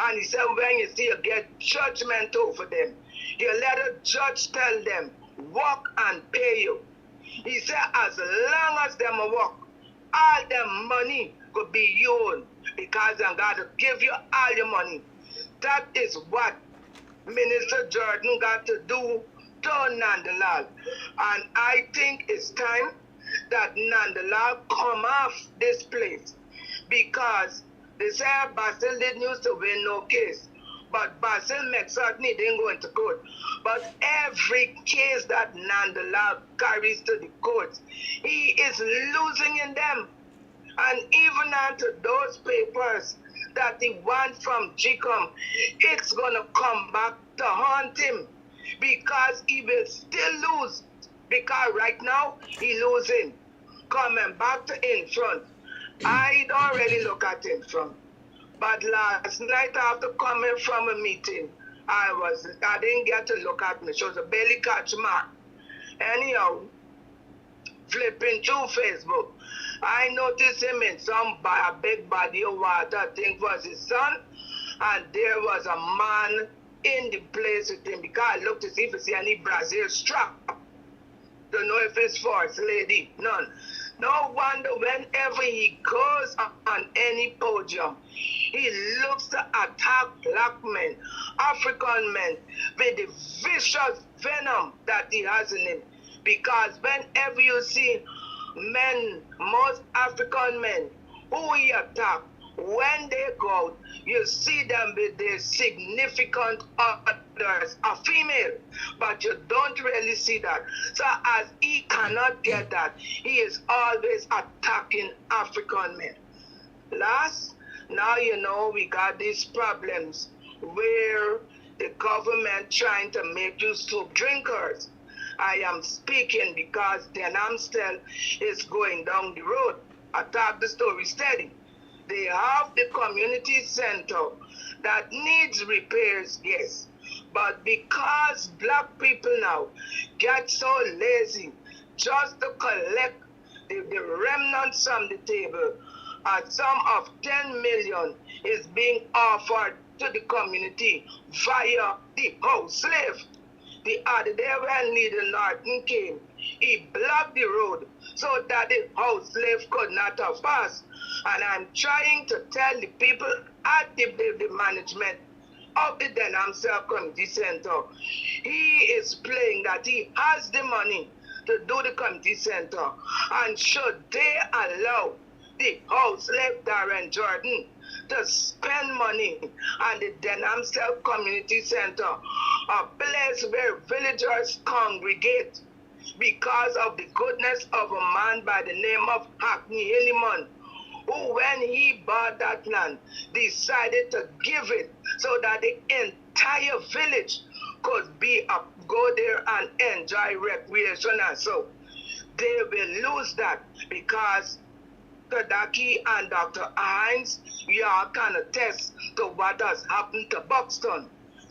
And he said, when you see you get judgment over them, you let a judge tell them, walk and pay you. He said, as long as them walk, all them money could be yours because I'm going to give you all your money. That is what Minister Jordan got to do to Nandalal. And I think it's time that Nandalal come off this place because they say Basil didn't used to win no case. But Basil makes certain he didn't go into court. But every case that Nandalal carries to the courts, he is losing in them. And even onto those papers that he won from GCOM, it's going to come back to haunt him because he will still lose. Because right now, he losing. Coming back to in front. I don't really look at in front. But last night after coming from a meeting, I didn't get to look at me. She was a belly catch mark. Anyhow, flipping through Facebook, I noticed him in a big body of water. I think was his son. And there was a man in the place with him because I looked to see if he see any Brazil strap. Don't know if it's first lady. None. No wonder whenever he goes on any podium, he looks to attack black men, African men, with the vicious venom that he has in him. Because whenever you see men, most African men, who he attack, when they go out, you see them with their significant others, a female, but you don't really see that. So as he cannot get that, he is always attacking African men. Last, now you know we got these problems where the government trying to make you soup drinkers. I am speaking because Den Amstel is going down the road. I talk the story steady. They have the community center that needs repairs, yes. But because black people now get so lazy just to collect the remnants from the table, a sum of 10 million is being offered to the community via the house slave. The other day when Leader Norton came, he blocked the road so that the house slave could not have passed. And I'm trying to tell the people at the management of the Den Amstel Community Center, he is playing that he has the money to do the community center. And should they allow the house slave Darren Jordan to spend money on the Den Amstel Community Center, a place where villagers congregate because of the goodness of a man by the name of Hackney Hilliman, who when he bought that land decided to give it so that the entire village could go there and enjoy recreation. And so they will lose that because Kadaki and Dr. Hinds, we are kind of attest to what has happened to Buxton.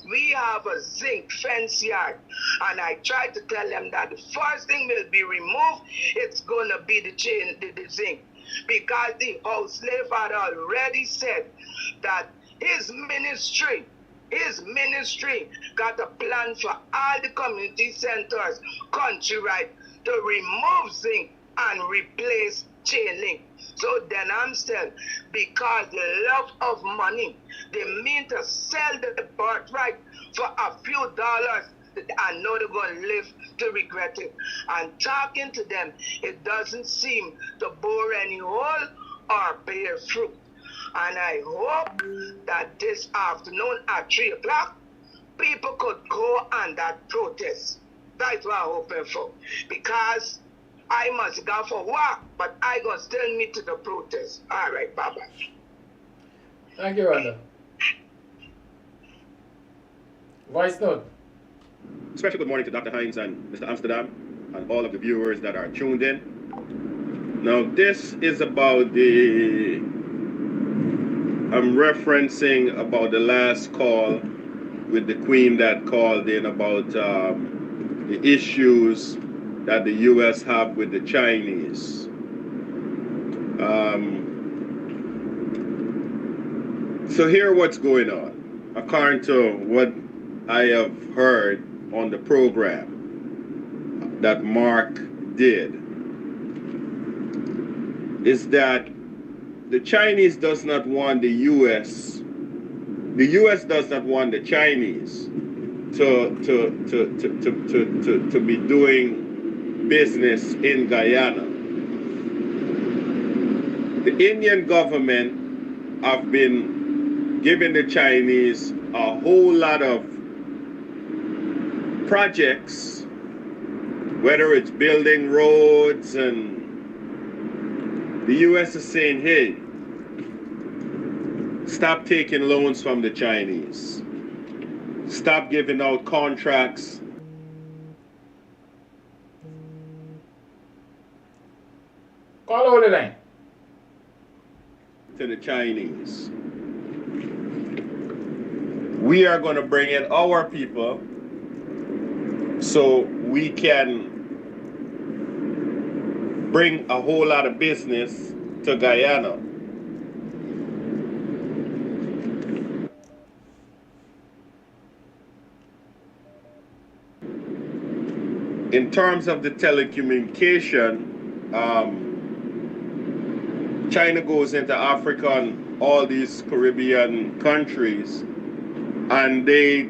We have a zinc fence yard, and I tried to tell them that the first thing will be removed, it's going to be the zinc. because the house slave had already said that his ministry got a plan for all the community centers countrywide to remove zinc and replace chain link. So then I'm still, because the love of money, they mean to sell the birthright for a few dollars. I know they're going to live to regret it. And talking to them, it doesn't seem to bore any hole or bear fruit. And I hope that this afternoon at 3 o'clock, people could go on that protest. That's what I'm hoping for. Because I must go for work, but I gonna still meet to the protest. All right, bye-bye.
Thank you, Rhonda. Voice note.
Special good morning to Dr. Hinds and Mr. Amsterdam and all of the viewers that are tuned in. Now, this is about I'm referencing about the last call with the Queen that called in about the issues that the U.S. have with the Chinese. So here what's going on. According to what I have heard on the program that Mark did, is that the Chinese does not want the U.S. does not want the Chinese to be doing business in Guyana. The Indian government have been giving the Chinese a whole lot of projects, whether it's building roads, and the U.S. is saying, hey, stop taking loans from the Chinese. Stop giving out contracts.
Call over the line.
To the Chinese. We are going to bring in our people so we can bring a whole lot of business to Guyana. In terms of the telecommunication, China goes into Africa and all these Caribbean countries, and they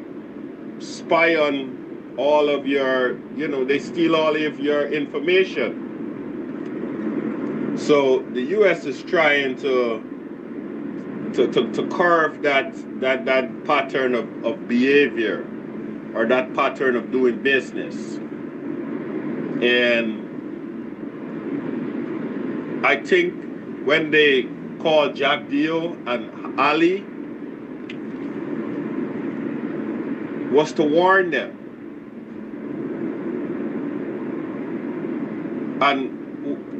spy on all of your, they steal all of your information. So the U.S. is trying to curve that pattern of behavior, or that pattern of doing business. And I think when they called Jack Dio and Ali, was to warn them. And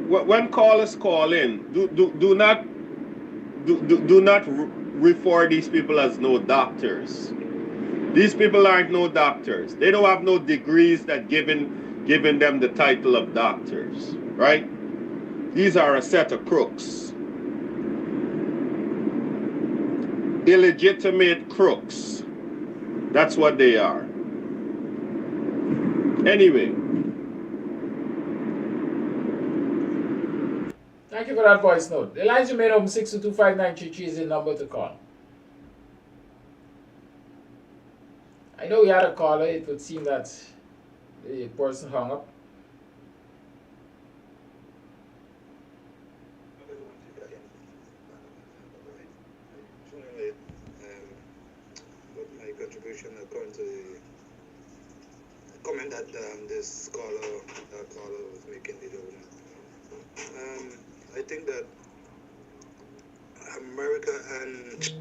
when callers call in, do not refer these people as no doctors. These people aren't no doctors. They don't have no degrees that giving them the title of doctors, right? These are a set of crooks. Illegitimate crooks. That's what they are. Anyway.
Thank you for that voice note. The lines remain open. 6225933 is the number to call. I know we had a caller. It would seem that the person hung up.
My contribution according to the comment that this caller was making the other one. I think that America and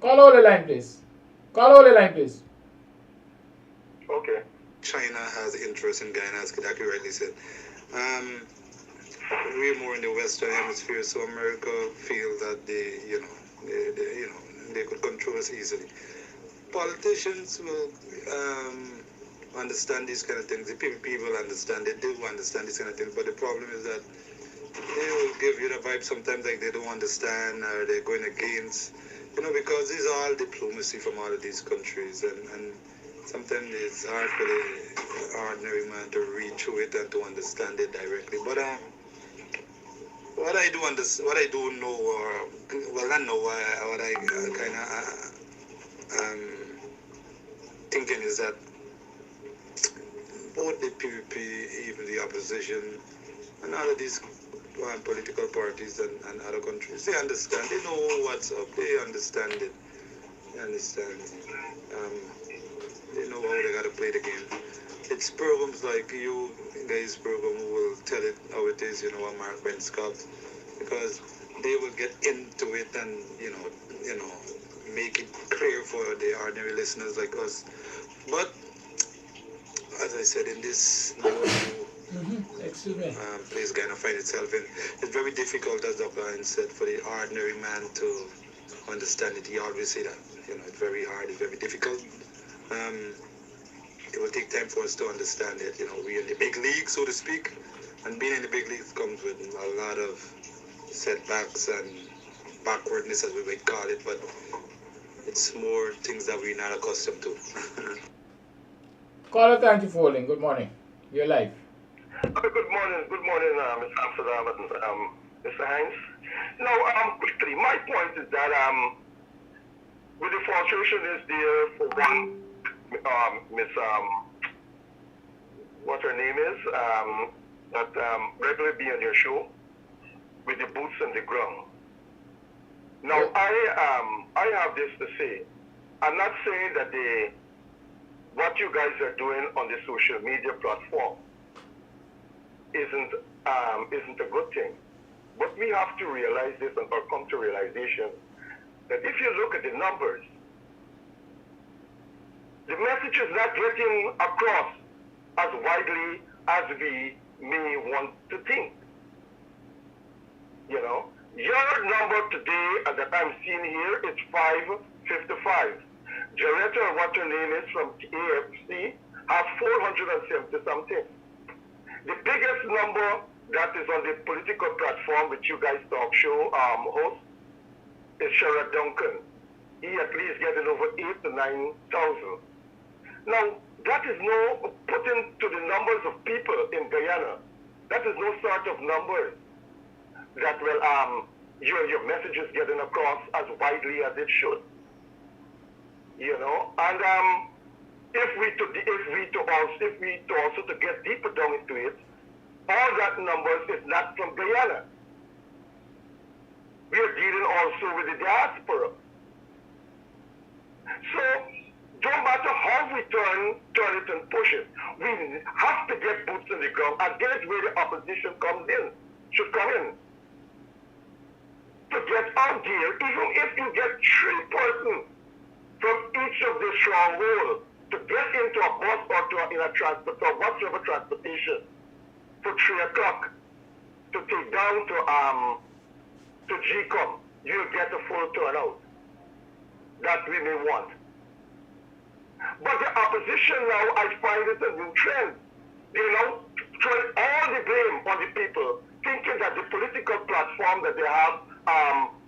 Call over the line, please. Call over the line, please.
Okay.
China has interest in Guyana, as Kidaki rightly said. We're more in the Western Hemisphere, so America feels that they could control us easily. Politicians will understand these kind of things. The people understand it. They do understand these kind of things. But the problem is that they will give you the vibe sometimes like they don't understand or they're going against, because these are all diplomacy from all of these countries, and sometimes it's hard for the ordinary man to read through it and to understand it directly. But what I do know, what I kind of thinking is that both the PPP, even the opposition, and all of these political parties and other countries, they understand. They know what's up. They understand it. They understand. They know how they got to play the game. It's programs like you guys' program who will tell it how it is, what Mark Ben Scott, because they will get into it and, make it clear for the ordinary listeners like us. But, as I said, in this place Guyana find itself in, it's very difficult, as Dr. Hinds said, for the ordinary man to understand it. He always say that, it's very hard, it's very difficult. It will take time for us to understand it. We're in the big league, so to speak, and being in the big leagues comes with a lot of setbacks and backwardness, as we might call it, but it's more things that we're not accustomed to.
Caller, thank you for holding. Good morning. You're live.
Good morning, Mr. Amsterdam and Mr. Hinds. Now, quickly, my point is that with the frustration is there for one, Miss, what her name is, that regularly be on your show with the boots on the ground. Now, I have this to say. I'm not saying that what you guys are doing on the social media platform isn't a good thing. But we have to realize this or come to realization that if you look at the numbers, the message is not getting across as widely as we may want to think. Your number today that I'm seeing here is 555. Jaretta, or what her name is, from AFC, have 470 something. The biggest number that is on the political platform which you guys talk show host is Sherrod Duncan. He at least getting over 8,000 to 9,000. Now, that is no putting to the numbers of people in Guyana. That is no sort of numbers that will your message is getting across as widely as it should. And if we also to get deeper down into it, all that numbers is not from Guyana. We are dealing also with the diaspora. So, don't matter how we turn it and push it, we have to get boots on the ground, and that's where the opposition should come in. To get out there, even if you get 3 persons from each of the strongholds to get into a bus or in a transport or whatsoever transportation for 3 o'clock to take down to GCOM, you'll get a full turnout that we may want. But the opposition now, I find it a new trend. They now throw all the blame on the people, thinking that the political platform that they have,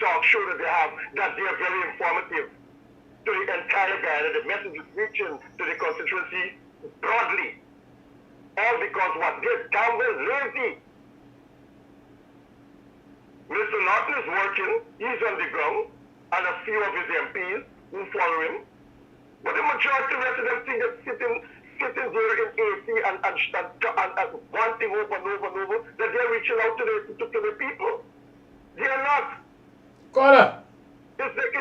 talk show that they have, that they are very informative to the entire Guyana. The message is reaching to the constituency broadly. All because what they're damn well lazy. Mr. Norton is working, he's on the ground, and a few of his MPs who follow him. But the majority of them think that sitting there in AC and one thing over and over and over, that they're reaching out to the people. They are not.
Caller.
It's like,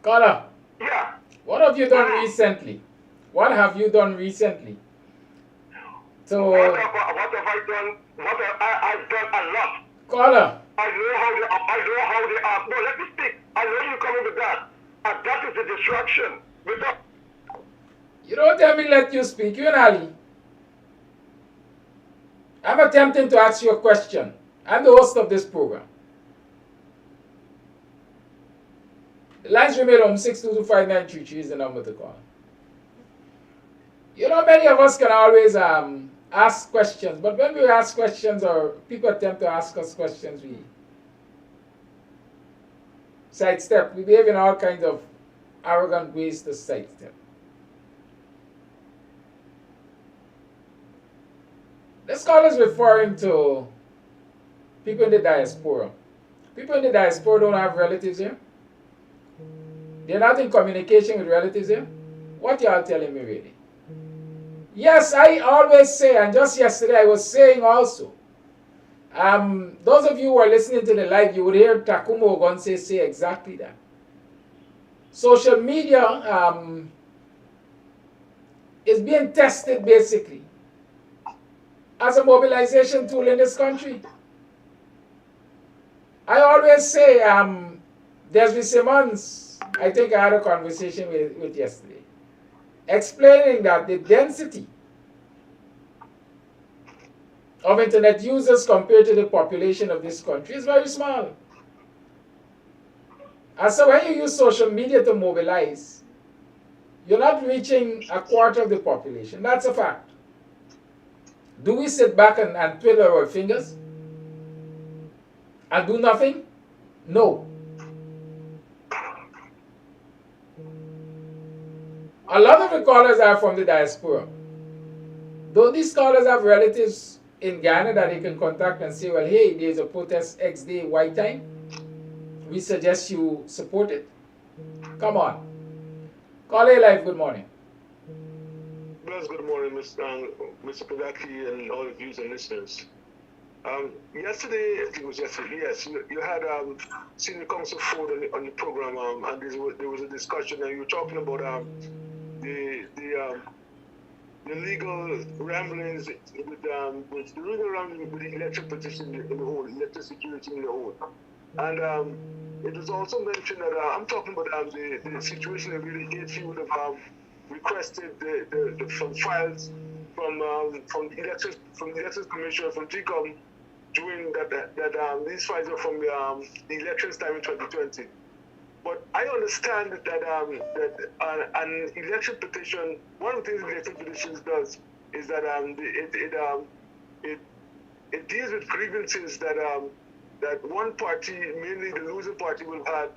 Caller.
Yeah.
What have you done recently? What have you done recently? So.
What have I done? I've done a lot.
Caller.
I know how they are. No, let me speak. I know you're coming with that. And that is the distraction.
You don't tell me let you speak. You and Ali. I'm attempting to ask you a question. I'm the host of this program. The lines remain on 6225933 is the number to call. You know, many of us can always ask questions, but when we ask questions or people attempt to ask us questions, we sidestep. We behave in all kinds of arrogant ways to sidestep. This call is referring to people in the diaspora. People in the diaspora don't have relatives here. They're not in communication with relatives here. What y'all telling me really? Yes, I always say, and just yesterday I was saying also, those of you who are listening to the live, you would hear Takumo Ogonse say exactly that. Social media is being tested basically as a mobilization tool in this country. I always say, Desmond Simmons, I think I had a conversation with yesterday, explaining that the density of internet users compared to the population of this country is very small. And so when you use social media to mobilize, you're not reaching a quarter of the population. That's a fact. Do we sit back and twiddle our fingers and do nothing? No. A lot of the callers are from the diaspora. Don't these callers have relatives in Guyana that they can contact and say, well, hey, there's a protest X day, Y time. We suggest you support it. Come on. Call A Live, good morning.
Bless, good morning, Mr. Pagaki and all the viewers and listeners. Yesterday, I think it was yesterday, yes, you had Senior Counsel Ford on the program, and there was a discussion, and you were talking about the legal ramblings with the election petition in the whole, election security in the whole. And it was also mentioned that I'm talking about the situation that really if you would have requested the files from the elections commission, from GCOM, doing that these files are from the elections time in 2020. But I understand that an election petition, one of the things the election petitions does is that it deals with grievances that one party, mainly the losing party, will have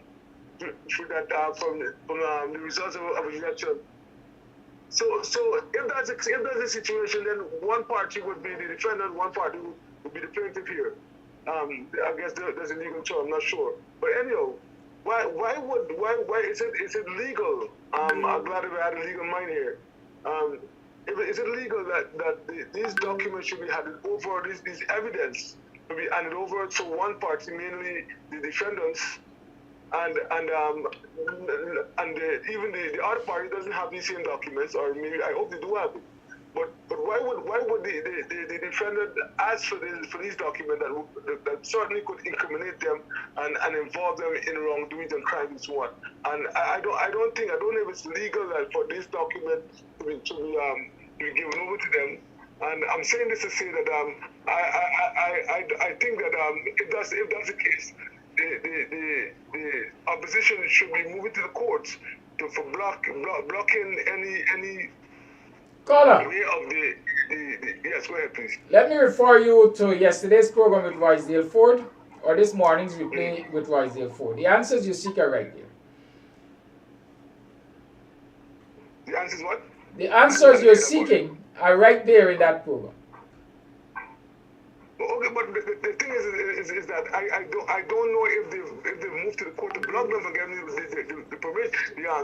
from the results of an election. So if that's a situation, then one party would be the defendant, one party would be the plaintiff here. I guess there's a legal term, I'm not sure. But anyhow, why is it legal? I'm glad we had a legal mind here. Is it legal that these documents should be handed over, this evidence should be handed over to one party, mainly the defendants, and even the other party doesn't have these same documents, or maybe I hope they do have it. But why would the defendant ask for these documents that certainly could incriminate them and involve them in wrongdoing and crimes and so on? And I don't know if it's legal that for this document to be given over to them. And I'm saying this to say that I think that if that's the case, the opposition should be moving to the courts for blocking any
Caller.
way of yes, go ahead, please.
Let me refer you to yesterday's program with Roysdale Ford or this morning's replay with Roysdale Ford. The answers you seek are right there.
The answers what?
The answers you're seeking are right there in that program.
Okay, but the thing is that I don't know if they've moved to the court to block them again the permit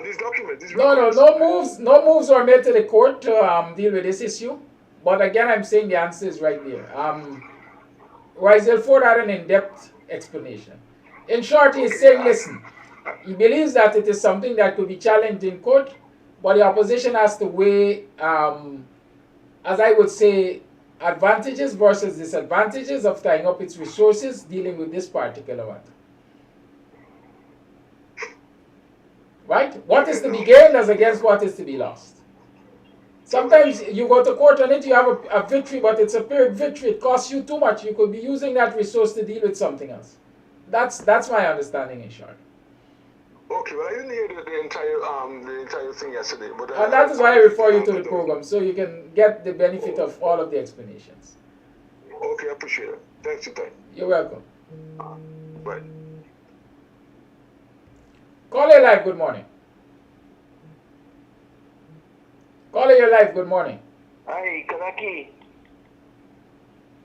these documents. These
No moves were made to the court to deal with this issue. But again, I'm saying the answer is right there. Roysdale Ford had an in-depth explanation. In short, he's saying, listen, he believes that it is something that could be challenged in court, but the opposition has to weigh, as I would say, advantages versus disadvantages of tying up its resources dealing with this particular matter. Right? What is to be gained as against what is to be lost? Sometimes you go to court on it, you have a victory, but it's a pyrrhic victory. It costs you too much. You could be using that resource to deal with something else. That's my understanding in short.
Okay, well, I didn't hear the entire thing yesterday, but
And that is why I refer you to the program, so you can get the benefit of all of the explanations.
Okay, I appreciate it. Thanks for your time.
You're welcome.
Bye.
Caller live, good morning. Caller, you're live, good morning.
Hi, Kanaki.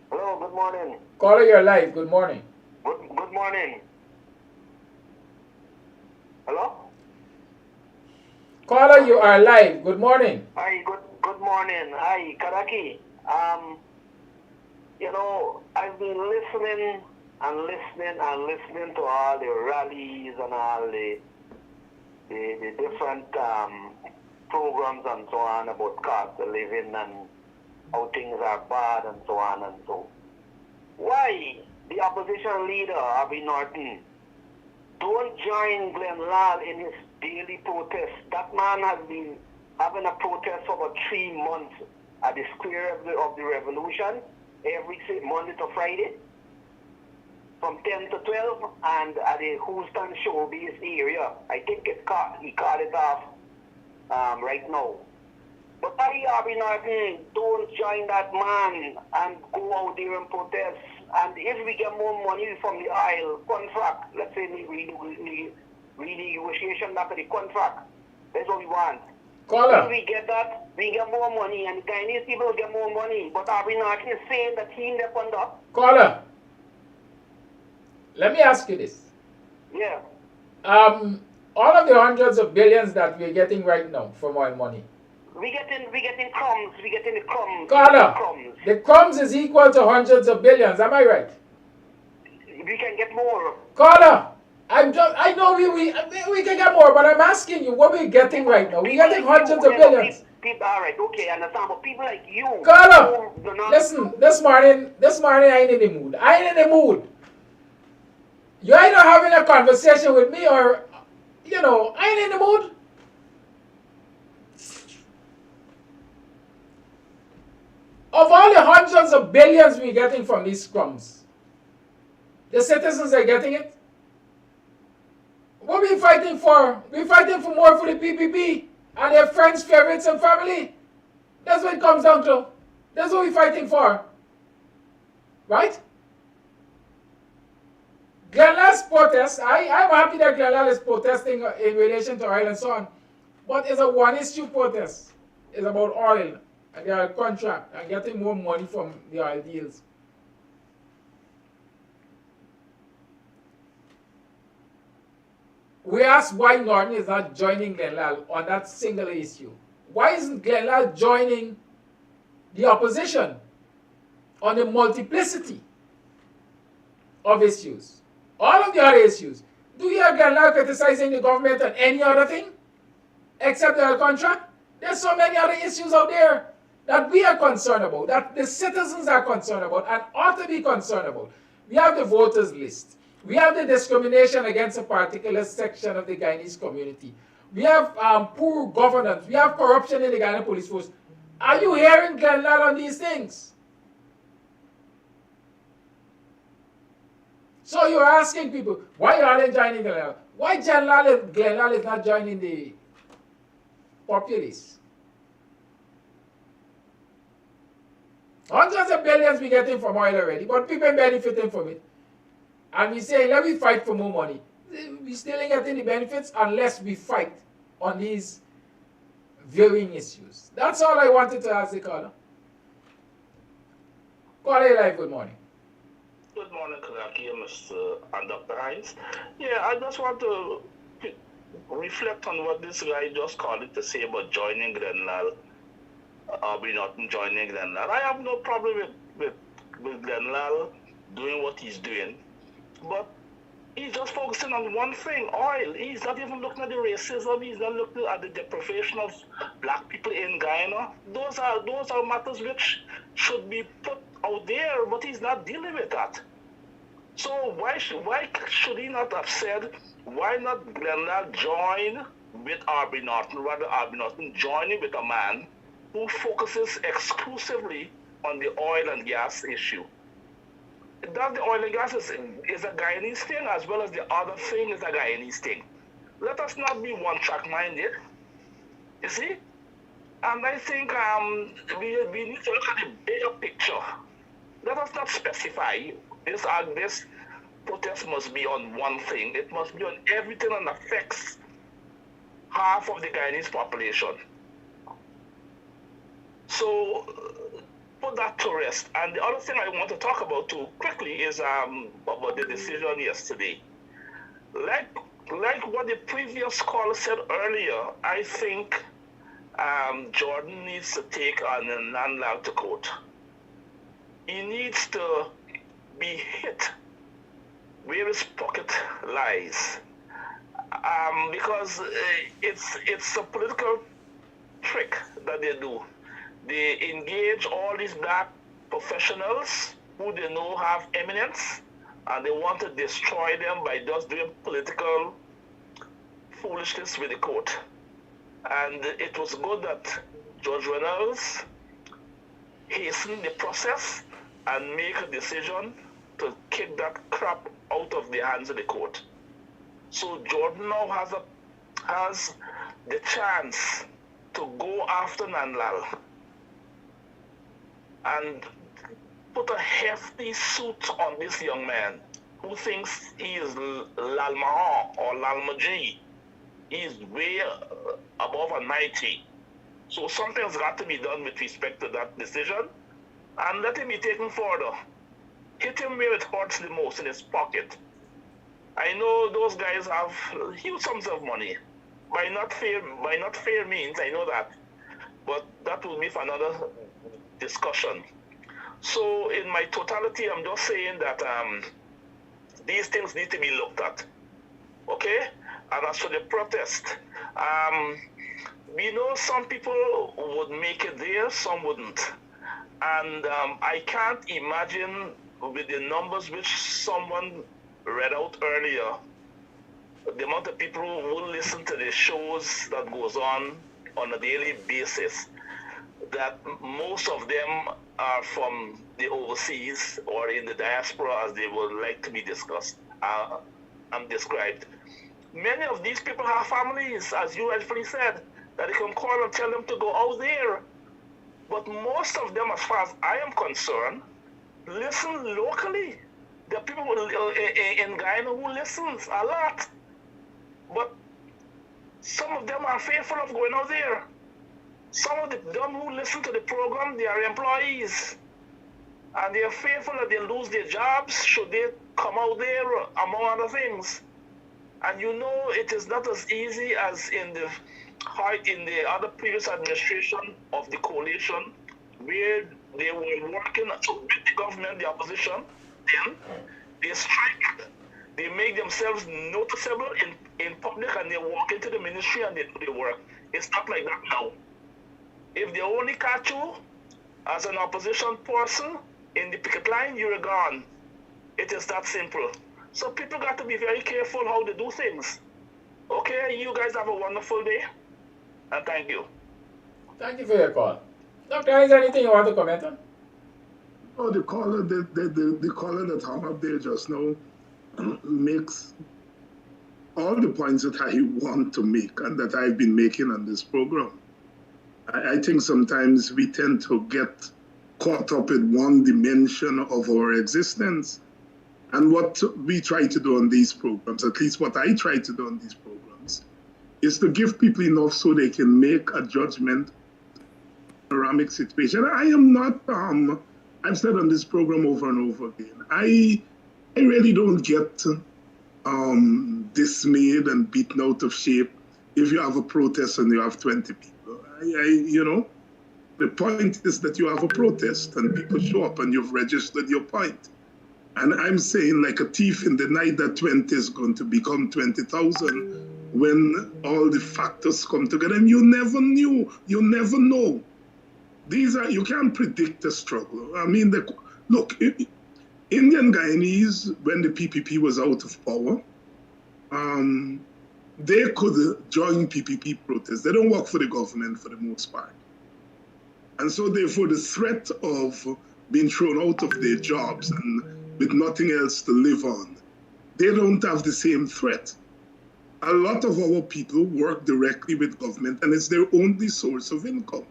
Hello, good morning.
Caller, you're live, good morning.
Good morning. Hello?
Caller, you are live, good morning.
Hi, good morning. Hi, Kanaki. You know, I've been listening to all the rallies and all the different programs and so on about cost of living and how things are bad and so on and so. Why the opposition leader, Abiy Norton, don't join Glenn Lal in his daily protest? That man has been having a protest for about 3 months at the Square of the Revolution, every Monday to Friday, from 10 to 12, and at the Houston Showbiz area. I think he called it off right now. But Abiy Norton, don't join that man and go out there and protest. And if we get more money from the oil contract, let's say renegotiation back of the contract, that's what we want.
Caller.
If we get that, we get more money, and the Guyanese people get more money. But Abiy Norton is saying that he never fund up.
Caller, let me ask you this.
Yeah.
All of the hundreds of billions that we're getting right now from oil money.
We getting crumbs. We getting the crumbs.
Caller,
Crumbs.
the crumbs is equal to hundreds of billions. Am I right?
We can get more.
Caller, I know we can get more, but I'm asking you what we're getting right now. We're getting hundreds of billions.
People, all right, okay, I understand. But people like you.
Caller, listen. This morning I ain't in the mood. I ain't in the mood. You either having a conversation with me or, I ain't in the mood. Of all the hundreds of billions we're getting from these crumbs, the citizens are getting it. What are we fighting for? We're fighting for more for the PPP and their friends, favorites, and family. That's what it comes down to. That's what we're fighting for. Right? Glenn Lal's protest, I'm happy that Glenn Lal is protesting in relation to oil and so on. But it's a one-issue protest. It's about oil and the oil contract and getting more money from the oil deals. We asked why Norton is not joining Glenn Lal on that single issue. Why isn't Glenn Lal joining the opposition on the multiplicity of issues? All of the other issues. Do you hear Glenn Lal criticizing the government on any other thing except the oil contract? There's so many other issues out there that we are concerned about, that the citizens are concerned about and ought to be concerned about. We have the voters list. We have the discrimination against a particular section of the Guyanese community. We have poor governance. We have corruption in the Guyana police force. Are you hearing Glenn Lal on these things? So you're asking people, why are they joining Glenn Lal? Why Glenn Lal is not joining the populists? Hundreds of billions we're getting from oil already, but people are benefiting from it. And we say, let me fight for more money. We still ain't getting the benefits unless we fight on these varying issues. That's all I wanted to ask the caller. Caller live, good morning.
Good morning, Kanaki and Mr. and Dr. Hinds. Yeah, I just want to reflect on what this guy just called it to say about joining Glenn Lal. Abiy Norton joining Glenn Lal. I have no problem with Glenn Lal doing what he's doing. But he's just focusing on one thing, oil. He's not even looking at the racism. He's not looking at the deprivation of black people in Guyana. Those are matters which should be put out there, but he's not dealing with that. So why should he not have said, why not Glenn Lal join with Abiy Norton, rather Abiy Norton joining with a man who focuses exclusively on the oil and gas issue? That the oil and gas is a Guyanese thing, as well as the other thing is a Guyanese thing. Let us not be one-track minded. You see? And I think we need to look at the bigger picture. Let us not specify this protest must be on one thing. It must be on everything that affects half of the Guyanese population. So put that to rest. And the other thing I want to talk about too quickly is about the decision yesterday. Like what the previous caller said earlier, I think Jordan needs to take on a landlord to court. He needs to be hit where his pocket lies, because it's a political trick that they do. They engage all these black professionals who they know have eminence, and they want to destroy them by just doing political foolishness with the court. And it was good that Judge Reynolds hastened the process and make a decision to kick that crap out of the hands of the court. So Jordan now has the chance to go after Nanlal and put a hefty suit on this young man who thinks he is Lal Mahan or Lal Maji. He is way above a 90. So something's got to be done with respect to that decision, and let him be taken further. Hit him where it hurts the most, in his pocket. I know those guys have huge sums of money. By not fair means, I know that. But that will be for another discussion. So in my totality, I'm just saying that these things need to be looked at. Okay? And as for the protest, we know some people would make it there, some wouldn't. And I can't imagine with the numbers which someone read out earlier, the amount of people who will listen to the shows that goes on a daily basis, that most of them are from the overseas or in the diaspora, as they would like to be discussed and described. Many of these people have families, as you rightfully said, that they can call and tell them to go out there. But most of them, as far as I am concerned, listen locally. There are people in Guyana who listens a lot. But some of them are fearful of going out there. Some of them who listen to the program, they are employees. And they are fearful that they lose their jobs should they come out there, among other things. And you know, it is not as easy as in the other previous administration of the coalition, where they were working with the government, the opposition. Then they strike, they make themselves noticeable in public, and they walk into the ministry and they do the work. It's not like that now. If they only catch you as an opposition person in the picket line, you're gone. It is that simple. So people got to be very careful how they do things. Okay, you guys have a wonderful day, and thank you.
Thank you for your call. Doctor, is there anything you want to comment on?
Oh, the caller that hung up there just now makes all the points that I want to make and that I've been making on this program. I think sometimes we tend to get caught up in one dimension of our existence. And what we try to do on these programs, at least what I try to do on these programs, is to give people enough so they can make a judgment on the panoramic situation. I am not, I've said on this program over and over again, I really don't get dismayed and beaten out of shape if you have a protest and you have 20 people. You know, the point is that you have a protest and people show up and you've registered your point. And I'm saying, like a thief in the night, that 20 is going to become 20,000 when all the factors come together. And you never knew, you never know. You can't predict the struggle. I mean, look, Indian Guyanese, when the PPP was out of power, they could join PPP protests. They don't work for the government for the most part. And so therefore the threat of being thrown out of their jobs and with nothing else to live on, they don't have the same threat. a lot of our people work directly with government, and it's their only source of income.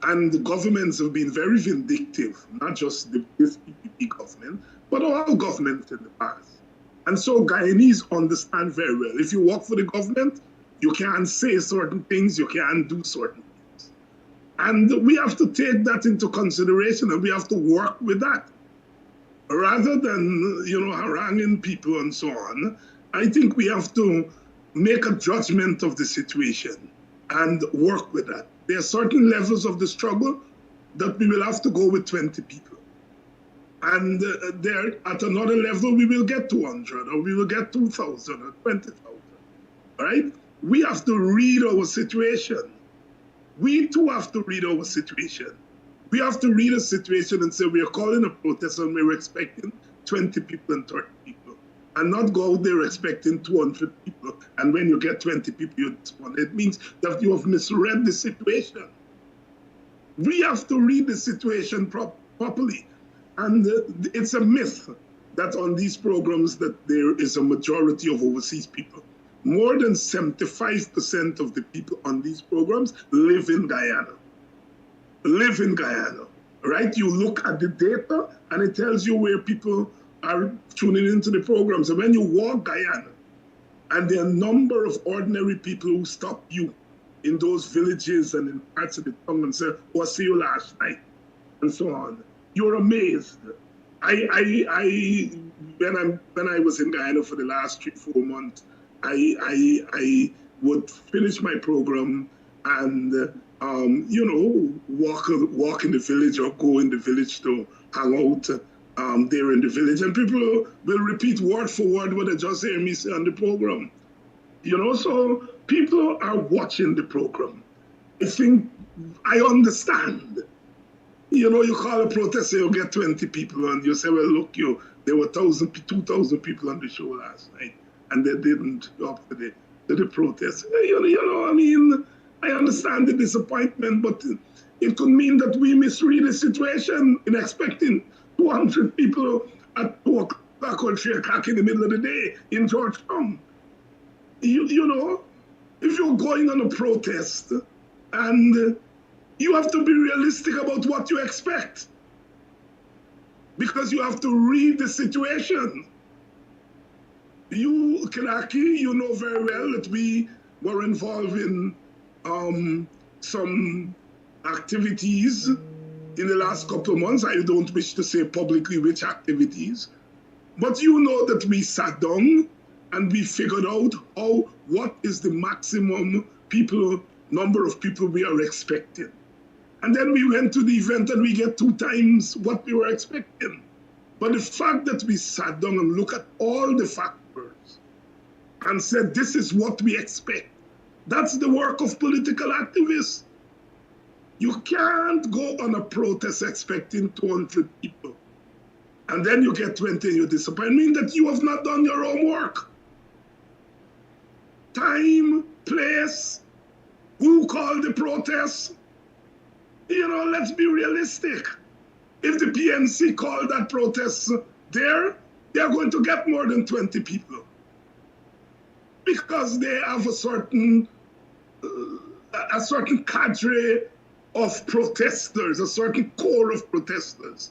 And the governments have been very vindictive, not just this PPP government, but all governments in the past. And so Guyanese understand very well. If you work for the government, you can't say certain things, you can't do certain things. And we have to take that into consideration, and we have to work with that. Rather than, haranguing people and so on, I think we have to make a judgment of the situation and work with that. There are certain levels of the struggle that we will have to go with 20 people. And there, at another level, we will get 200, or we will get 2,000 or 20,000, right? We have to read our situation. We too have to read our situation. We have to read a situation and say, we are calling a protest and we're expecting 20 people and 30 people, and not go out there expecting 200 people. And when you get 20 people, you respond. It means that you have misread the situation. We have to read the situation properly. And it's a myth that on these programs that there is a majority of overseas people. More than 75% of the people on these programs live in Guyana. Live in Guyana, right? You look at the data and it tells you where people are tuning into the programs. And when you walk Guyana, and there are a number of ordinary people who stop you in those villages and in parts of the town and say, oh, I see you last night, and so on. You're amazed. When I was in Guyana for the last 3-4 months, I would finish my program and walk in the village or go in the village to hang out there in the village, and people will repeat word for word what they just hear me say on the program. So people are watching the program. I think I understand. You call a protest, say you get 20 people, and you say, well, look, there were 2,000 people on the show last night, and they didn't go up to the protest. I understand the disappointment, but it could mean that we misread the situation in expecting 200 people at 2 o'clock or 3 o'clock in the middle of the day in Georgetown. If you're going on a protest, and you have to be realistic about what you expect, because you have to read the situation. You, Kanaki, you know very well that we were involved in some activities in the last couple of months. I don't wish to say publicly which activities, but you know that we sat down and we figured out what is the maximum number of people we are expecting. And then we went to the event and we get 2 times what we were expecting. But the fact that we sat down and looked at all the factors and said, this is what we expect, that's the work of political activists. You can't go on a protest expecting 200 people, and then you get 20 and you're disappointed. I mean that you have not done your homework. Time, place, who called the protest? Let's be realistic. If the PNC called that protest there, they're going to get more than 20 people, because they have a certain cadre of protesters, a certain core of protesters.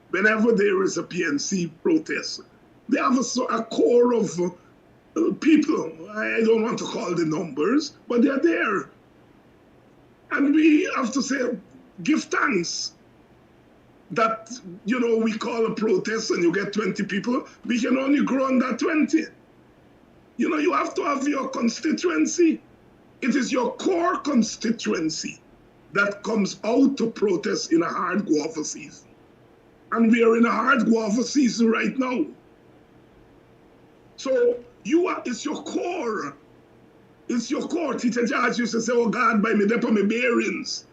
Whenever there is a PNC protest, they have a core of people. I don't want to call the numbers, but they're there. And we have to say, give thanks that, we call a protest and you get 20 people. We can only grow on that 20. You have to have your constituency. It is your core constituency that comes out to protest in a hard guava season. And we are in a hard guava season right now. So it's your core. It's your core. Teacher George used to say, oh God, by me dep on my bearings.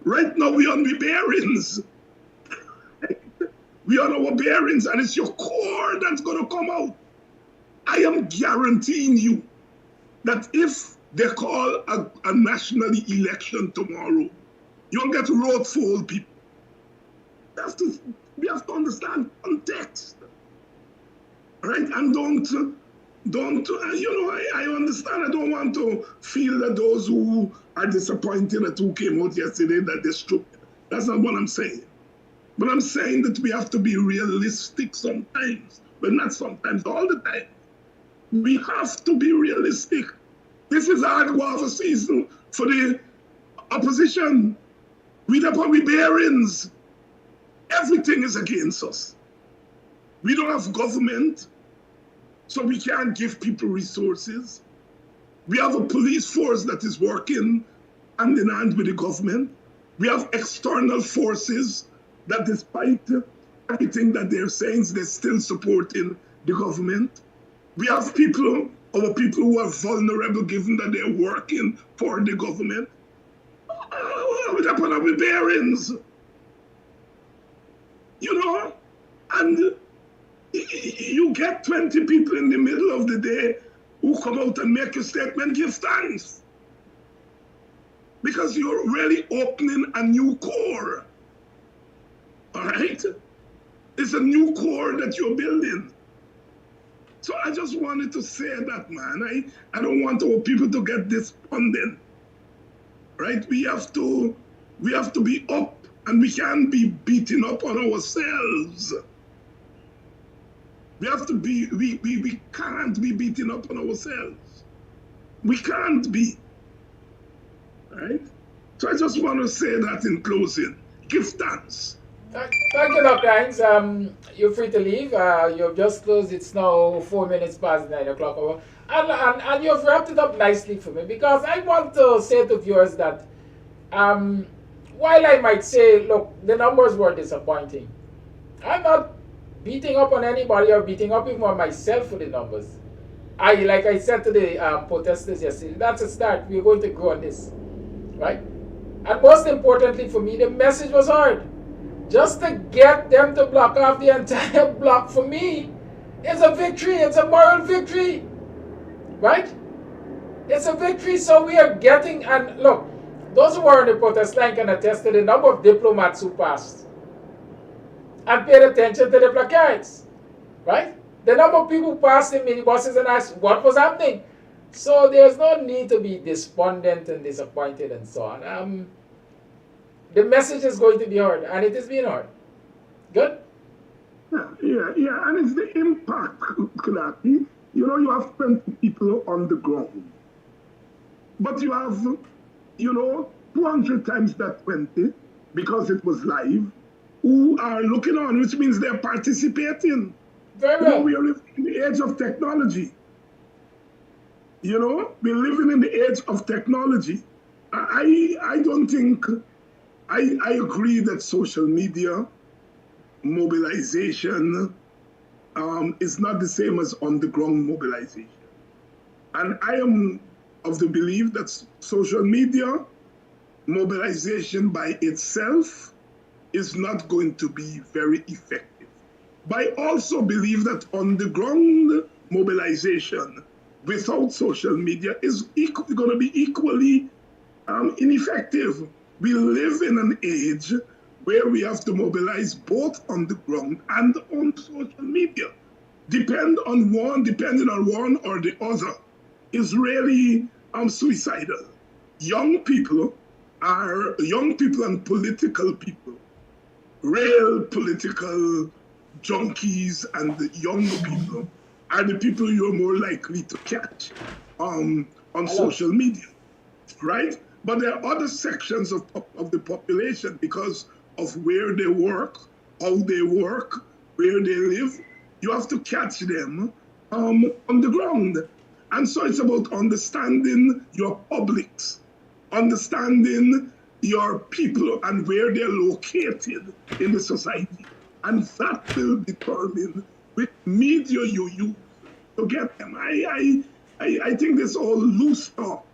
Right now we on my bearings. We on our bearings, and it's your core that's going to come out. I am guaranteeing you that if they call a national election tomorrow, you'll get road full people. We have to understand context, right? And don't don't, I understand. I don't want to feel that those who are disappointed at who came out yesterday, that they're stupid. That's not what I'm saying. But I'm saying that we have to be realistic sometimes, but not sometimes, all the time. We have to be realistic. This is hard guava season for the opposition. We bearings. Everything is against us. We don't have government, so we can't give people resources. We have a police force that is working hand in hand with the government. We have external forces that, despite everything that they're saying, they're still supporting the government. We have people who are vulnerable given that they're working for the government. With our bearings, and you get 20 people in the middle of the day who come out and make a statement, give thanks. Because you're really opening a new core. All right? It's a new core that you're building. So I just wanted to say that, man. I don't want our people to get despondent. Right? We have to be up, and we can't be beating up on ourselves. We have to be, we can't be beating up on ourselves. We can't be. Right? So I just want to say that in closing. Give thanks.
Thank you, Dr. Hinds. You're free to leave. You've just closed. It's now 4 minutes past 9 o'clock. And you've wrapped it up nicely for me, because I want to say to viewers that while I might say, look, the numbers were disappointing, I'm not beating up on anybody or beating up even on myself for the numbers. Like I said to the protesters yesterday, that's a start. We're going to grow on this, right? And most importantly for me, the message was hard. Just to get them to block off the entire block, for me, is a victory. It's a moral victory, right? It's a victory. So we are getting, and look, those who were on the protest line can attest to the number of diplomats who passed and paid attention to the placards, right? The number of people who passed in minibuses and asked what was happening. So there's no need to be despondent and disappointed and so on. The message is going to be heard, and it is being heard. Good?
Yeah, and it's the impact, Kalaki. You have 20 people on the ground. But you have, 200 times that 20, because it was live, who are looking on, which means they're participating.
Very well.
We are living in the age of technology. We're living in the age of technology. I don't think, I agree that social media mobilization is not the same as on-the-ground mobilization. And I am of the belief that social media mobilization by itself is not going to be very effective. But I also believe that on-the-ground mobilization without social media is going to be equally ineffective. We live in an age where we have to mobilize both on the ground and on social media. Depending on one or the other is really suicidal. Young people and political people, real political junkies and the young people are the people you're more likely to catch on social media, right? But there are other sections of the population, because of where they work, how they work, where they live. You have to catch them on the ground. And so it's about understanding your publics, understanding your people and where they're located in the society. And that will determine which media you use to get them. I think this all loose talk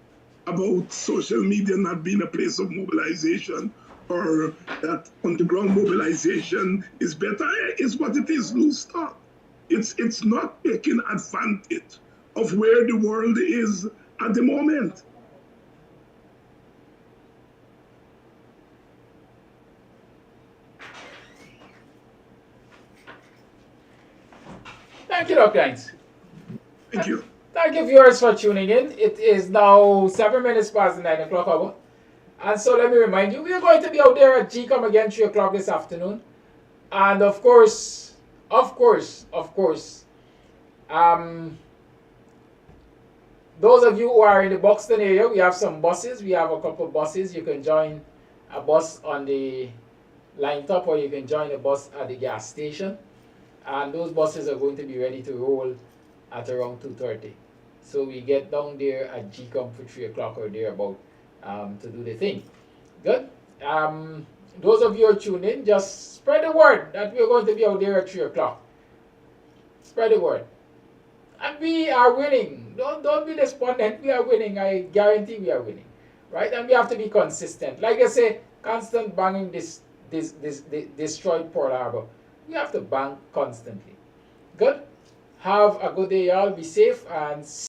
about social media not being a place of mobilization, or that underground mobilization is better, is what it is, loose talk. It's not taking advantage of where the world is at the moment.
Thank you, Dr. Hinds.
Thank you.
Thank you, viewers, for tuning in. It is now 7 minutes past the 9 o'clock hour. And so let me remind you, we are going to be out there at GCOM again 3 o'clock this afternoon. And of course, those of you who are in the Buxton area, we have some buses. We have a couple of buses. You can join a bus on the line top, or you can join a bus at the gas station. And those buses are going to be ready to roll at around 2:30. So we get down there at GCOM for 3 o'clock or thereabout to do the thing. Good. Those of you who are tuned in, just spread the word that we're going to be out there at 3 o'clock. Spread the word. And we are winning. Don't be despondent. We are winning. I guarantee we are winning. Right? And we have to be consistent. Like I say, constant banging this destroyed Pearl Harbor. We have to bang constantly. Good? Have a good day, y'all. Be safe and